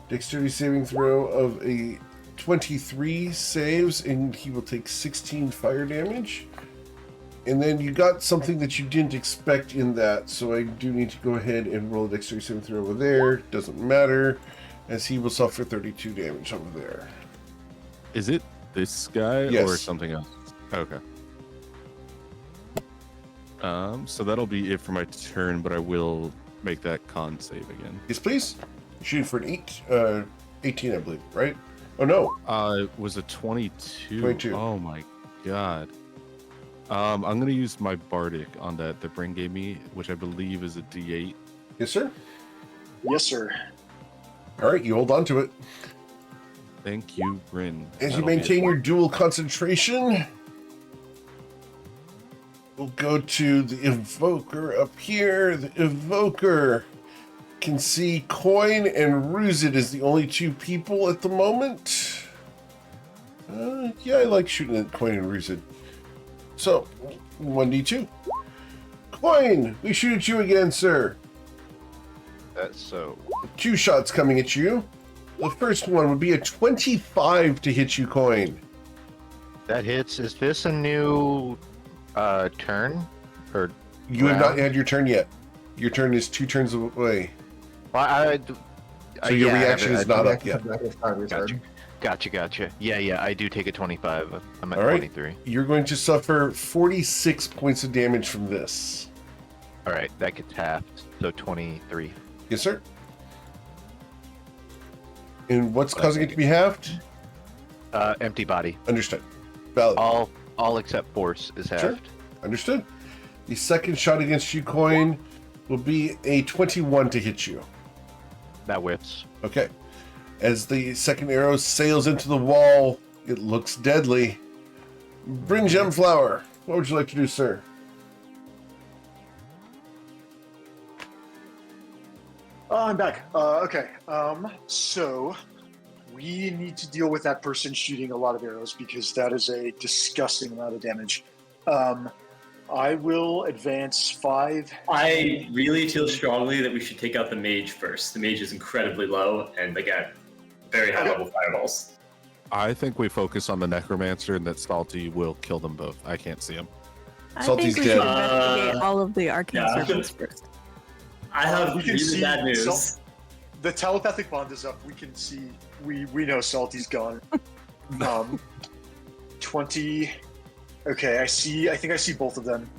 Dexterity saving throw of a 23 saves, and he will take 16 fire damage. And then you got something that you didn't expect in that, so I do need to go ahead and roll a dexterity saving throw over there. Doesn't matter, as he will suffer 32 damage over there. Is it this guy Yes. or something else? Okay. So that'll be it for my turn, but I will make that con save again. Yes, please. Shooting for an 18, I believe, right? Oh, no. It was a 22. 22. Oh my god. I'm gonna use my bardic on that Bryn gave me, which I believe is a D8. Yes, sir. Yes, sir. All right, you hold on to it. Thank you, Bryn. As you That'll be maintain it. your dual concentration, we'll go to the Evoker up here. The Evoker can see Coin and Ruzid as the only 2 people at the moment. Yeah, I like shooting at Coin and Ruzid. So, 1d2. Coin, we shoot at you again, sir. That's so. 2 shots coming at you. The first one would be a 25 to hit you, Coin. That hits. Is this a new turn? Or You have not round? had your turn yet. Your turn is 2 turns away. Well, So your yeah, I reaction haven't- is not up yet. Come back with Tyler's turn. Gotcha. Yeah, I do take a 25. I'm at All right. 23. You're going to suffer 46 points of damage from this. All right, that gets halved. So 23. Yes, sir. And what's causing it to be halved? Empty body. Understood. Valid. All except force is halved. Sure. Understood. The second shot against you, Coin, will be a 21 to hit you. That whiffs. Okay. As the second arrow sails into the wall, it looks deadly. Bryn Gemflower, what would you like to do, sir? I'm back. Okay. So we need to deal with that person shooting a lot of arrows because that is a disgusting amount of damage. I will advance 5. I really feel strongly that we should take out the mage first. The mage is incredibly low, and they got very high level fireballs. I think we focus on the necromancer and that Salty will kill them both. I can't see him. I Salty's think we dead. should investigate all of the arcane yeah. serpents first. I have We can really see bad news. The telepathic bond is up. We can see. We know Salty's gone. 20. Okay, I think I see both of them.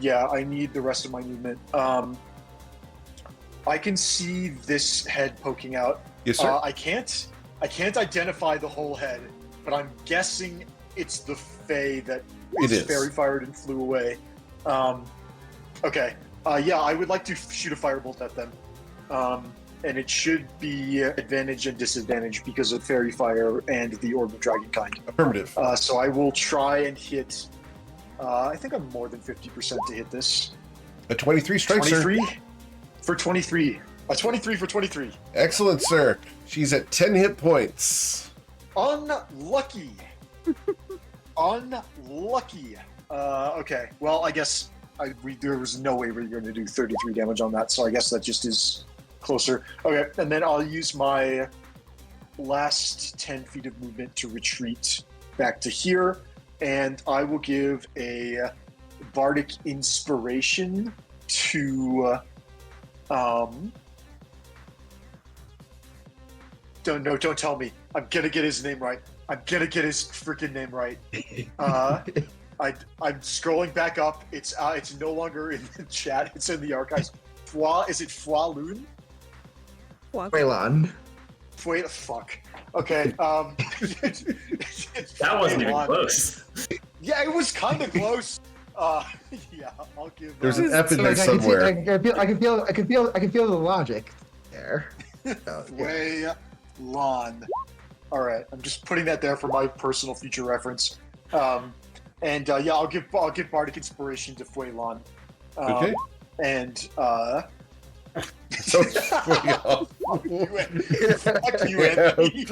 Yeah, I need the rest of my movement. I can see this head poking out. Yes, sir. I can't identify the whole head, but I'm guessing it's the Fae that It is. fairy fired and flew away. Okay. Yeah, I would like to shoot a firebolt at them. And it should be advantage and disadvantage because of fairy fire and the orb of dragonkind. Affirmative. So I will try and hit. I think I'm more than 50% to hit this. A 23 strikes, sir. 23 for 23. A 23 for 23. Excellent, sir. She's at 10 hit points. Unlucky. Unlucky. Okay. Well, I guess there was no way we were going to do 33 damage on that, so I guess that just is closer. Okay, and then I'll use my last 10 feet of movement to retreat back to here, and I will give a bardic inspiration to don't tell me. I'm gonna get his name right. I'm gonna get his freaking name right. I'm scrolling back up. It's no longer in the chat. It's in the archives. Is it Fualun? Waylon. Fuck. Okay. That wasn't even Fualun. close. Yeah, it was kind of close. Yeah, I'll give. There's an F in So, there like, I can somewhere. feel the logic there. Oh, yeah. Waylon. All right, I'm just putting that there for my personal future reference. And yeah, I'll give bardic inspiration to Fuelon. Okay. And So way off. fuck you, Anthony.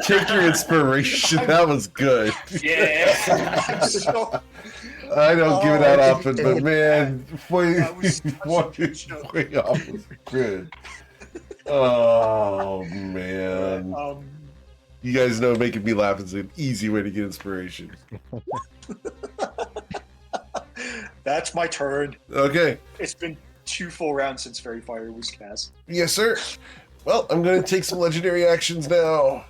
Take your inspiration. That was good. Yeah. I'm so, I don't give it out Oh, often, but man, way that was such a good joke. off was good. Oh man. You guys know making me laugh is an easy way to get inspiration. That's my turn. Okay. It's been 2 full rounds since Fairy Fire was cast. Yes, sir. Well, I'm going to take some legendary actions now.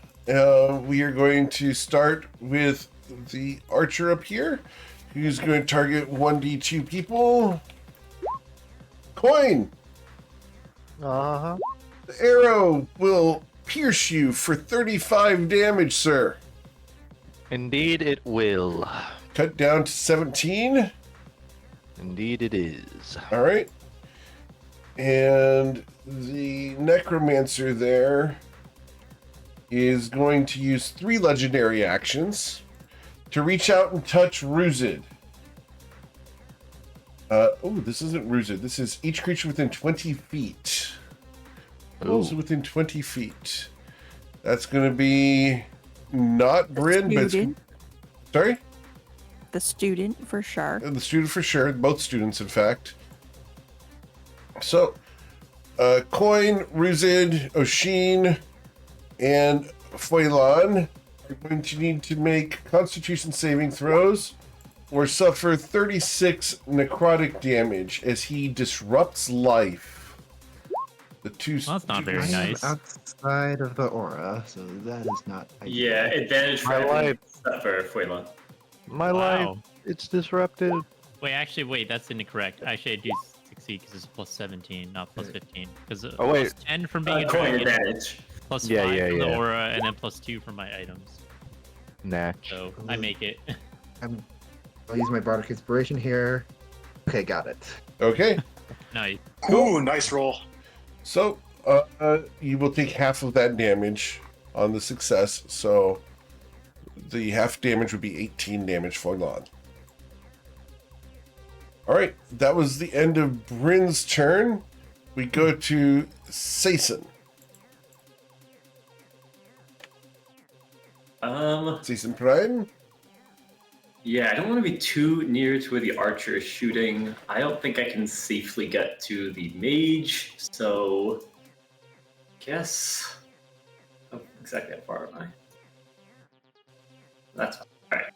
We are going to start with the archer up here, who's going to target 1d2 people. Coin. Uh-huh. The arrow will pierce you for 35 damage, sir. Indeed it will. Cut down to 17. Indeed it is. All right. And the necromancer there is going to use 3 legendary actions to reach out and touch Ruzid. This isn't Ruzid. This is each creature within 20 feet. Those within 20 feet. That's going to be not Bryn, but it's, sorry? The student for sure. The student for sure. Both students, in fact. So, Coin, Ruzid, Oshin, and Fuelon are going to need to make Constitution saving throws or suffer 36 necrotic damage as he disrupts life. The two. Well, that's not very I am nice. outside of the aura, so that is not ideal. Yeah, advantage for My everything life. except for Fuelon. My Wow. life, it's disrupted. Wait, that's incorrect. Actually, I do succeed because it's plus 17, not plus 15. Because Oh, wait. plus 10 from being a Coin dragon. advantage. Plus Yeah, 5 yeah, from the yeah. aura, and then plus 2 for my items. Natch. So I make it. I'll use my bardic inspiration here. Okay, got it. Okay. Nice. Ooh, nice roll. So, you will take half of that damage on the success. So, the half damage would be 18 damage flung on. All right, that was the end of Bryn's turn. We go to Saison. Saison Prime. Yeah, I don't want to be too near to where the archer is shooting. I don't think I can safely get to the mage, so guess. Oh, exactly how far am I? That's fine. All right.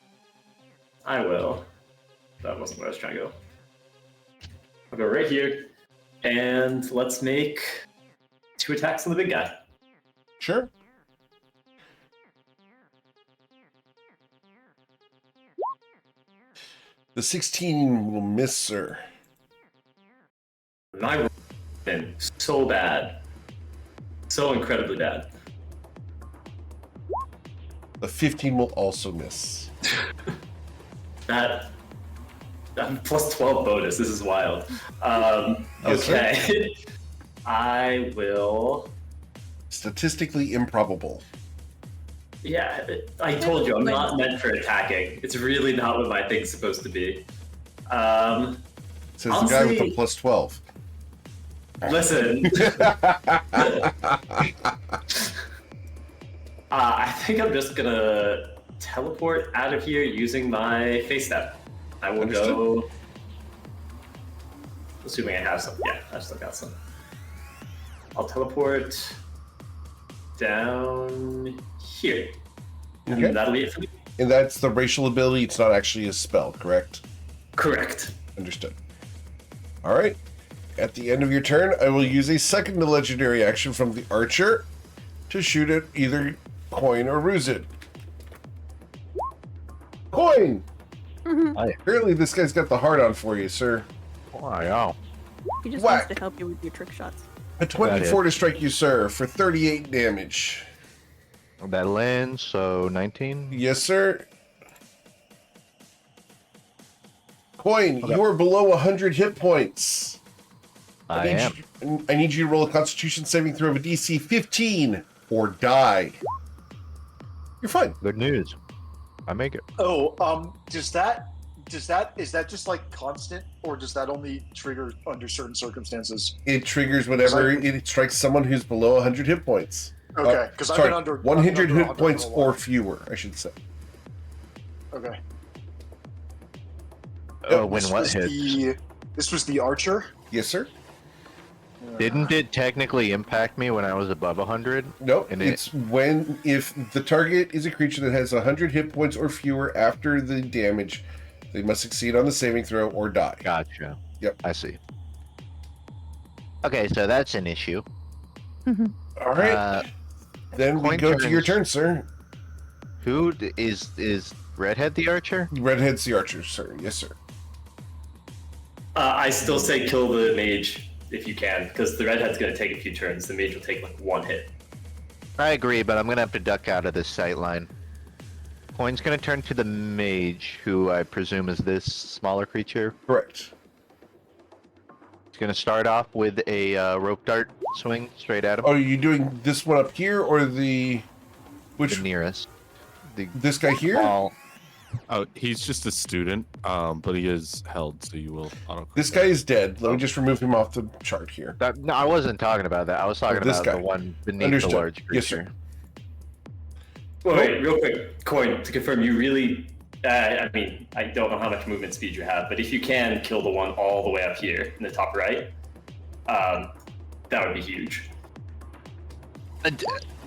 I will. That wasn't where I was trying to go. I'll go right here, and let's make 2 attacks on the big guy. Sure. The 16 will miss, sir. My roll has been so bad, so incredibly bad. The 15 will also miss. That I'm plus 12 bonus. This is wild. Yes, sir. Okay. I will. Statistically improbable. Yeah, I told you I'm not meant for attacking. It's really not what my thing's supposed to be. Says I'll the guy with say- the plus 12. Listen. I think I'm just gonna teleport out of here using my face step. I will go. Assuming I have some. Yeah, I still got some. I'll teleport down here. And Okay. that'll be it for me. And that's the racial ability. It's not actually a spell, correct? Correct. Understood. All right. At the end of your turn, I will use a second legendary action from the archer to shoot at either Coin or Ruzid. Coin! Hi. Apparently this guy's got the heart on for you, sir. Wow. He just Whack. wants to help you with your trick shots. A 24 to strike you, sir, for 38 damage. That lands, so 19. Yes, sir. Coin, Okay. you are below 100 hit points. I am. I need you to roll a Constitution saving throw of a DC 15 or die. You're fine. Good news. I make it. Oh, is that just like constant, or does that only trigger under certain circumstances? It triggers whenever it strikes someone who's below 100 hit points. Okay, because I've Sorry, been under 100 under hit points for a while. or fewer, I should say. Okay. When what was hits? This was the archer. Yes, sir. Didn't it technically impact me when I was above 100? Nope. And It's if the target is a creature that has 100 hit points or fewer after the damage, they must succeed on the saving throw or die. Gotcha. Yep. I see. Okay, so that's an issue. All right. Then we Coin go to your turns. turn, sir. Who is Redhead the archer? Redhead's the archer, sir. Yes, sir. I still say kill the mage if you can, because the redhead's going to take a few turns. The mage will take like 1 hit. I agree, but I'm gonna have to duck out of this sight line. Coin's gonna turn to the mage, who I presume is this smaller creature. Correct. He's gonna start off with a rope dart swing straight at him. Oh, are you doing this one up here or the which The nearest. The this guy here? small. Oh, he's just a student, but he is held, so you will auto. This guy is dead. Let me just remove him off the chart here. No, I wasn't talking about that. I was talking this about guy. the one beneath Understood. the large Yes, creature. sir. Wait, real quick, Coin, to confirm, you really, I mean, I don't know how much movement speed you have, but if you can kill the one all the way up here in the top right, that would be huge.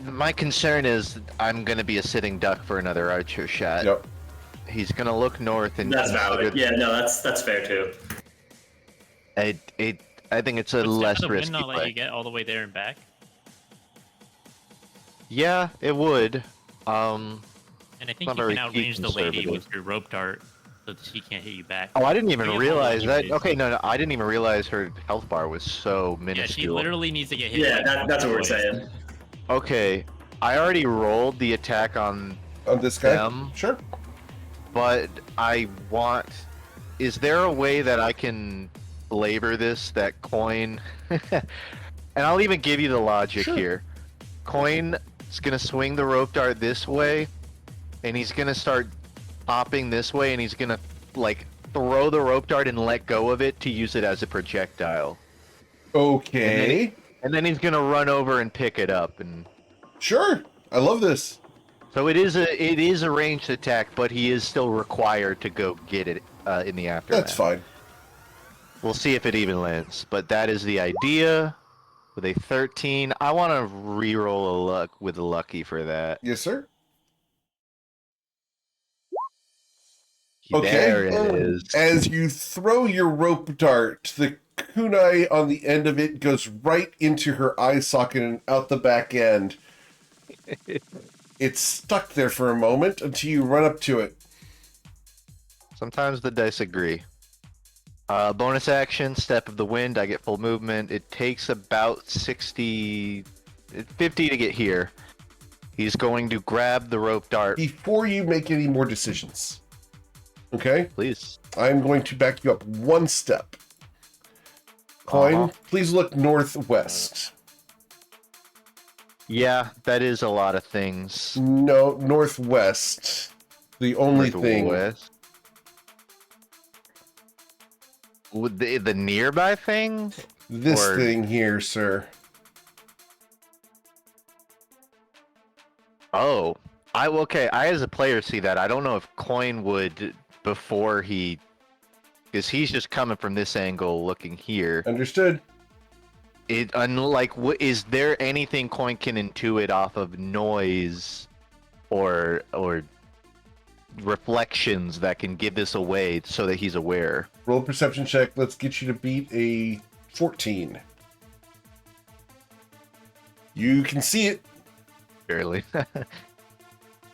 My concern is I'm gonna be a sitting duck for another archer shot. Yep. He's gonna look north and That's valid. consider- Yeah, no, that's fair too. I think it's a Would less the wind risky not let play. you get all the way there and back? Yeah, it would. And I think Not you very can outrange the lady conservative. with your rope dart so that she can't hit you back. Oh, I didn't even Yeah, realize how that. long Okay, no, I didn't even realize her health bar was so Yeah, minuscule. she literally needs to get hit. Yeah, like that's what we're twice. saying. Okay, I already rolled the attack on On this guy? them, Sure. but I want. Is there a way that I can labor this? That coin, and I'll even give you the logic Sure. here. Coin is gonna swing the rope dart this way, and he's gonna start popping this way, and he's gonna like throw the rope dart and let go of it to use it as a projectile. Okay. And then he's gonna run over and pick it up, and Sure. I love this. so it is a ranged attack, but he is still required to go get it in the aftermath. That's fine. We'll see if it even lands, but that is the idea. With a 13, I want to re-roll a luck with a lucky for that. Yes, sir. There it is. As you throw your rope dart, the kunai on the end of it goes right into her eye socket and out the back end. It's stuck there for a moment until you run up to it. Sometimes the dice agree. Bonus action, Step of the Wind. I get full movement. It takes about 50 to get here. He's going to grab the rope dart. Before you make any more decisions, okay? Please. I'm going to back you up one step. Coin, please look northwest. Yeah, that is a lot of things. No, northwest. The only thing. Northwest. Would the nearby thing? This Or- thing here, sir. Oh, okay. I as a player see that. I don't know if Coin would before he, because he's just coming from this angle, looking here. Understood. Is there anything Coin can intuit off of noise, or reflections that can give this away so that he's aware? Roll a perception check. Let's get you to beat a 14. You can see it. Barely.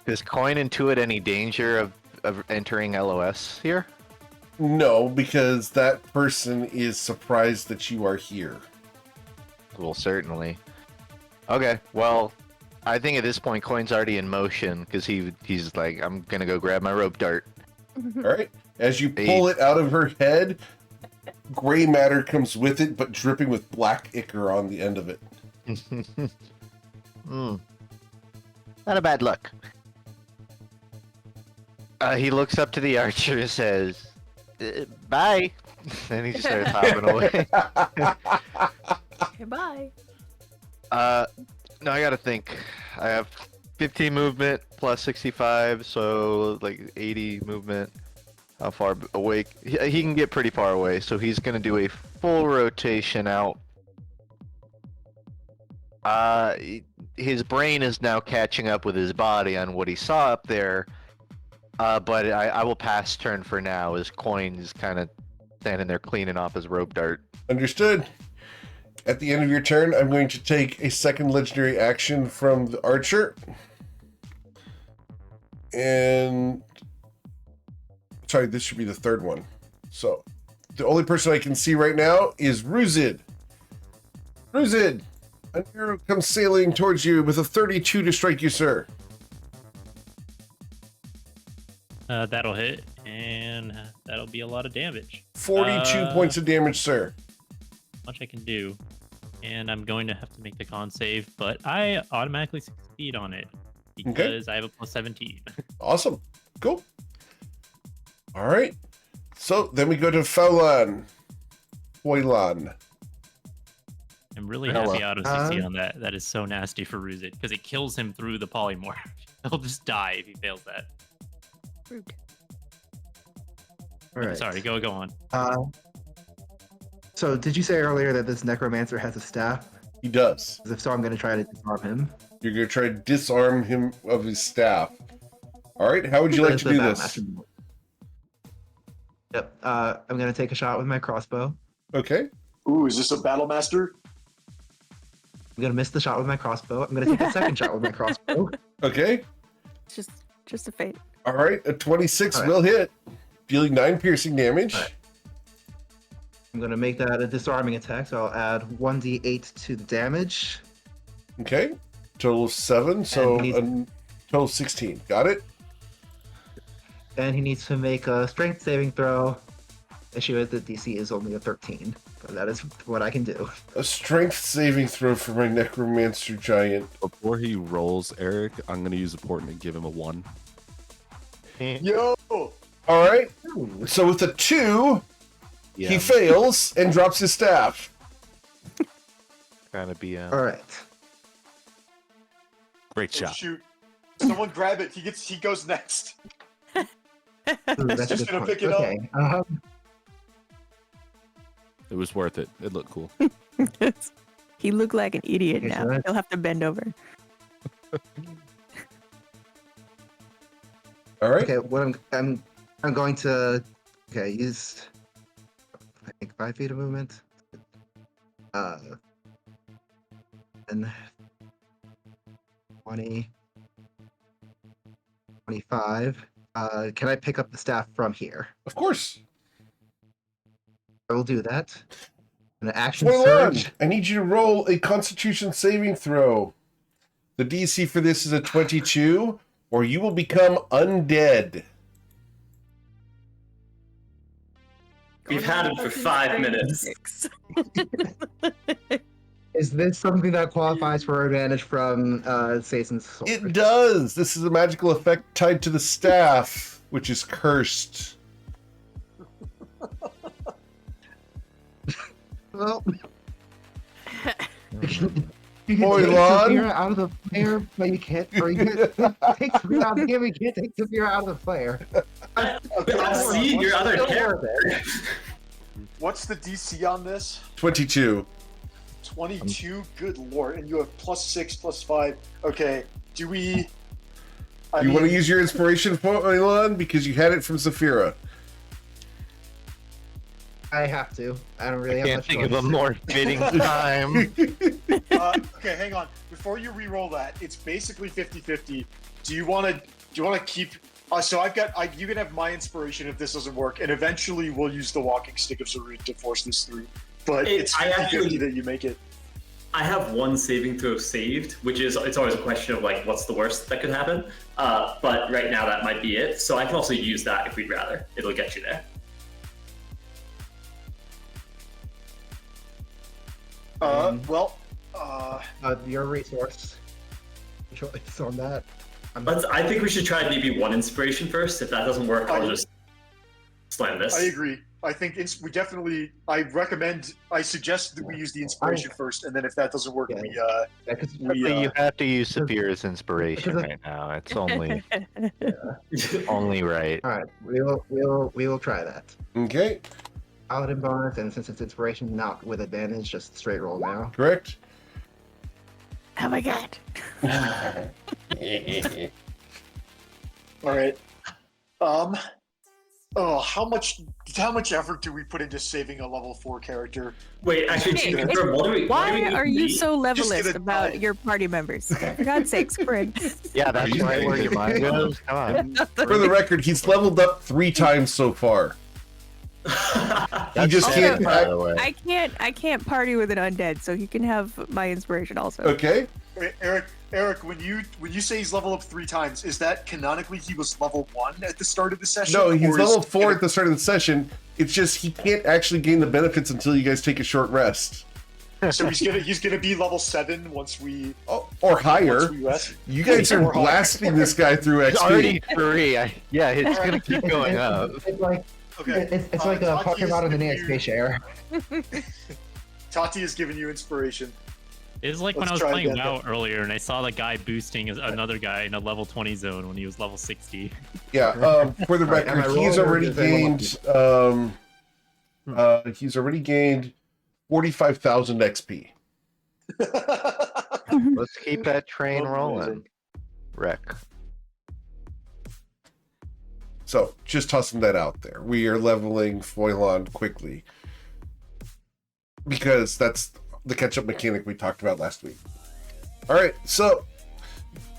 Does Coin intuit any danger of entering LOS here? No, because that person is surprised that you are here. Well, certainly. Okay, well, I think at this point Coin's already in motion because he's like, I'm gonna go grab my rope dart. All right. As you pull it out of her head, gray matter comes with it, but dripping with black ichor on the end of it. Not a bad look. He looks up to the archer and says, bye. And he just starts hopping away. Goodbye. No, I gotta think. I have 15 movement plus 65, so like 80 movement. How far away? He can get pretty far away, so he's gonna do a full rotation out. His brain is now catching up with his body on what he saw up there. But I will pass turn for now, as Coin is kind of standing there cleaning off his rope dart. Understood. At the end of your turn, I'm going to take a second legendary action from the archer. And... sorry, this should be the third one. So, the only person I can see right now is Ruzid. Ruzid! An arrow comes sailing towards you with a 32 to strike you, sir. That'll hit, and that'll be a lot of damage. 42 points of damage, sir. Much I can do. And I'm going to have to make the con save, but I automatically succeed on it because I have a plus 17. Awesome. Cool. All right. So then we go to Faulan. Toivoan. I'm really Hello. happy out of CC on that. That is so nasty for Ruzit because it kills him through the polymorph. He'll just die if he fails that. Rude. All right. Sorry, go on. So did you say earlier that this necromancer has a staff? He does. 'Cause if so, I'm going to try to disarm him. You're going to try to disarm him of his staff. All right. How would you like to do this? Yep. I'm going to take a shot with my crossbow. Okay. Ooh, is this a battle master? I'm going to miss the shot with my crossbow. I'm going to take a second shot with my crossbow. Okay. It's just a fate. All right. A 26 All right. will hit, dealing 9 piercing damage. All right. I'm going to make that a disarming attack, so I'll add 1d8 to the damage. Okay. Total of 7, so And he's- a total of 16. Got it? And he needs to make a strength saving throw. Issue is that DC is only a 13, but that is what I can do. A strength saving throw for my necromancer giant. Before he rolls, Eric, I'm gonna use a portent and give him a 1. Yo! All right. So with a 2, he fails and drops his staff. Kind of be All right. Great Oh, shot. shoot. Someone grab it. He goes next. Ooh, that's just a good gonna point. pick it up. Okay. It was worth it. It looked cool. He looked like an idiot Okay, so now. that's- He'll have to bend over. All right. Okay, what I'm going to use I think 5 feet of movement. And 20, 25. Can I pick up the staff from here? Of course. I will do that. An action Toivoan, surge. I need you to roll a Constitution saving throw. The DC for this is a 22, or you will become undead. We've had him for 5 minutes. Is this something that qualifies for advantage from Sason's sword? It does. This is a magical effect tied to the staff, which is cursed. Well, you Boy, take Lon. Saphira out of the player, but you can't. Or you can take Saphira out of the game, but you can't take Saphira out of the player. I've seen your other character. What's the DC on this? 22. 22? Good lord. And you have +6, +5. Okay. Do we... You want to use your inspiration for Elon because you had it from Saphira. I have to. I don't really I have can't much think of choice. a more fitting time. Okay, hang on. Before you re-roll that, it's basically 50-50. Do you want to keep... so you can have my inspiration if this doesn't work, and eventually we'll use the walking stick of Zarud to force this through. But it's 50-50 that you make it. I have one saving throw saved, which is, it's always a question of like, what's the worst that could happen? But right now that might be it. So I can also use that if we'd rather. It'll get you there. Your resource choice on that. I think we should try maybe one inspiration first. If that doesn't work, I'll just slam this. I agree. I think we definitely. I suggest that we use the inspiration first, and then if that doesn't work, You have to use Saphira's inspiration right now. It's only only right. All right, we will try that. Okay. Paladin bonus, and since it's inspiration, not with advantage, just straight roll now. Correct. Oh my god. All right. How much effort do we put into saving a level 4 character? Wait, actually, Hey, to confirm, what do we? Why are you so Just levelist gonna about die. your party members? For God's sakes, Corinne. Yeah, that's you right where kidding your mind goes. Come on. For the record, he's leveled up 3 times so far. He just Also, can't. By the way. I can't party with an undead, so he can have my inspiration also. Okay. Wait, Eric, when you say he's leveled up 3 times, is that canonically he was level 1 at the start of the session? No, he's or is- level 4 at the start of the session. It's just he can't actually gain the benefits until you guys take a short rest. So he's gonna be level 7 once we Or higher. once we rest. You guys are Or higher. blasting this guy through It's already XP. 3. Yeah, it's gonna keep going up. It's like Okay. it's like a Tati Pokemon in the is next giving space share. Tati has given you inspiration. It was like when Let's I was try playing again. WoW earlier and I saw the guy boosting another guy in a level 20 zone when he was level 60. Yeah, for the Alright, am I record, he's rolling or already is anyone gained he's already gained 45,000 XP. Let's keep that train Amazing. rolling. Wreck. So just tossing that out there. We are leveling Foilon quickly. Because that's the catch-up mechanic we talked about last week. Alright, so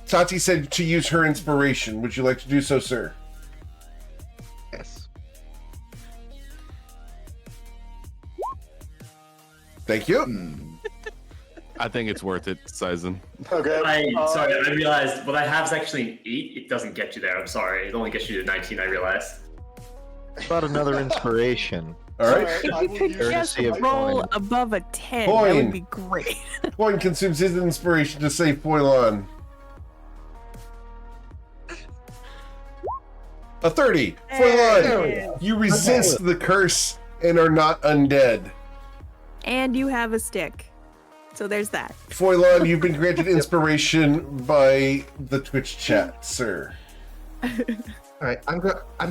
Tati said to use her inspiration. Would you like to do so, sir? Yes. Thank you. I think it's worth it, Sizen. Okay. Sorry, I realized what I have is actually an 8. It doesn't get you there. I'm sorry. It only gets you to 19. I realized. About another inspiration. All right. Alright, If I you will could use- just Courtesy of roll coin. above a 10, that Coin. would be great. Coin consumes his inspiration to save Foilon. A 30. Foilon, There. you resist the curse and are not undead. And you have a stick. So there's that. Foilon, you've been granted inspiration by the Twitch chat, sir. All right, I'm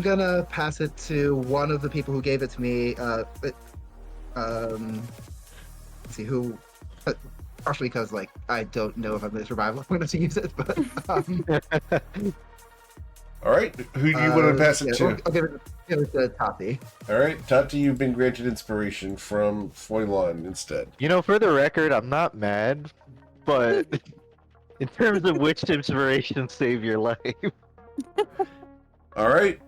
gonna pass it to one of the people who gave it to me. Let's see who. Partially because like I don't know if I'm gonna survive long enough to use it, but All right, who do you want to pass it yeah, to? I'll give it to Tati. All right, Tati, you've been granted inspiration from Foilon instead. You know, for the record, I'm not mad, but in terms of which inspiration saved your life. All right.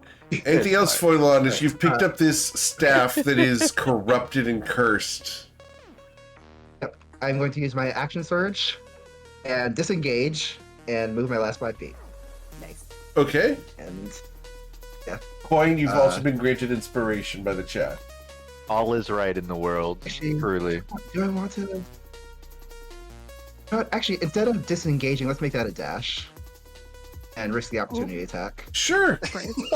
Anything else, Foilon, as you've picked Uh, up this staff that is corrupted and cursed? I'm going to use my action surge and disengage and move my last 5 feet. Nice. Okay. And Coin, you've also been granted inspiration by the chat. All is right in the world, Actually- truly. do I want to? You know what, actually, instead of disengaging, let's make that a dash and risk the opportunity attack. Sure. Didn't we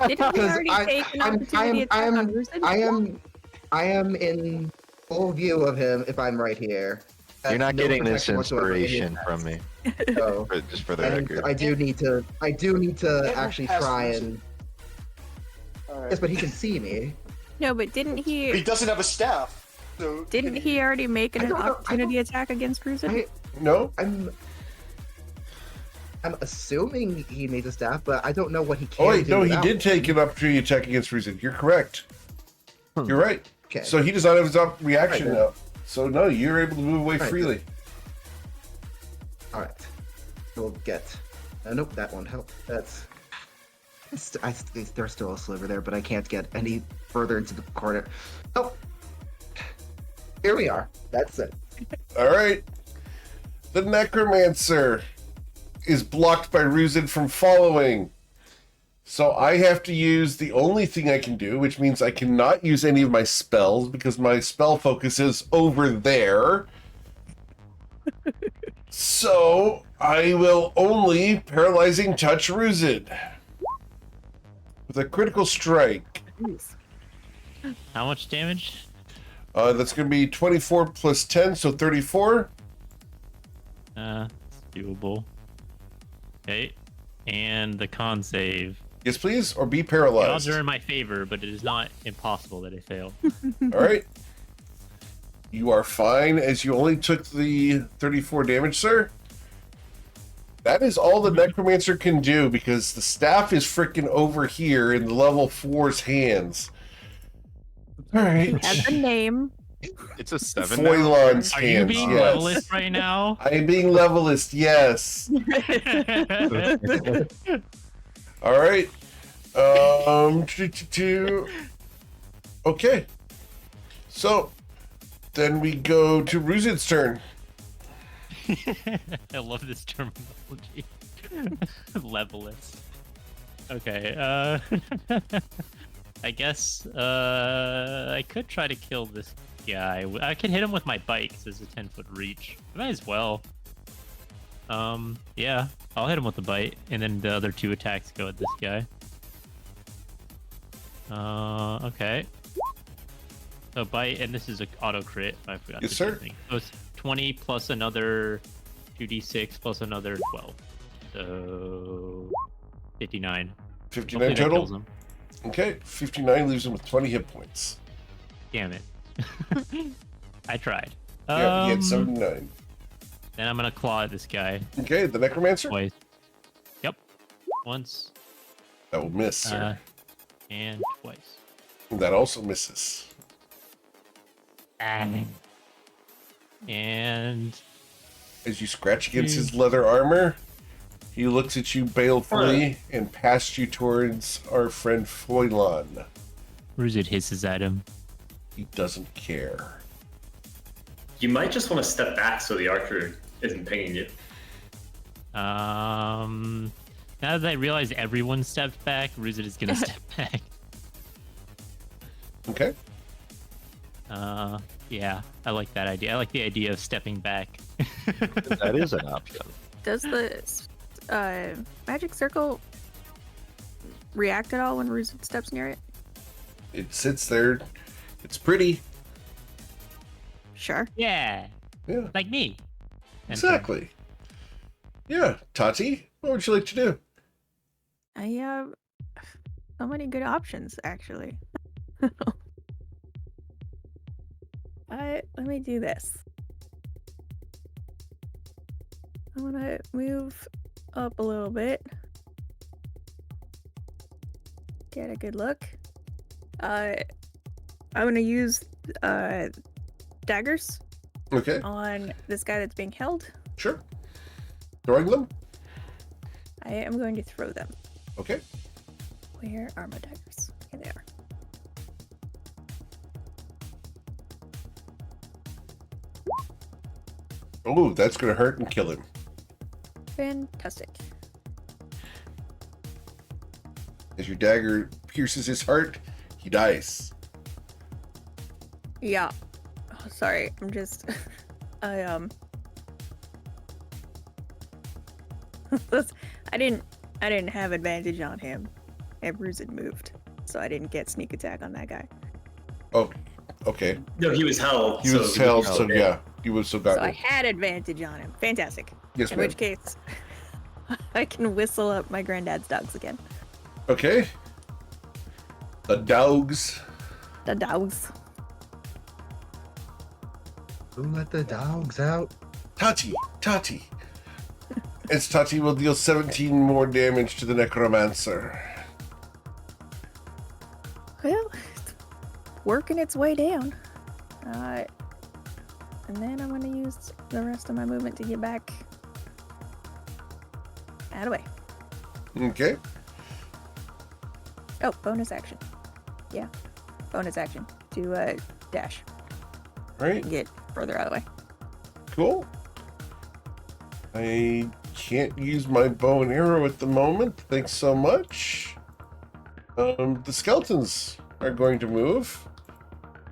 Because already take an opportunity attack on Rusin? I am in full view of him if I'm right here. You're not No getting this protection whatsoever. inspiration from me, So, just for the and record. I do need to actually has try Rusin. and Alright. yes, but he can see me. No, but didn't He he? doesn't have a staff. So Didn't he already make I an don't know, I opportunity attack against Rusin? I- No? I'm assuming he made the staff, but I don't know what he can Oh, wait, do. no, he without did it. take an opportunity attack against Reason. You're correct. You're right. Okay. So he does not have his reaction Right, now. So, no, you're able to move away Right, freely. All right. We'll get. Nope, that won't help. That's. There's still a sliver there, but I can't get any further into the corner. Oh, here we are. That's it. All right. The Necromancer is blocked by Ruzin from following. So I have to use the only thing I can do, which means I cannot use any of my spells because my spell focus is over there. So I will only Paralyzing Touch Ruzin with a critical strike. How much damage? That's going to be 24 plus 10, so 34. It's doable. Okay. And the con save. Yes, please, or be The odds paralyzed. are in my favor, but it is not impossible that I fail. All right. You are fine, as you only took the 34 damage, sir. That is all the Necromancer can do, because the staff is freaking over here in the level 4's hands. All right. Has a name. It's a 7 now. Foilon's Are hands, you being yes. levelist right now? I am being levelist, yes. All right. Okay. So, then we go to Ruzin's turn. I love this terminology. Levelist. Okay, I guess I could try to kill this guy. I could hit him with my bike 'cause there's a 10-foot reach. I might as well. Yeah, I'll hit him with the bite, and then the other 2 attacks go at this guy. Okay. So bite, and this is an auto crit. I forgot. Yes, to sir. do anything. So it's 20 plus another 2d6 plus another 12. So 59. 59 Hopefully that kills total? him. Okay, 59 leaves him with 20 hit points. Damn it. I tried. Yeah, he had 79. Then I'm gonna claw at this guy Okay, the Necromancer? twice. Yep. Once That will miss, sir. and twice. That also misses. And As you scratch against his leather armor, he looks at you balefully and passes you towards our friend Foilon. Ruzid hisses at him. He doesn't care. you might just want to step back so the archer isn't pinging you. Now that I realize everyone stepped back, Ruzit is gonna step back. Okay. Yeah, I like that idea. I like the idea of stepping back. That is an option. Does the magic circle react at all when Ruzit steps near it? It sits there. It's pretty. Sure. Yeah, Yeah. like me. Exactly. Yeah. Tati, what would you like to do? I have so many good options, actually. Let me do this. I'm gonna move up a little bit. Get a good look. I'm gonna use daggers Okay. on this guy that's being held. Sure. Throwing them? I am going to throw them. Okay. Where are my daggers? Here they are. Oh, that's going to hurt and kill him. Fantastic. As your dagger pierces his heart, he dies. Yeah. Oh, sorry, I'm just I didn't have advantage on him. Bruce had moved, so I didn't get sneak attack on that guy. Oh, okay. No, he was held. He was held, so yeah. You would have still got So I it. had advantage on him. Fantastic. Yes, In ma'am. which case, I can whistle up my granddad's dogs again. Okay. The dogs. The dogs. Who let the dogs out? Tati. As Tati will deal 17 more damage to the necromancer. Well, it's working its way down. And then I'm going to use the rest of my movement to get back out of the way. Okay. Oh, bonus action. Yeah, bonus action to dash. Right. Get further out of the way. Cool. I can't use my bow and arrow at the moment. Thanks so much. The skeletons are going to move.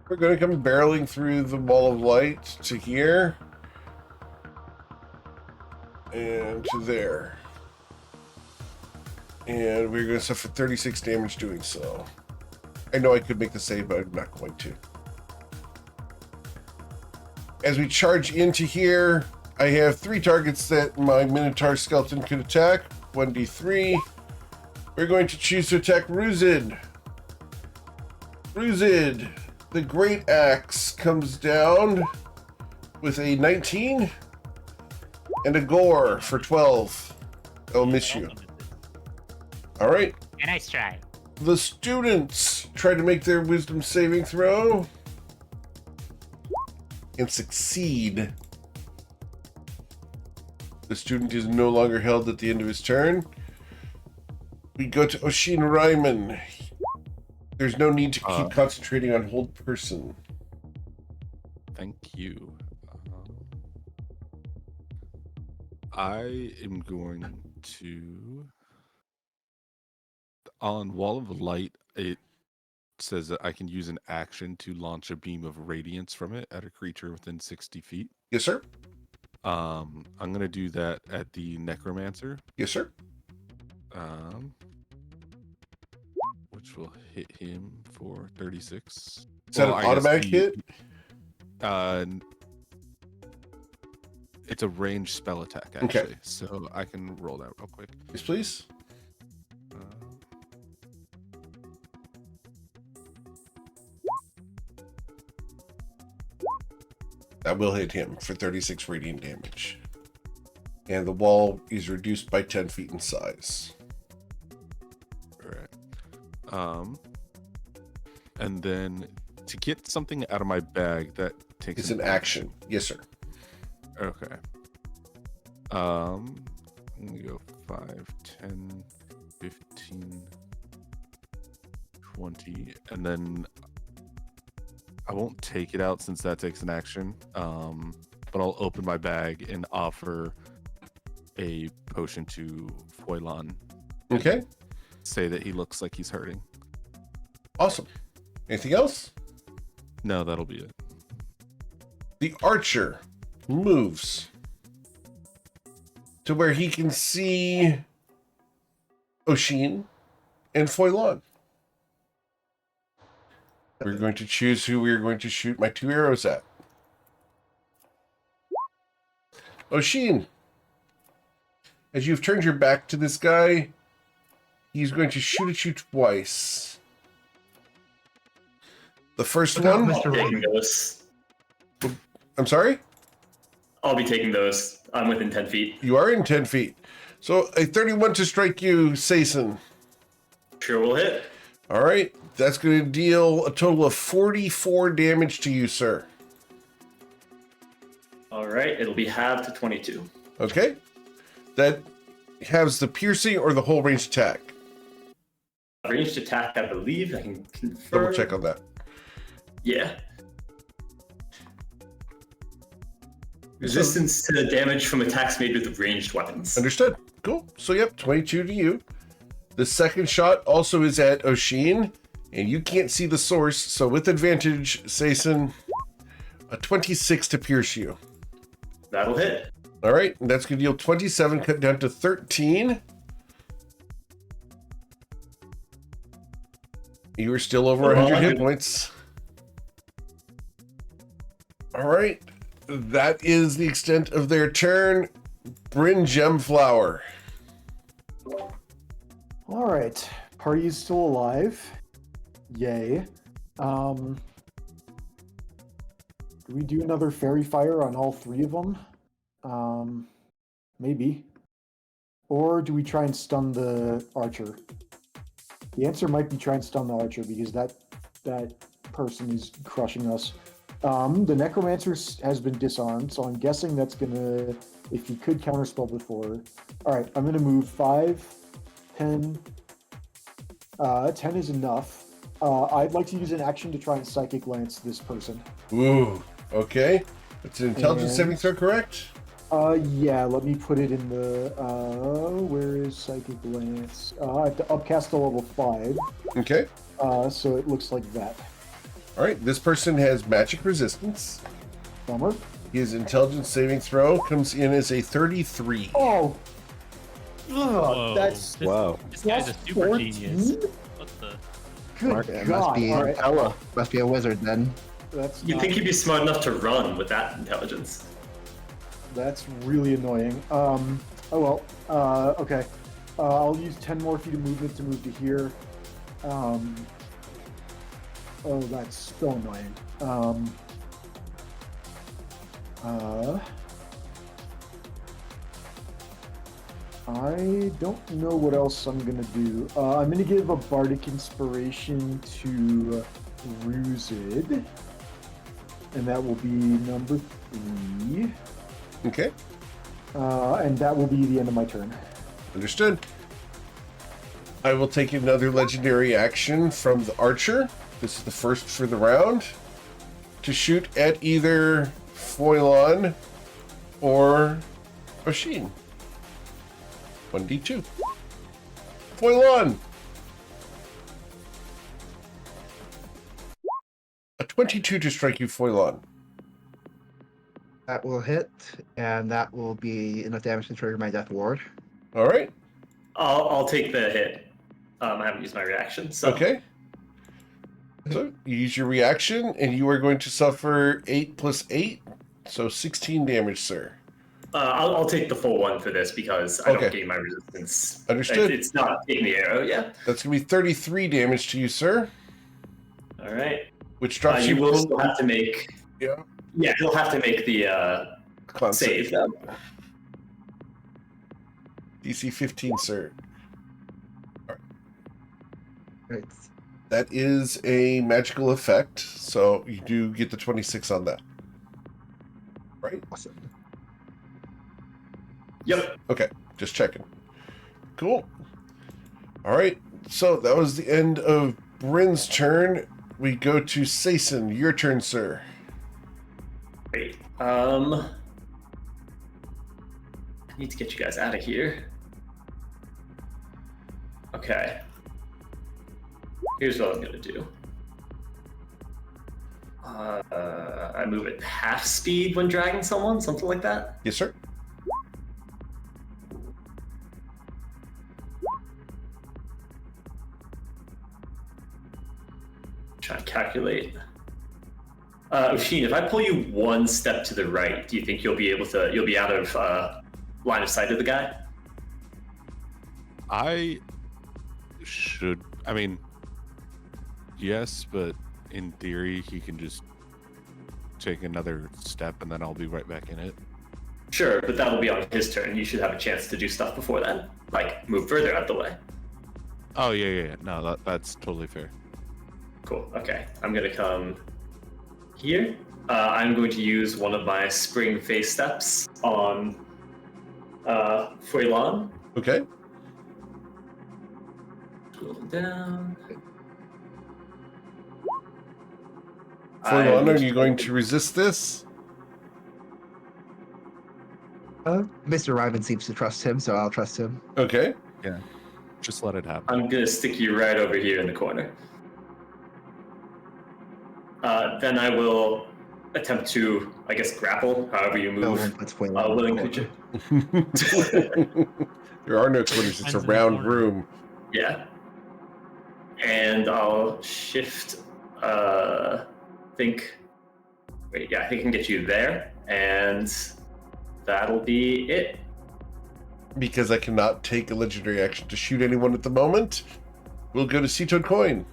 We're going to come barreling through the ball of light to here. And to there. And we're going to suffer 36 damage doing so. I know I could make the save, but I'm not going to. As we charge into here, I have 3 targets that my Minotaur skeleton could attack. 1d3. We're going to choose to attack Ruzid. Ruzid, the Great Axe comes down with a 19 and a gore for 12. I'll miss you. All right. A nice try. The students try to make their wisdom saving throw and succeed. The student is no longer held at the end of his turn. We go to Oshin Ryman. There's no need to keep concentrating on hold person. Thank you. I am going to... On Wall of Light, it says that I can use an action to launch a beam of radiance from it at a creature within 60 feet. Yes, sir. I'm going to do that at the Necromancer. Yes, sir. Which will hit him for 36. Is that an I guess automatic hit? It's a ranged spell attack, actually. Okay. So I can roll that real quick. Yes, please. That will hit him for 36 radiant damage. And the wall is reduced by 10 feet in size. Alright. And then to get something out of my bag that takes It's an action. Yes, sir. Okay. I'm gonna go 5, 10, 15, 20, and then I won't take it out since that takes an action. But I'll open my bag and offer a potion to Foilan. Okay. Say that he looks like he's hurting. Awesome. Anything else? No, that'll be it. The archer moves to where he can see Oshin and Foilan. We're going to choose who we are going to shoot my 2 arrows at. Oshin, as you've turned your back to this guy, he's going to shoot at you twice. The first one... I'll be taking those. I'm sorry? I'll be taking those. I'm within 10 feet. You are in 10 feet. So a 31 to strike you, Sason. Sure will hit. All right. That's going to deal a total of 44 damage to you, sir. All right. It'll be halved to 22. Okay. That has the piercing or the whole range attack. Ranged attack, I believe. I can confirm. Double check on that. Yeah. Resistance to damage from attacks made with ranged weapons. Understood. Cool. So, yep, 22 to you. The second shot also is at Oshin, and you can't see the source, so with advantage, Sason, a 26 to pierce you. That'll hit. All right, and that's going to deal 27, cut down to 13. You are still over 100 hit points. All right, that is the extent of their turn. Bryn Gemflower. All right, party is still alive. Yay. Do we do another fairy fire on all 3 of them? Maybe. Or do we try and stun the archer? The answer might be try and stun the archer because that person is crushing us. The necromancer has been disarmed, so I'm guessing that's gonna, if he could counterspell before. All right, I'm gonna move 5, 10. 10 is enough. I'd like to use an action to try and psychic lance this person. Ooh, okay. It's an intelligence saving throw, correct? Yeah, let me put it in the, where is Psychic Lance? I have to upcast to level 5. Okay. So it looks like that. All right, this person has magic resistance. Bummer. His intelligence saving throw comes in as a 33. Oh! Whoa, That's This guy's a super 14? genius. What the? Good It God. must be All right. Ella. Must be a wizard then. That's You'd not- think he'd be smart enough to run with that intelligence. That's really annoying. Oh well. Okay. I'll use 10 more feet of movement to move to here. Oh, that's so annoying. I don't know what else I'm gonna do. I'm gonna give a bardic inspiration to Ruzid, and that will be number 3. Okay, And that will be the end of my turn. understood. I will take another legendary action from the archer. This is the first for the round. To shoot at either Foilan or Oshin. 1d2. Foilan! A 22 to strike you, Foilan. That will hit, and that will be enough damage to trigger my death ward. All right. I'll take the hit. I haven't used my reaction, so. Okay. So you use your reaction, and you are going to suffer 8 plus 8, so 16 damage, sir. I'll take the full one for this because I don't gain my resistance. Understood. It's not taking the arrow, yeah. That's going to be 33 damage to you, sir. All right. Which drops You you will still have to make. Yeah. Yeah, you'll have to make the Con save though. DC 15, sir. Right. That is a magical effect, so you do get the 26 on that. Right? Awesome. Yep. Okay, just checking. Cool. All right, so that was the end of Bryn's turn. we go to Sason. Your turn, sir. Great. I need to get you guys out of here. Okay. Here's what I'm gonna do. I move at half speed when dragging someone, something like that. Yes, sir. Try and calculate. Usheen, if I pull you one step to the right, do you think you'll be out of line of sight of the guy? I mean, yes, but in theory, he can just take another step and then I'll be right back in it. Sure, but that'll be on his turn. You should have a chance to do stuff before then. Like, move further out the way. Oh, yeah. No, that's totally fair. Cool, okay. I'm gonna come here. I'm going to use one of my spring face steps on Toivoan. Okay. Scroll down. Toivoan, are you going to resist this? Mr. Ryman seems to trust him, so I'll trust him. Okay. Yeah. Just let it happen. I'm gonna stick you right over here in the corner. Then I will attempt to, I guess, grapple, however you No, move. let's play A willing creature. There are no corners. It's a Depends on the round corner. room. Yeah. And I'll shift, I think I can get you there, and that'll be it. Because I cannot take a legendary action to shoot anyone at the moment, we'll go to Sea-Toad Coin.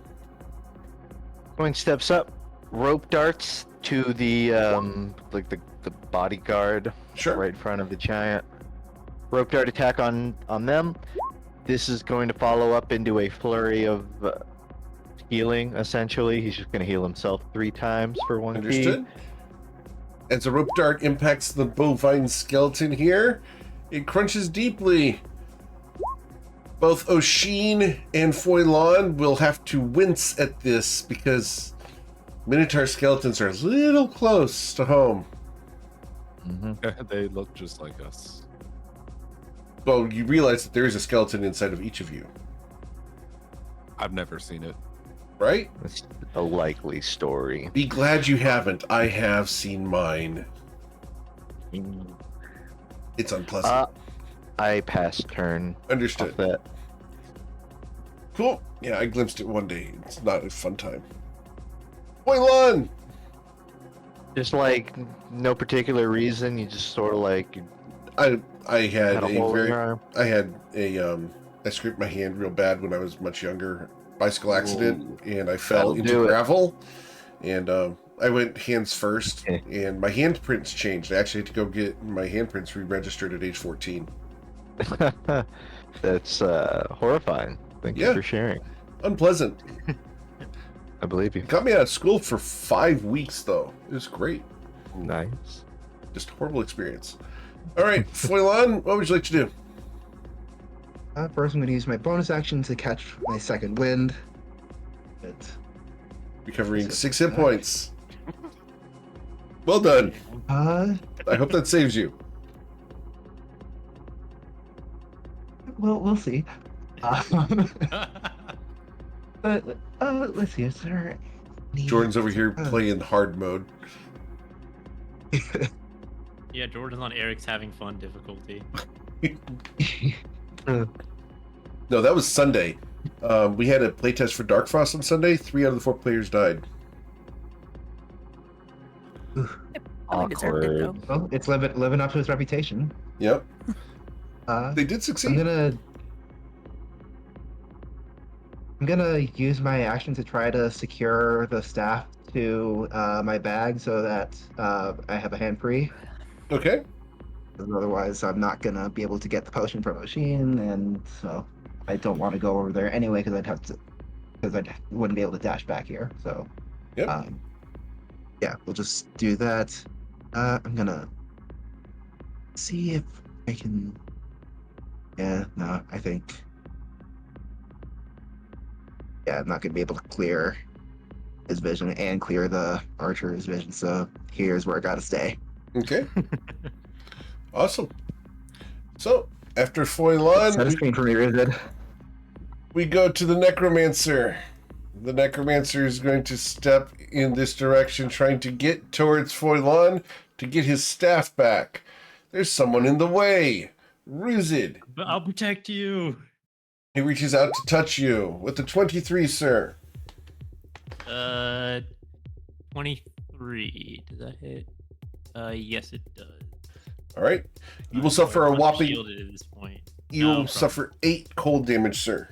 Coin steps up, rope darts to the the bodyguard Sure. right in front of the giant. Rope dart attack on them. This is going to follow up into a flurry of healing. Essentially, he's just going to heal himself 3 times for 1 key. Understood. As a rope dart impacts the bovine skeleton here, it crunches deeply. Both Oshin and Foilan will have to wince at this because Minotaur skeletons are a little close to home. They look just like us. Well, you realize that there is a skeleton inside of each of you, I've never seen it. right? It's a likely story. Be glad you haven't. I have seen mine. It's unpleasant. I pass turn. Understood. Off that. Cool. Yeah, I glimpsed it one day. It's not a fun time. Foilan! Just like no particular reason, you just sort of like I had had a a hole in very your arm. I had a I scraped my hand real bad when I was much younger. Bicycle accident, and I fell That'll into do it. gravel, and I went hands first, and my handprints changed. I actually had to go get my handprints re-registered at age 14. That's horrifying. Thank Yeah. you for sharing. Unpleasant. I believe you. Got me out of school for 5 weeks, though. It was great. Nice. Just a horrible experience. All right, Foilan, what would you like to do? First, I'm going to use my bonus action to catch my second wind. Recovering 6 hit points. Well done. I hope that saves you. Well, we'll see. But let's see. Is there any... Jordan's over here playing hard mode. Yeah, Jordan's on Eric's having fun difficulty. No, that was Sunday. We had a playtest for Dark Frost on Sunday. 3 out of the 4 players died. Probably deserved it, though. Well, it's living up to its reputation. Yep, Uh, they did I'm succeed. gonna use my action to try to secure the staff to my bag so that I have a hand free. Okay. 'Cause otherwise, I'm not gonna be able to get the potion from Oshin, and so I don't want to go over there anyway because I wouldn't be able to dash back here. So, Yep. yeah, we'll just do that. I'm gonna see if I can. Yeah, no, I think. Yeah, I'm not gonna be able to clear his vision and clear the archer's vision. So here's where I gotta stay. Okay. Awesome. So, after Foilan, Set a screen for me, Rizid. we go to the Necromancer. The Necromancer is going to step in this direction, trying to get towards Foilan to get his staff back. There's someone in the way. Ruzid. I'll protect you. He reaches out to touch you with the 23, sir. 23. Does that hit? Yes, it does. All right. You will suffer a I'm whopping. shielded at this point. You No will problem. suffer 8 cold damage, sir.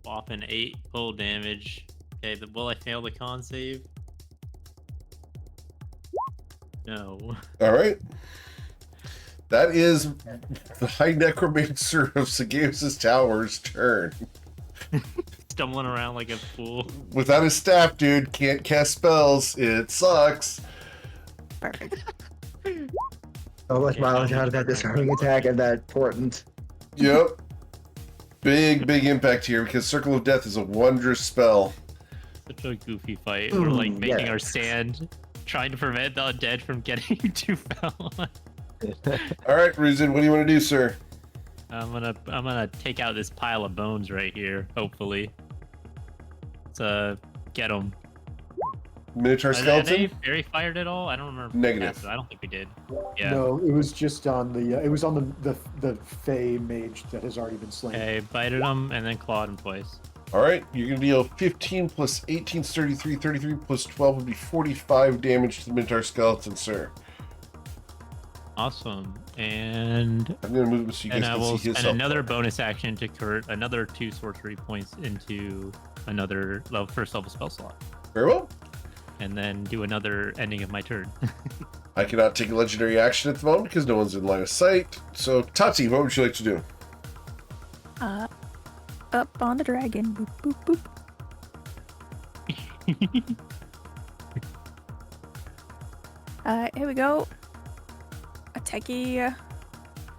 Whopping 8 cold damage. Okay, will I fail the con save? No. All right. That is the High Necromancer of Sagaeus' Tower's turn. Stumbling around like a fool. Without his staff, dude, can't cast spells. It sucks. Perfect. So much mileage out of that disarming attack and that portent. Yep. Big impact here because Circle of Death is a wondrous spell. Such a goofy fight. We're like making yeah. our stand, trying to prevent the undead from getting too foul. All right, Ruzin, what do you want to do, sir? I'm gonna take out this pile of bones right here. Hopefully, let's get them. Minotaur Are they skeleton? fairy fired at all? I don't remember. Negative. I don't think we did. Yeah. No, it was just on the. It was on the Fey mage that has already been slain. Okay, bited him and then clawed him twice. All right, you're going to deal 15 plus 18 is 33. 33 plus 12 would be 45 damage to the Minotaur skeleton, sir. Awesome. And I'm going to move him so you guys I can will see his spend health another bar. bonus action to convert another 2 sorcery points into another first level spell slot, Very well. and then do another ending of my turn. I cannot take a legendary action at the moment because no one's in line of sight. So, Tati, what would you like to do? Up on the dragon. Boop, boop, boop. Here we go. A techie.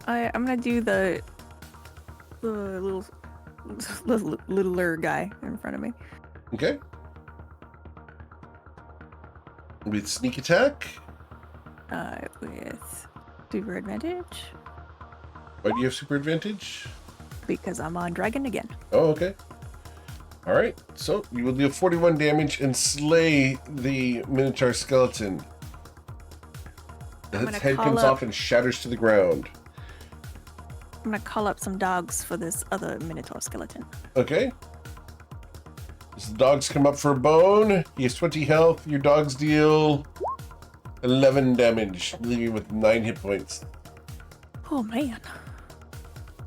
I'm gonna do the littler guy in front of me. Okay. With sneak attack. With super advantage Why do you have super advantage? because I'm on dragon again. Oh, okay. All right. So you will deal 41 damage and slay the Minotaur skeleton. I'm Its gonna head call comes up- off and shatters to the ground. I'm gonna call up some dogs for this other minotaur skeleton. Okay. As the dogs come up for a bone, he has 20 health. Your dogs deal 11 damage, leaving you with 9 hit points. Oh man.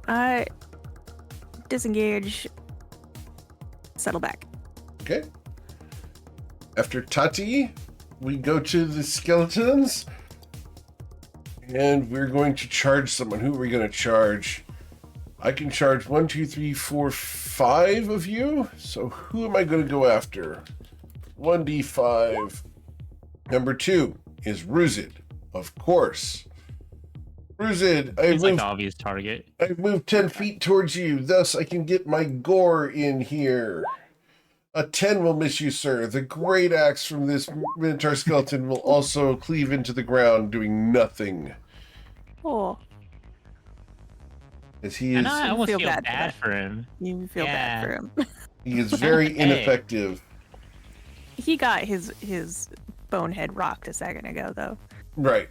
I disengage. Settle back. Okay. After Tati, we go to the skeletons. And we're going to charge someone. Who are we going to charge? I can charge 1, 2, 3, 4, 5 of you. So who am I going to go after? 1d5. Number 2 is Ruzid, of course. Ruzid, He's like the obvious target. I've moved 10 feet towards you, thus I can get my gore in here. A 10 will miss you, sir. The great axe from this Minotaur skeleton will also cleave into the ground, doing nothing. Oh, As he And is, I almost feel feel bad bad, for for him. you feel bad for him. he is very ineffective. He got his bonehead rocked a second ago, though. Right.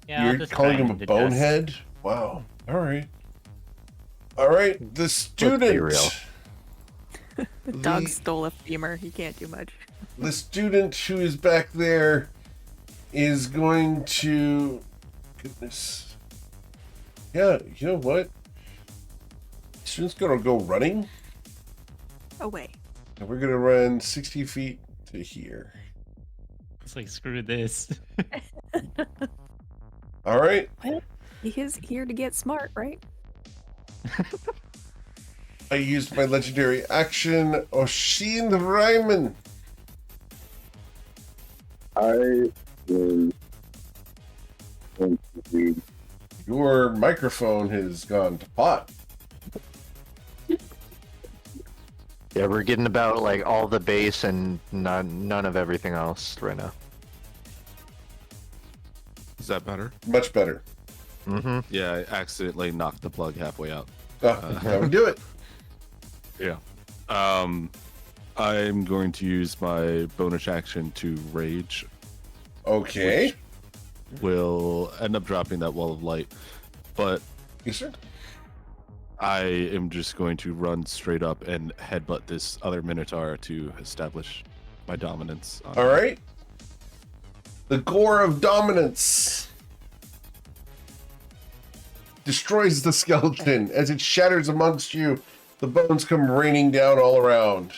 Yeah, I'll You're just calling grind him a to dust. bonehead? Wow. All right. All right. The student. real. The dog stole a femur. He can't do much. The student who is back there is going to. Goodness. Yeah, you know what? Student's gonna go running, Away. and we're gonna run 60 feet to here. It's like, screw this. All right. He is here to get smart, right? I used my legendary action, Oshin Ryman. I was going to be Your microphone has gone to pot. Yeah, we're getting about like all the base and none of everything else right now. Is that better? Much better. Mm-hmm. Yeah, I accidentally knocked the plug halfway out. That would do it. Yeah. I'm going to use my bonus action to rage. Okay. Will end up dropping that wall of light, but Yes, sir. I am just going to run straight up and headbutt this other Minotaur to establish my dominance. All right. The gore of dominance destroys the skeleton as it shatters amongst you. The bones come raining down all around.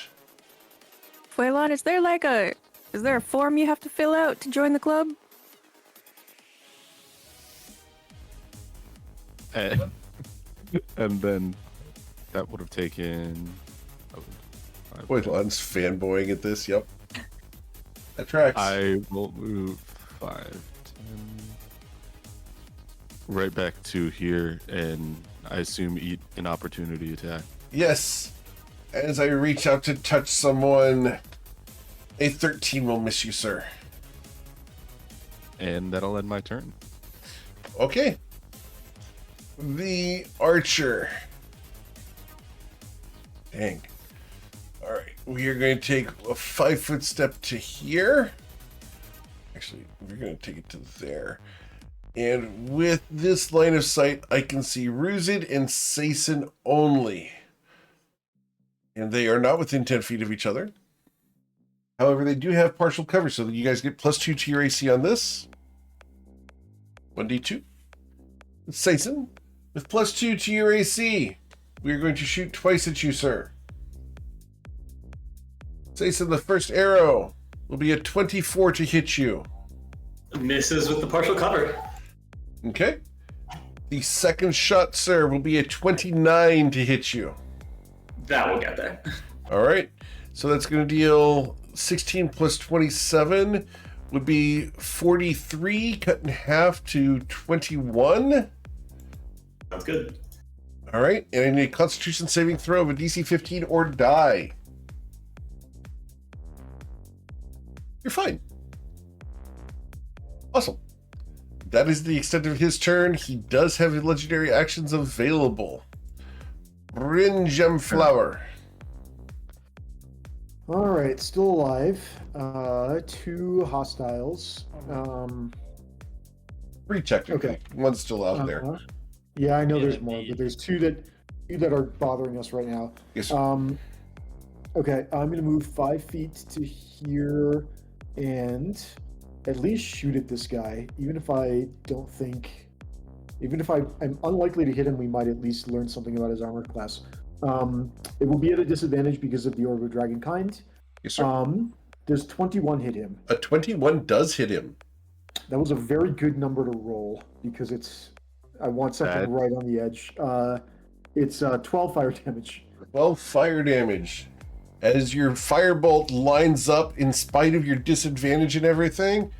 Toivoan, is there a form you have to fill out to join the club? And then that would have taken. Toivoan's fanboying at this. Yep. That tracks. I will move 5, 10, right back to here, and I assume eat an opportunity attack. Yes. As I reach out to touch someone, a 13 will miss you, sir. And that'll end my turn. Okay. The archer. Dang. All right. We are going to take a 5-foot step to here. Actually, we're going to take it to there. And with this line of sight, I can see Ruzid and Sason only. And they are not within 10 feet of each other. However, they do have partial cover, so that you guys get +2 to your AC on this. 1d2. Sason, with +2 to your AC, we are going to shoot twice at you, sir. Sason, the first arrow will be a 24 to hit you. Misses with the partial cover. Okay. The second shot, sir, will be a 29 to hit you. That will get there. All right. So that's going to deal 16 plus 27 would be 43, cut in half to 21. Sounds good. All right. And I need a Constitution saving throw of a DC 15 or die. You're fine. Awesome. That is the extent of his turn. He does have legendary actions available. Bryn Gemflower. All right, still alive. 2 hostiles. 3 technically. Okay. One's still out there. Yeah, I know Yeah, there's more, but there's two that are bothering us right now. Yes, sir. Okay, I'm gonna move 5 feet to here and at least shoot at this guy. Even if I'm unlikely to hit him, we might at least learn something about his armor class. It will be at a disadvantage because of the Orb of Dragonkind. Yes, sir. Does 21 hit him? A 21 does hit him. That was a very good number to roll because I want something right on the edge. It's 12 fire damage. 12 fire damage. As your firebolt lines up in spite of your disadvantage and everything,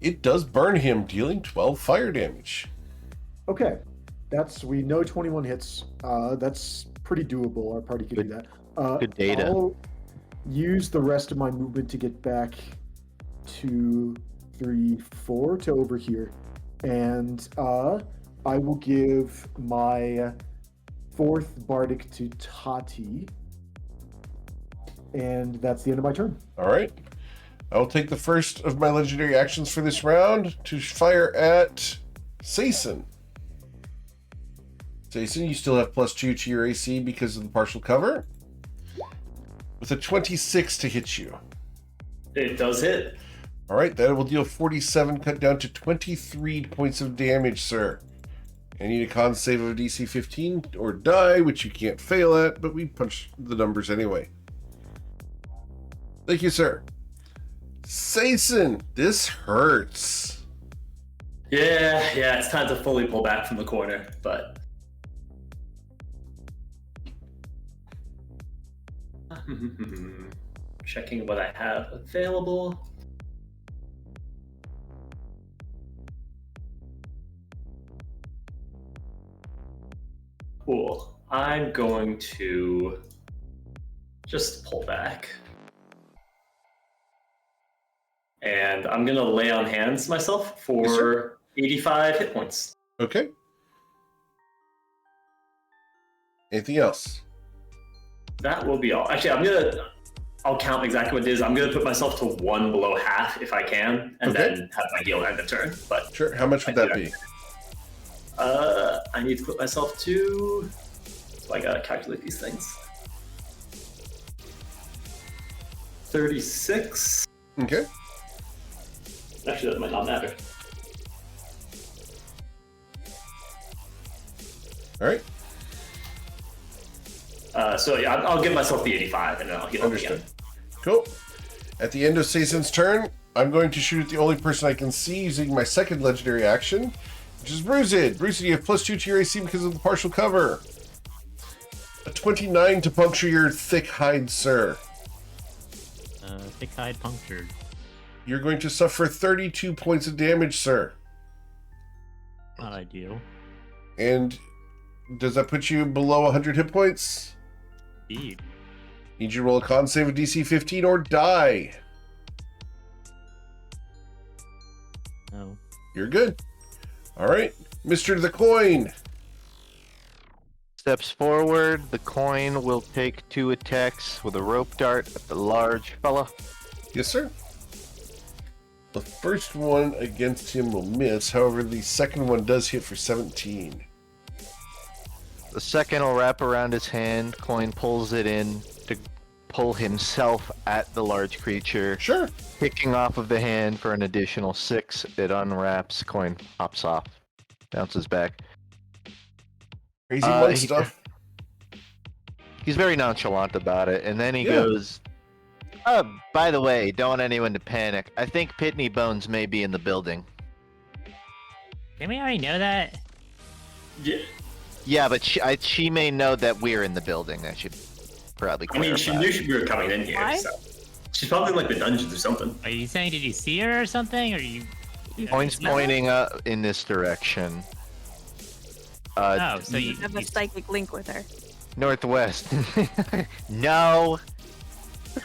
it does burn him, dealing 12 fire damage. Okay. We know 21 hits. That's pretty doable. Our party can do that. Good data. I'll use the rest of my movement to get back 2, 3, 4 to over here. And I will give my 4th Bardic to Tati. And that's the end of my turn. All right. I will take the first of my legendary actions for this round to fire at Sason. Sason, you still have +2 to your AC because of the partial cover. With a 26 to hit you. It does hit. All right, that will deal 47, cut down to 23 points of damage, sir. I need a con save of DC 15 or die, which you can't fail at, but we punch the numbers anyway. Thank you, sir. Sason, this hurts. Yeah, it's time to fully pull back from the corner, but... Checking what I have available. Cool. I'm going to just pull back. And I'm gonna lay on hands myself for 85 hit points. Okay. Anything else? That will be all. Actually, I'll count exactly what it is. I'm gonna put myself to 1 below half if I can, and Okay. then have my heal end of turn. But Sure. How much would that be? I need to put myself to. So I gotta calculate these things. 36. Okay. Actually, that might not matter. All right. So yeah, I'll give myself the 85, and then I'll heal up again. Understood. Cool. At the end of Seizen's turn, I'm going to shoot at the only person I can see using my second legendary action, which is Bruisid. Bruisid, you have +2 to your AC because of the partial cover. A 29 to puncture your thick hide, sir. Thick hide punctured. You're going to suffer 32 points of damage, sir. Not ideal. And does that put you below 100 hit points? Indeed. Need you to roll a con save of DC 15 or die. No. You're good. All right. Mr. the Coin. Steps forward, the coin will take 2 attacks with a rope dart at the large fella. Yes, sir. The first one against him will miss. However, the second one does hit for 17. The second will wrap around his hand, coin pulls it in to pull himself at the large creature. Sure. Picking off of the hand for an additional 6, it unwraps, coin pops off, bounces back. Crazy monk he- stuff. He's very nonchalant about it, and then he Yeah. goes, by the way, don't want anyone to panic. I think Pitney Bones may be in the building. Didn't we already know that? Yeah. Yeah, but she may know that we're in the building. I should probably I mean, she clarify. knew we were coming in here, Why? so she's probably in like the dungeons or something. Are you saying did you see her or something? Or you? Coin's pointing up in this direction. Oh, so you have a psychic link with her. Northwest. No.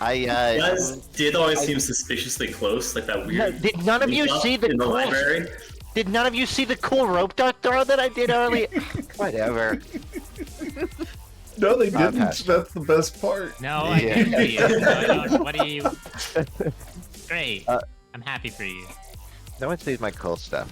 You guys did always seem suspiciously close, like that weird. Did none of you stuff see the in the cool? library? Did none of you see the cool rope dart throw that I did earlier? Whatever. No, they I'll didn't. pass. That's the best part. No, I Yeah. didn't see it. So I don't, what do you? Great. Uh, I'm happy for you. No one sees my cool stuff.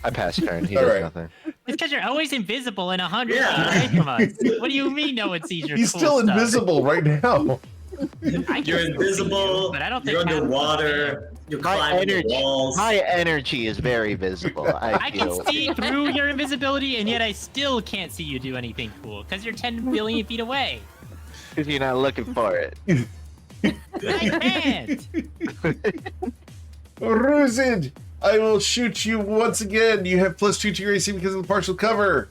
I pass turn. He All does right. nothing. It's because you're always invisible and 100 Yeah. feet away from us. What do you mean no one sees your He's cool still stuff? invisible right now. I can You're still see invisible. you, but I don't think You're half of us underwater. You're My climbing the energy, walls. my energy is very visible. I can feel. see through your invisibility, and yet I still can't see you do anything cool because you're 10 billion feet away. Because you're not looking for it. I can't. Ruzid, I will shoot you once again. You have +2 to your AC because of the partial cover.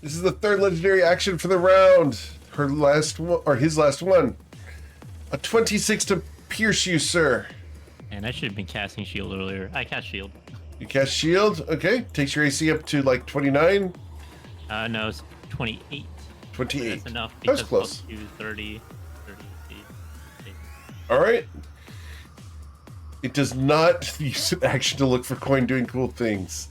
This is the third legendary action for the round. Her last one, or his last one. A 26 to pierce you, sir. And I should have been casting shield earlier. I cast shield. You cast shield. Okay, takes your AC up to like 29. No, it's 28. 28. That's enough That was because close. plus 2, 30. All right. It does not use an action to look for coin doing cool things.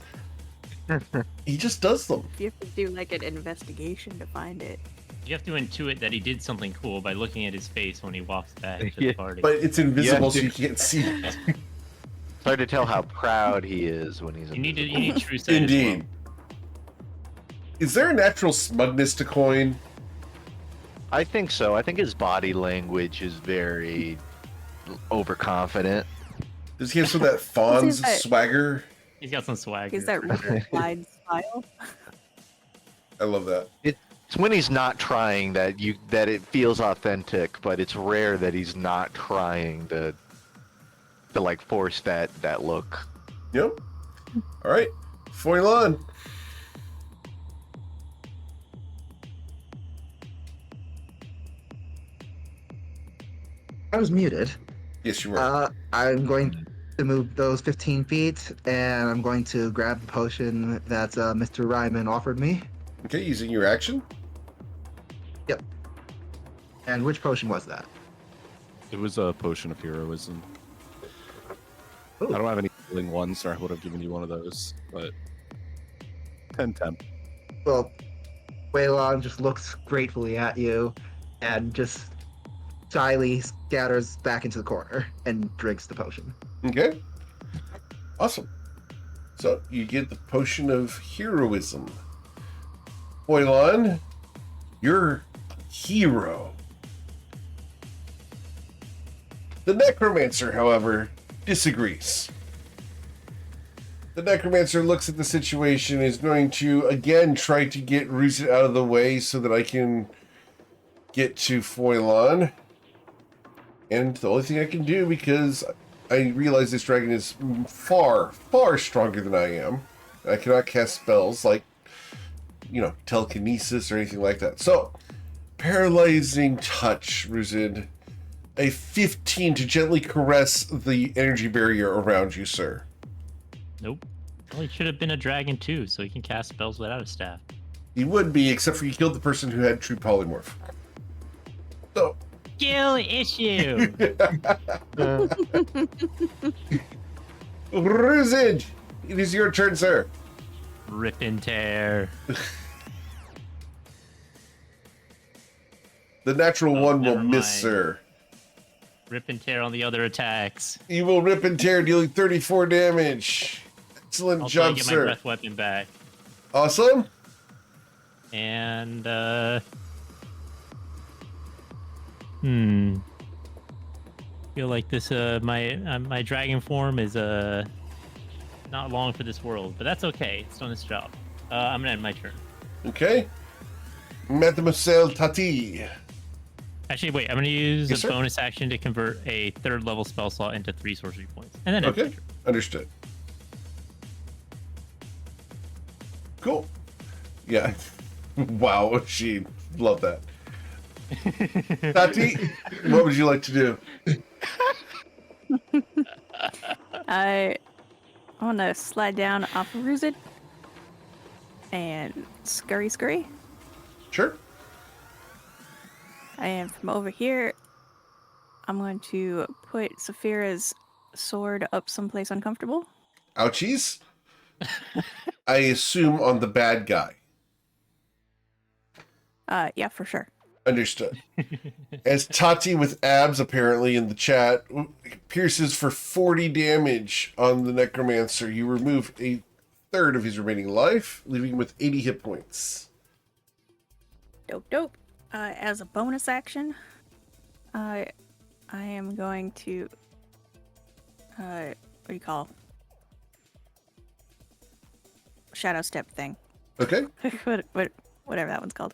He just does them. You have to do like an investigation to find it. You have to intuit that he did something cool by looking at his face when he walks back to Yeah, the party. But it's invisible, Yeah. so you can't see it. It's hard to tell how proud he is when he's you need invisible. true sight Indeed. as Is there a natural smugness to coin? I think so. I think his body language is very overconfident. Does he have some of that Fawn's Is that- swagger? well. He's got some swag. Is that wide style? I love that. It's when he's not trying that it feels authentic, but it's rare that he's not trying to like force that look. Yep. All right. Foilon. I was muted. Yes, you were. I'm going to move those 15 feet, and I'm going to grab the potion that Mr. Ryman offered me. Okay, using your action. Yep. And which potion was that? It was a potion of heroism. Ooh. I don't have any healing ones, or I would have given you one of those, but 10-10. Well, Waylon just looks gratefully at you and just shyly scatters back into the corner and drinks the potion. Okay. Awesome. So you get the potion of heroism. Toivoan, you're a hero. The necromancer, however, disagrees. The necromancer looks at the situation, is going to again try to get Ruzit out of the way so that I can get to Foilon. And the only thing I can do, because I realize this dragon is far, far stronger than I am. I cannot cast spells like, telekinesis or anything like that. So, paralyzing touch, Ruzid. A 15 to gently caress the energy barrier around you, sir. Nope. Well, he should have been a dragon too, so he can cast spells without a staff. He would be, except for he killed the person who had true polymorph. So. Skill issue! Ruzid, it is your turn, sir. Rip and tear. The natural one will never miss, mind. sir. Rip and tear on the other attacks. You will rip and tear, dealing 34 damage. Excellent I'll try job, to get my sir. breath weapon back. Awesome. And feel like this my dragon form is not long for this world, but that's okay. It's done its job. I'm gonna end my turn. Okay. Mademoiselle Tati. Actually, wait. I'm gonna use Yes, a sir. bonus action to convert a 3rd level spell slot into 3 sorcery points, and then end my Okay. Understood. Cool. Yeah. Wow, she loved that. turn. Tati, what would you like to do? I want to slide down off of Ruzid and scurry. Sure. And from over here, I'm going to put Saphira's sword up someplace uncomfortable. Ouchies. I assume on the bad guy. Yeah, for sure. Understood. As Tati with abs apparently in the chat pierces for 40 damage on the necromancer, you remove a third of his remaining life, leaving him with 80 hit points. Dope. As a bonus action, I am going to what do you call shadow step thing? Okay. Whatever that one's called.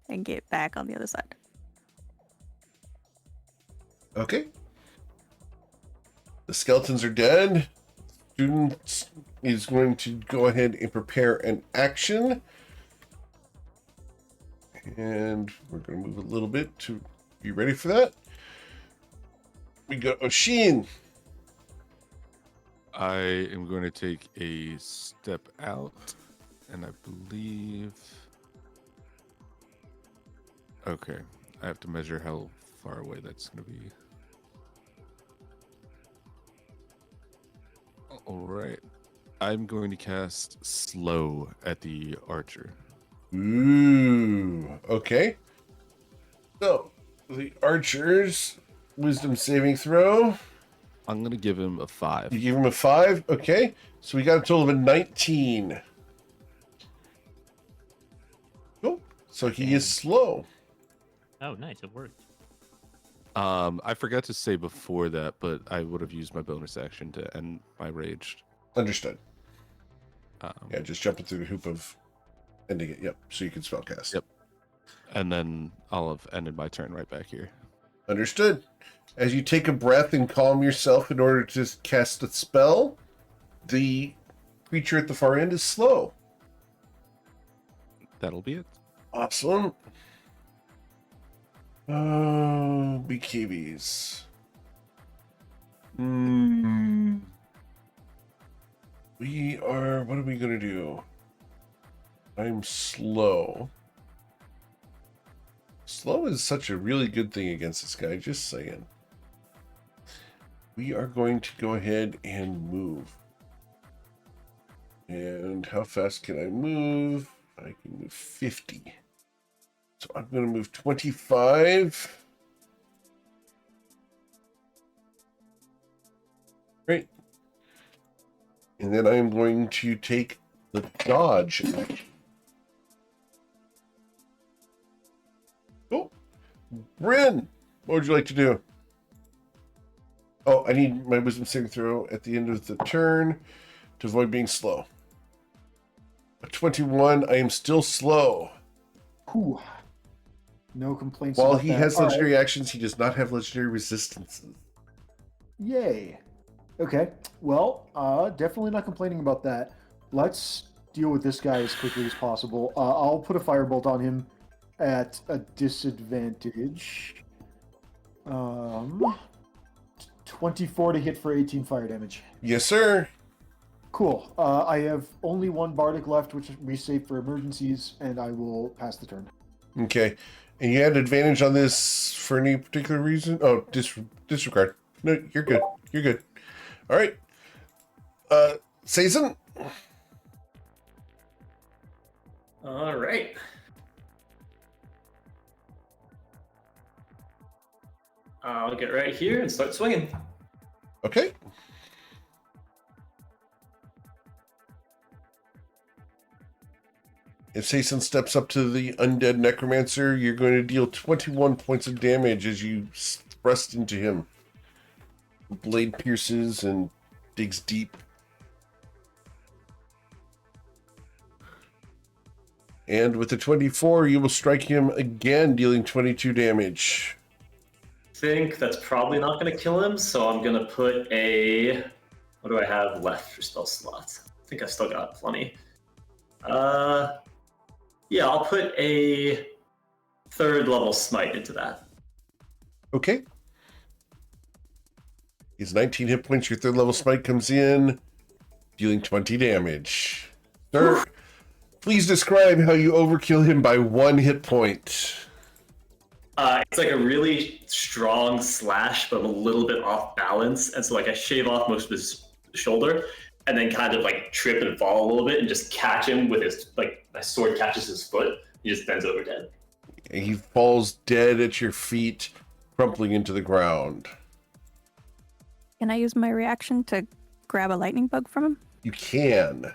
And get back on the other side. Okay. The skeletons are dead. Student is going to go ahead and prepare an action. And we're going to move a little bit to be ready for that. We got Oshin. I am going to take a step out, and I believe... Okay, I have to measure how far away that's going to be. Alright. I'm going to cast Slow at the archer. Ooh, okay. So, the archer's wisdom saving throw. I'm going to give him a 5. You give him a 5. Okay. So we got a total of a 19. Cool. So he is slow. Oh, nice. It worked. I forgot to say before that, but I would have used my bonus action to end my rage. Understood. Yeah, just jumping through the hoop of ending it. Yep. So you can spellcast. Yep. And then I'll have ended my turn right back here. Understood. As you take a breath and calm yourself in order to cast a spell, the creature at the far end is slow. That'll be it. Awesome. Oh, BKBs. We are... What are we going to do? I'm slow. Slow is such a really good thing against this guy, just saying. We are going to go ahead and move. And how fast can I move? I can move 50. So I'm going to move 25. Great. And then I'm going to take the dodge action. Cool. Bryn, what would you like to do? Oh, I need my wisdom saving throw at the end of the turn to avoid being slow. A 21, I am still slow. Whew. No complaints While about he that. has All right. legendary actions, he does not have legendary resistances. Yay. Okay. Well, definitely not complaining about that. Let's deal with this guy as quickly as possible. I'll put a firebolt on him at a disadvantage. 24 to hit for 18 fire damage. Yes, sir. Cool. I have only one bardic left, which we save for emergencies, and I will pass the turn. Okay. And you had advantage on this for any particular reason? Oh, disregard. No, you're good. You're good. All right. Sazen? All right. I'll get right here and start swinging. Okay. If Sason steps up to the undead necromancer, you're going to deal 21 points of damage as you thrust into him. The blade pierces and digs deep. And with the 24, you will strike him again, dealing 22 damage. Think that's probably not going to kill him, so I'm going to put a... What do I have left for spell slots? I think I've still got plenty. Yeah, I'll put a 3rd level smite into that. Okay. He's 19 hit points. Your 3rd level smite comes in, dealing 20 damage. Sir, please describe how you overkill him by 1 hit point. It's like a really strong slash, but a little bit off balance. And so like I shave off most of his shoulder and then kind of like trip and fall a little bit and just catch him with his, like my sword catches his foot. He just bends over dead. And he falls dead at your feet, crumpling into the ground. Can I use my reaction to grab a lightning bug from him? You can.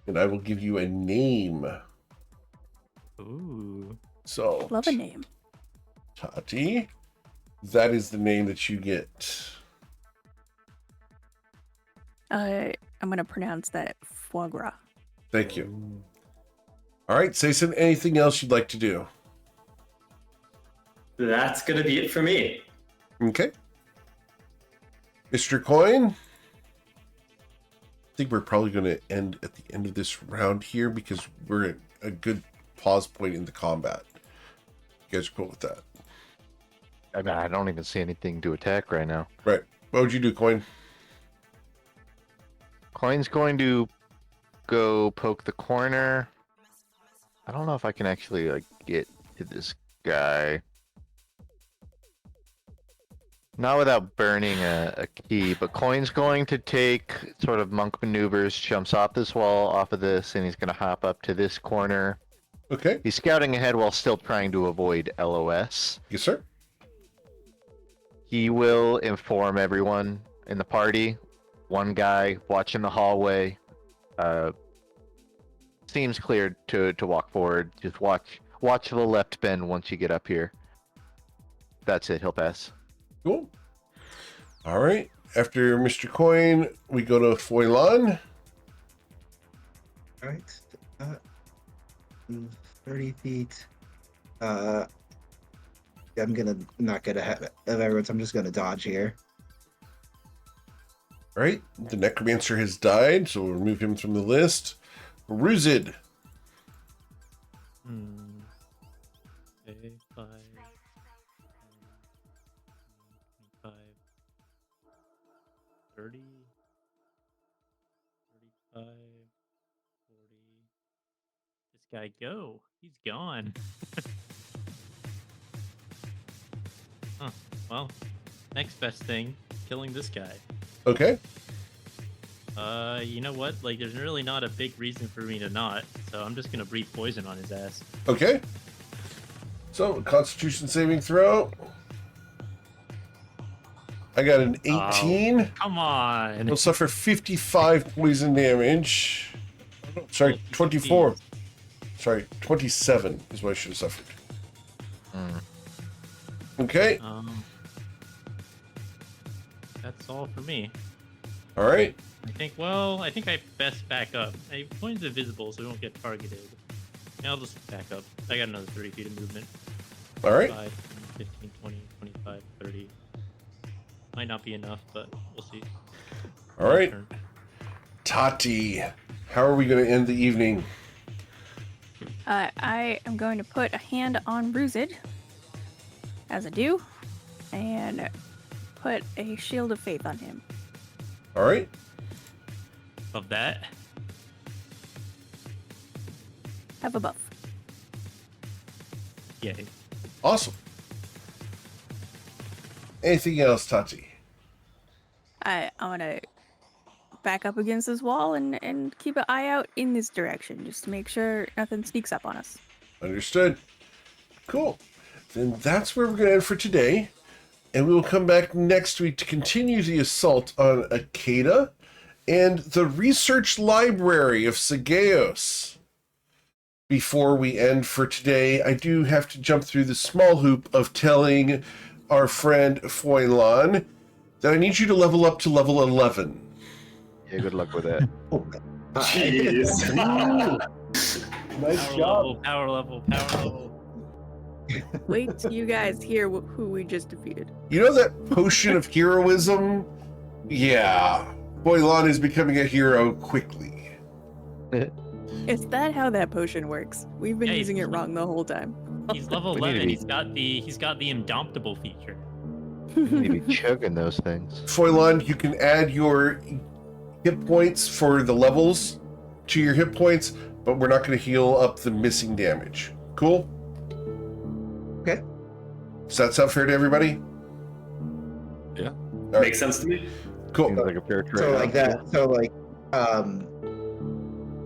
And I will give you a name. Ooh. So, Love a name. Tati, that is the name that you get. I'm gonna pronounce that foie gras. Thank you. All right, Sason, anything else you'd like to do? That's going to be it for me. Okay. Mr. Coin? I think we're probably going to end at the end of this round here because we're at a good pause point in the combat. You guys are cool with that? I mean, I don't even see anything to attack right now. Right. What would you do, Coin? Coin's going to go poke the corner. I don't know if I can actually like get to this guy. Not without burning a key, but Coin's going to take sort of monk maneuvers, jumps off this wall, off of this, and he's going to hop up to this corner. Okay. He's scouting ahead while still trying to avoid LOS. Yes, sir. He will inform everyone in the party. One guy watching the hallway. Seems clear to walk forward. Just watch the left bend once you get up here. That's it. He'll pass. Cool. All right. After Mr. Coin, we go to Foilan. All right. 30 feet. I'm gonna not get ahead of everyone, so I'm just gonna dodge here. All right. The necromancer has died, so we'll remove him from the list. Ruzid. Okay, 5, 25, 30, 35, 40. This guy go. He's gone. Well, next best thing, killing this guy. Okay. You know what? Like, there's really not a big reason for me to not, so I'm just gonna breathe poison on his ass. Okay. So, Constitution saving throw. I got an 18. Oh, come on. He'll suffer 55 poison damage. Sorry, Oh, 24. geez. Sorry, 27 is what I should have suffered. Okay. That's all for me. All right. I think I best back up. Poison's invisible, so we won't get targeted. Yeah, I'll just back up. I got another 30 feet of movement. All right. 5, 15, 20, 25, 30. Might not be enough, but we'll see. All right. Turn. Tati, how are we going to end the evening? I am going to put a hand on Ruzid, as I do, and put a shield of faith on him. All right. Of that, Have a buff. yay. Awesome. Anything else, Tati? I'm gonna back up against this wall and keep an eye out in this direction, just to make sure nothing sneaks up on us. Understood. Cool. Then that's where we're going to end for today. And we will come back next week to continue the assault on Akeda and the research library of Segeos. Before we end for today, I do have to jump through the small hoop of telling our friend Foylan that I need you to level up to level 11. Yeah, good luck with that. Jeez. Nice job. Power level. Wait till you guys hear who we just defeated. You know that potion of heroism? Yeah. Foylan is becoming a hero quickly. Is that how that potion works? We've been Yeah, using it wrong the whole time. He's level We need to 11. be- He's got the indomitable feature. You need to be chugging those things. Foylan, you can add your hit points for the levels to your hit points, but we're not going to heal up the missing damage. Cool? Okay. Does that sound fair to everybody? Yeah. All right. Makes sense to me. Cool. Seems like a fair trade. So like that. So like,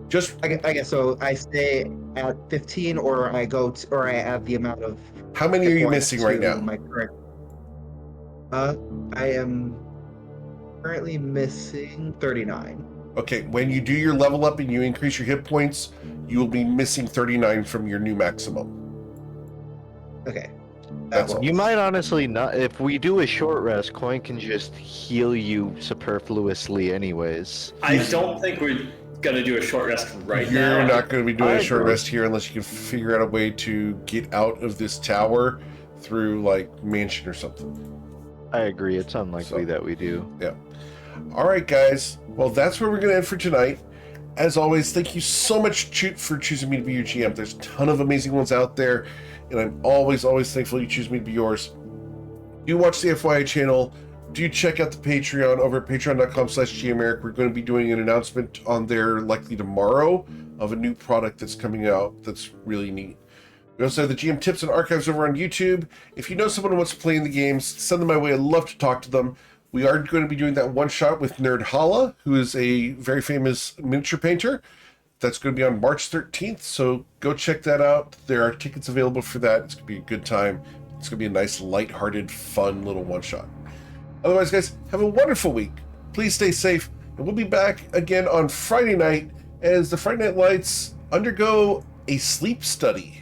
Just I guess so. I stay at 15, or I go to, or I add the amount of. how many are you points missing right to now? My current. I am currently missing 39. Okay, when you do your level up and you increase your hit points, you will be missing 39 from your new maximum. Okay. That's That You might honestly not. If we do a short rest, Coin can just heal you superfluously, anyways. I don't think we're gonna do a short rest right now. You're not going to be doing I a short agree. rest here unless you can figure out a way to get out of this tower through like mansion or something. I agree. It's unlikely So- that we do. All right, guys. Well, that's where we're going to end for tonight. As always, thank you so much for choosing me to be your GM. There's a ton of amazing ones out there, and I'm always thankful you choose me to be yours. Do watch the FYI channel. Do check out the Patreon over at patreon.com/GMEric. We're going to be doing an announcement on there likely tomorrow of a new product that's coming out that's really neat. We also have the GM tips and archives over on YouTube. If you know someone who wants to play in the games, send them my way. I'd love to talk to them. We are going to be doing that one shot with Nerd Hala, who is a very famous miniature painter. That's going to be on March 13th, so go check that out. There are tickets available for that. It's going to be a good time. It's going to be a nice, lighthearted, fun little one shot. Otherwise, guys, have a wonderful week. Please stay safe, and we'll be back again on Friday night as the Friday Night Lights undergo a sleep study.